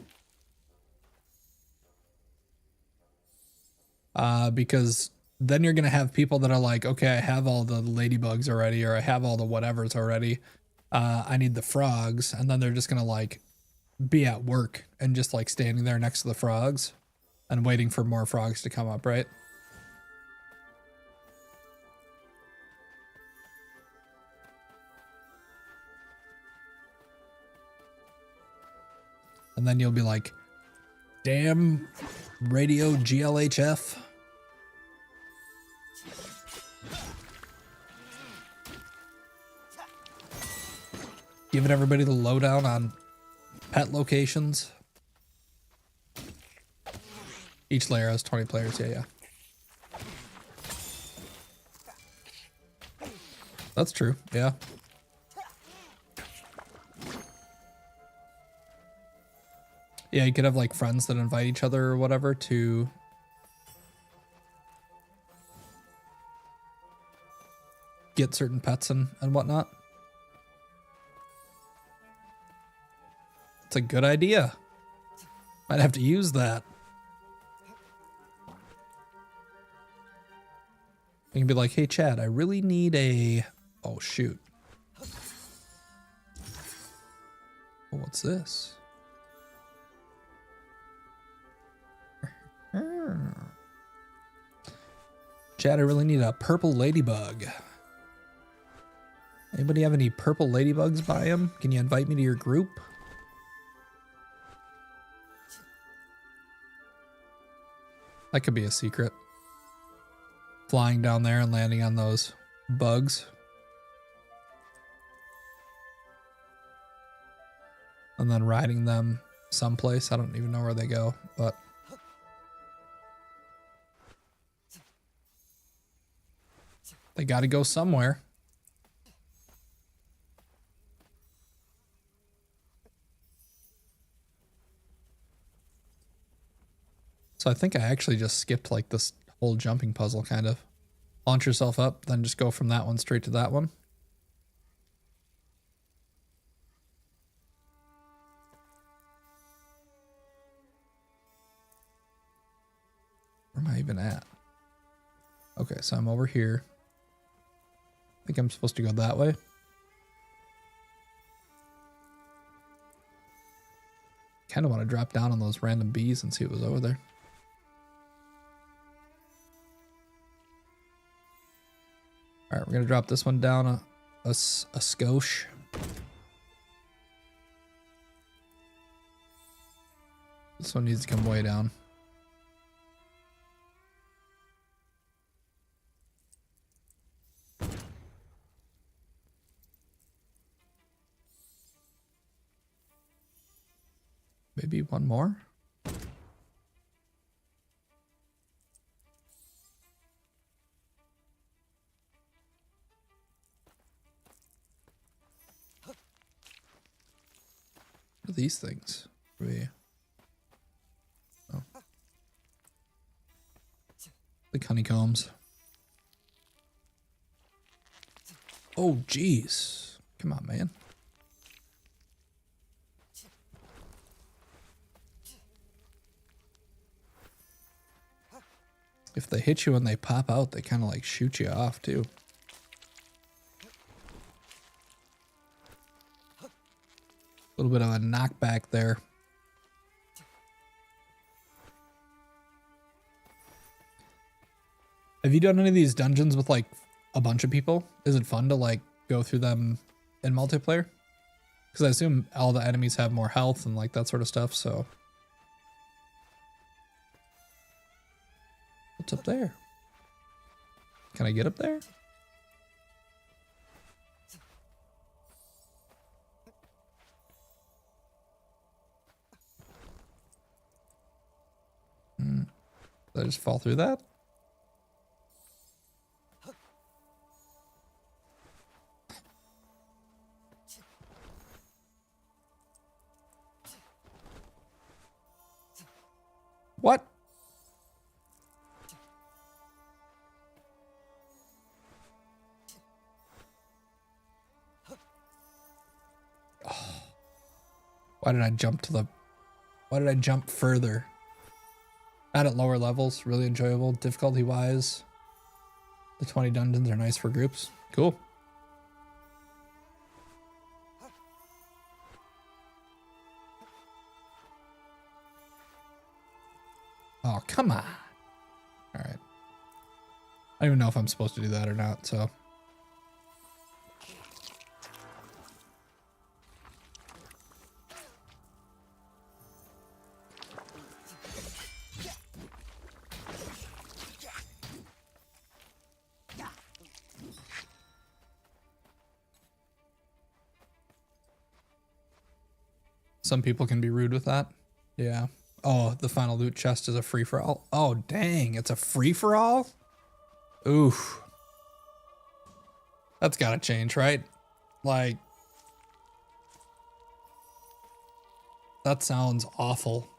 Because then you're gonna have people that are like, okay, I have all the ladybugs already, or I have all the whatevers already. I need the frogs, and then they're just gonna like be at work and just like standing there next to the frogs, And waiting for more frogs to come up, right? And then you'll be like, damn radio GLHF. Giving everybody the lowdown on pet locations. Each layer has 20 players, yeah. That's true, yeah. Yeah, you could have like friends that invite each other or whatever to get certain pets and whatnot. It's a good idea. Might have to use that. You can be like, hey Chad, I really need a... Oh shoot. Oh, what's this? Chad, I really need a purple ladybug. Anybody have any purple ladybugs by him? Can you invite me to your group? That could be a secret. Flying down there and landing on those bugs. And then riding them someplace. I don't even know where they go, but... They gotta go somewhere. So I think I actually just skipped like this whole jumping puzzle kind of. Launch yourself up, then just go from that one straight to that one. Where am I even at? Okay, so I'm over here. I think I'm supposed to go that way. Kind of want to drop down on those random bees and see what was over there. All right, we're going to drop this one down a skosh. This one needs to come way down. Maybe one more? What are these things? Oh. Like honeycombs. Oh, jeez. Come on, man. If they hit you and they pop out, they kind of like shoot you off too. A little bit of a knockback there. Have you done any of these dungeons with like a bunch of people? Is it fun to like go through them in multiplayer? Because I assume all the enemies have more health and like that sort of stuff, so... What's up there? Can I get up there? Did I just fall through that? What? Why did I jump to the... Why did I jump further? Not at lower levels. Really enjoyable. Difficulty-wise, the 20 dungeons are nice for groups. Cool. Oh, come on. All right. I don't even know if I'm supposed to do that or not, so. Some people can be rude with that. Yeah. Oh, the final loot chest is a free-for-all. Oh, dang. It's a free-for-all? Oof. That's gotta change, right? Like, that sounds awful.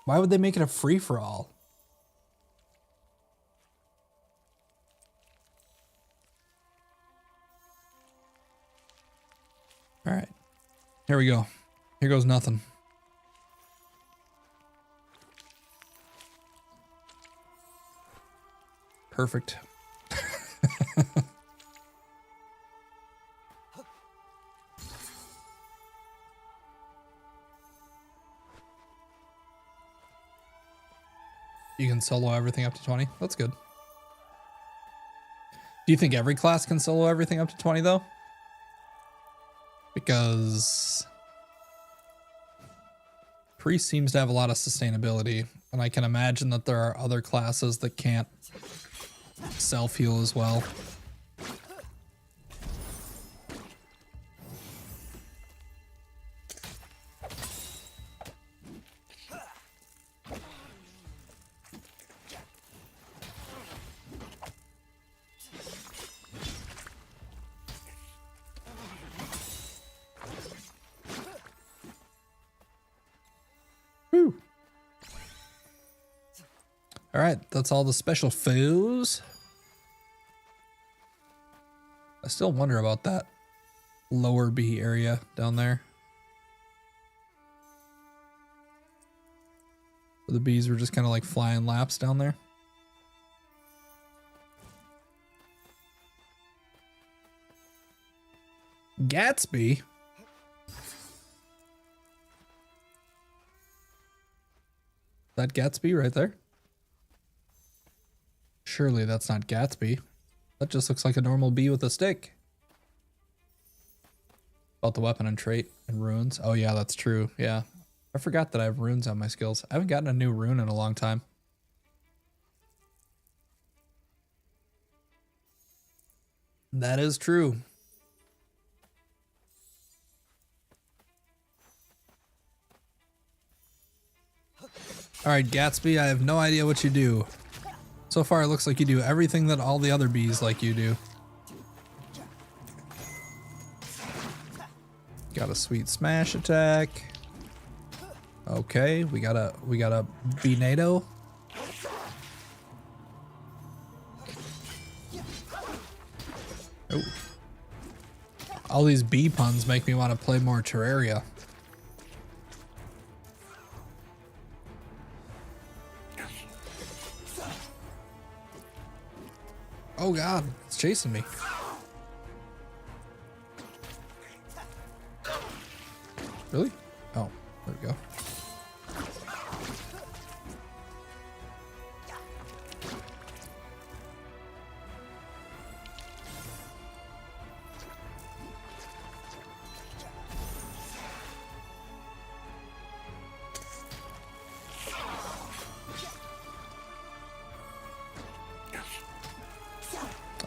Why would they make it a free-for-all? All right. Here we go. Here goes nothing. Perfect. You can solo everything up to 20. That's good. Do you think every class can solo everything up to 20 though? Because priest seems to have a lot of sustainability, and I can imagine that there are other classes that can't self-heal as well. Whew. All right, that's all the special foes. I still wonder about that lower B area down there. The bees were just kind of like flying laps down there. Gatsby? That Gatsby right there? Surely that's not Gatsby. That just looks like a normal bee with a stick. About the weapon and trait and runes. Oh yeah, that's true. Yeah. I forgot that I have runes on my skills. I haven't gotten a new rune in a long time. That is true. All right, Gatsby, I have no idea what you do. So far, it looks like you do everything that all the other bees like you do. Got a sweet smash attack. Okay, we got a Bee-nado. Oh. All these bee puns make me want to play more Terraria. Oh god, it's chasing me. Really? Oh, there we go.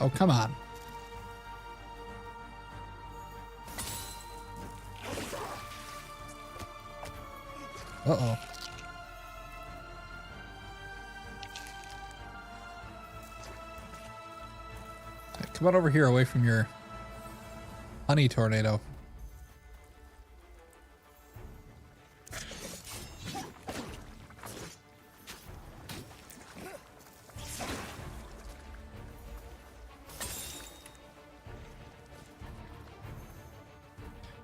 Oh, come on. Uh-oh. Hey, come on over here away from your honey tornado.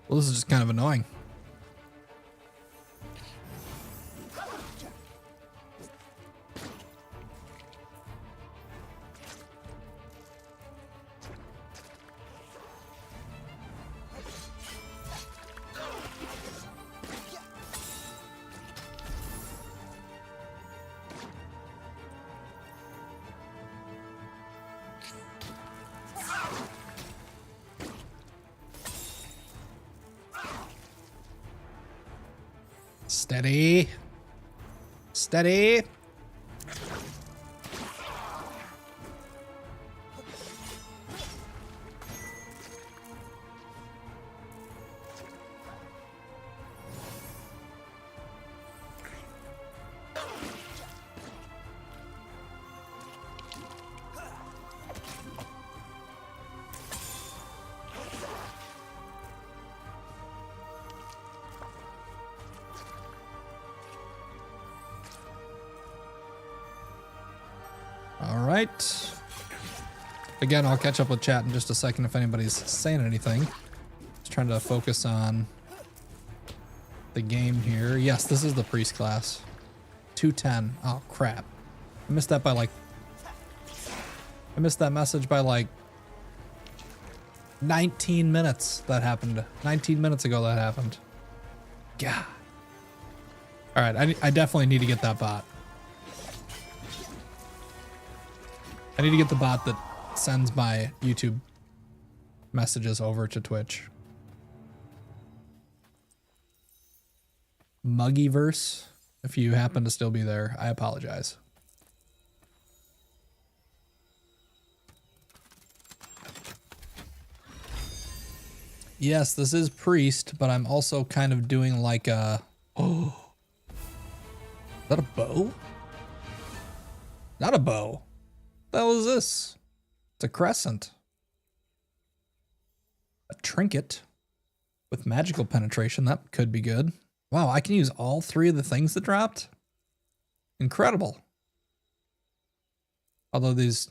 Well, this is just kind of annoying. Steady. Steady. All right. Again, I'll catch up with chat in just a second if anybody's saying anything. Just trying to focus on the game here. Yes, this is the priest class. 210. Oh, crap. I missed that by like... I missed that message by like 19 minutes that happened. 19 minutes ago that happened. God. All right, I definitely need to get that bot. I need to get the bot that sends my YouTube messages over to Twitch. Muggyverse, if you happen to still be there, I apologize. Yes, this is priest, but I'm also kind of doing like a... Oh. Is that a bow? Not a bow. What the hell is this? It's a crescent. A trinket with magical penetration. That could be good. Wow, I can use all three of the things that dropped? Incredible. Although these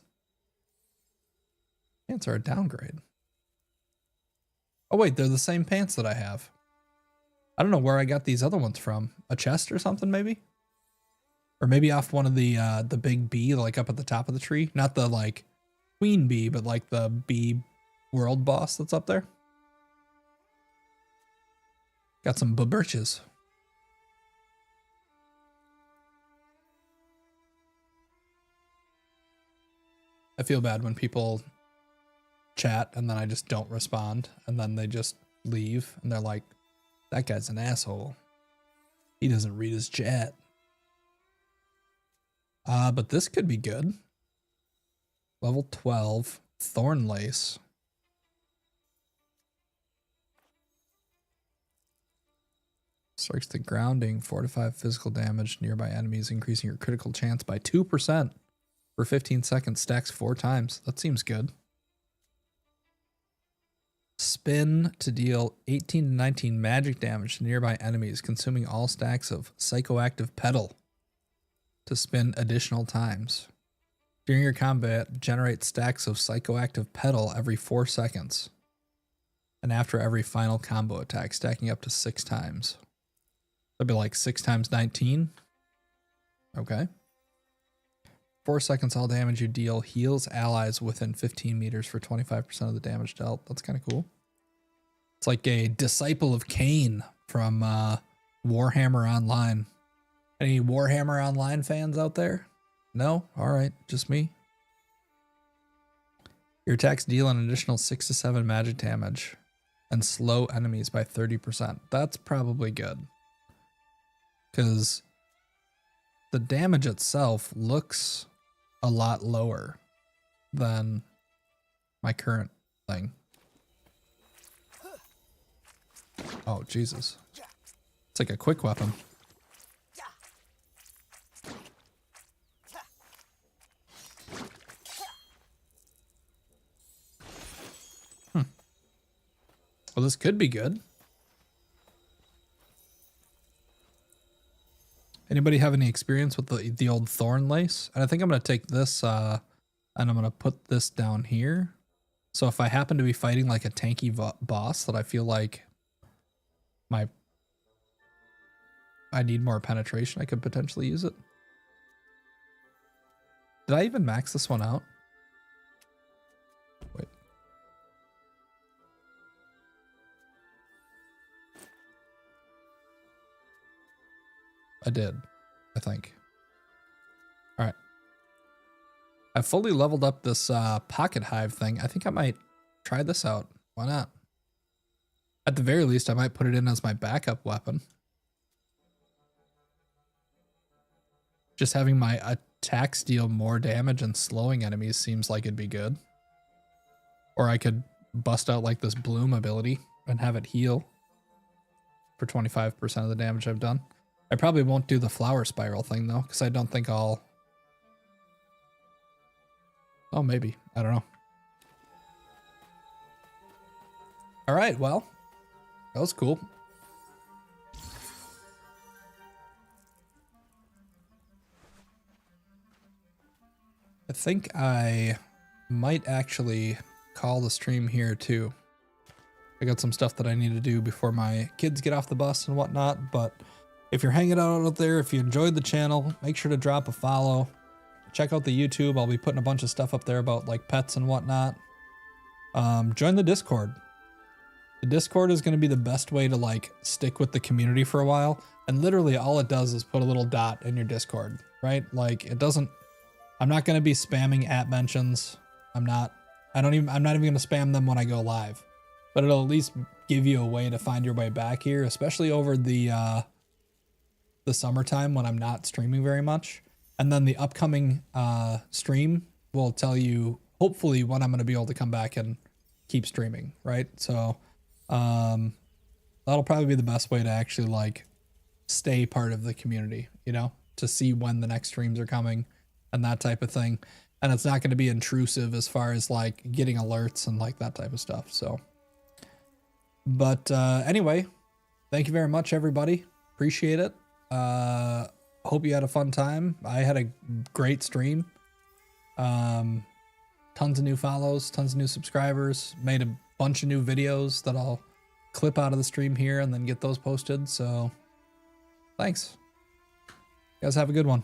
pants are a downgrade. Oh wait, they're the same pants that I have. I don't know where I got these other ones from. A chest or something maybe? Or maybe off one of the big bee like up at the top of the tree. Not the like queen bee, but like the bee world boss that's up there. Got some birches. I feel bad when people chat and then I just don't respond and then they just leave and they're like, that guy's an asshole. He doesn't read his chat. But this could be good. Level 12, Thorn Lace. Strikes the grounding, 4 to 5 physical damage nearby enemies, increasing your critical chance by 2% for 15 seconds, stacks 4 times. That seems good. Spin to deal 18 to 19 magic damage to nearby enemies, consuming all stacks of psychoactive petal to spin additional times. During your combat, generate stacks of psychoactive petal every 4 seconds. And after every final combo attack, stacking up to 6 times. That'd be like 6 times 19. Okay. 4 seconds, all damage you deal heals allies within 15 meters for 25% of the damage dealt. That's kind of cool. It's like a disciple of Cain from Warhammer Online. Any Warhammer Online fans out there? No? All right, just me. Your attacks deal an additional 6 to 7 magic damage and slow enemies by 30%. That's probably good. Because the damage itself looks a lot lower than my current thing. Oh, Jesus. It's like a quick weapon. Well, this could be good. Anybody have any experience with the old Thorn Lace? And I think I'm going to take this and I'm going to put this down here. So if I happen to be fighting like a tanky boss that I feel like I need more penetration, I could potentially use it. Did I even max this one out? Wait. I did, I think. All right. I fully leveled up this pocket hive thing. I think I might try this out. Why not? At the very least, I might put it in as my backup weapon. Just having my attacks deal more damage and slowing enemies seems like it'd be good. Or I could bust out like this bloom ability and have it heal for 25% of the damage I've done. I probably won't do the flower spiral thing though, because I don't think I'll... Oh, maybe. I don't know. All right, well, that was cool. I think I might actually call the stream here too. I got some stuff that I need to do before my kids get off the bus and whatnot, but if you're hanging out there, if you enjoyed the channel, make sure to drop a follow. Check out the YouTube. I'll be putting a bunch of stuff up there about like pets and whatnot. Join the Discord. The Discord is going to be the best way to like stick with the community for a while. And literally all it does is put a little dot in your Discord, right? Like it doesn't, I'm not going to be spamming @ mentions. I'm not even going to spam them when I go live, but it'll at least give you a way to find your way back here, especially over the summertime when I'm not streaming very much. And then the upcoming stream will tell you hopefully when I'm going to be able to come back and keep streaming, right? So that'll probably be the best way to actually like stay part of the community, you know, to see when the next streams are coming and that type of thing. And it's not going to be intrusive as far as like getting alerts and like that type of stuff. So, but anyway, thank you very much, everybody. Appreciate it. Hope you had a fun time. I had a great stream. Tons of new follows, tons of new subscribers, made a bunch of new videos that I'll clip out of the stream here and then get those posted. So thanks. You guys have a good one.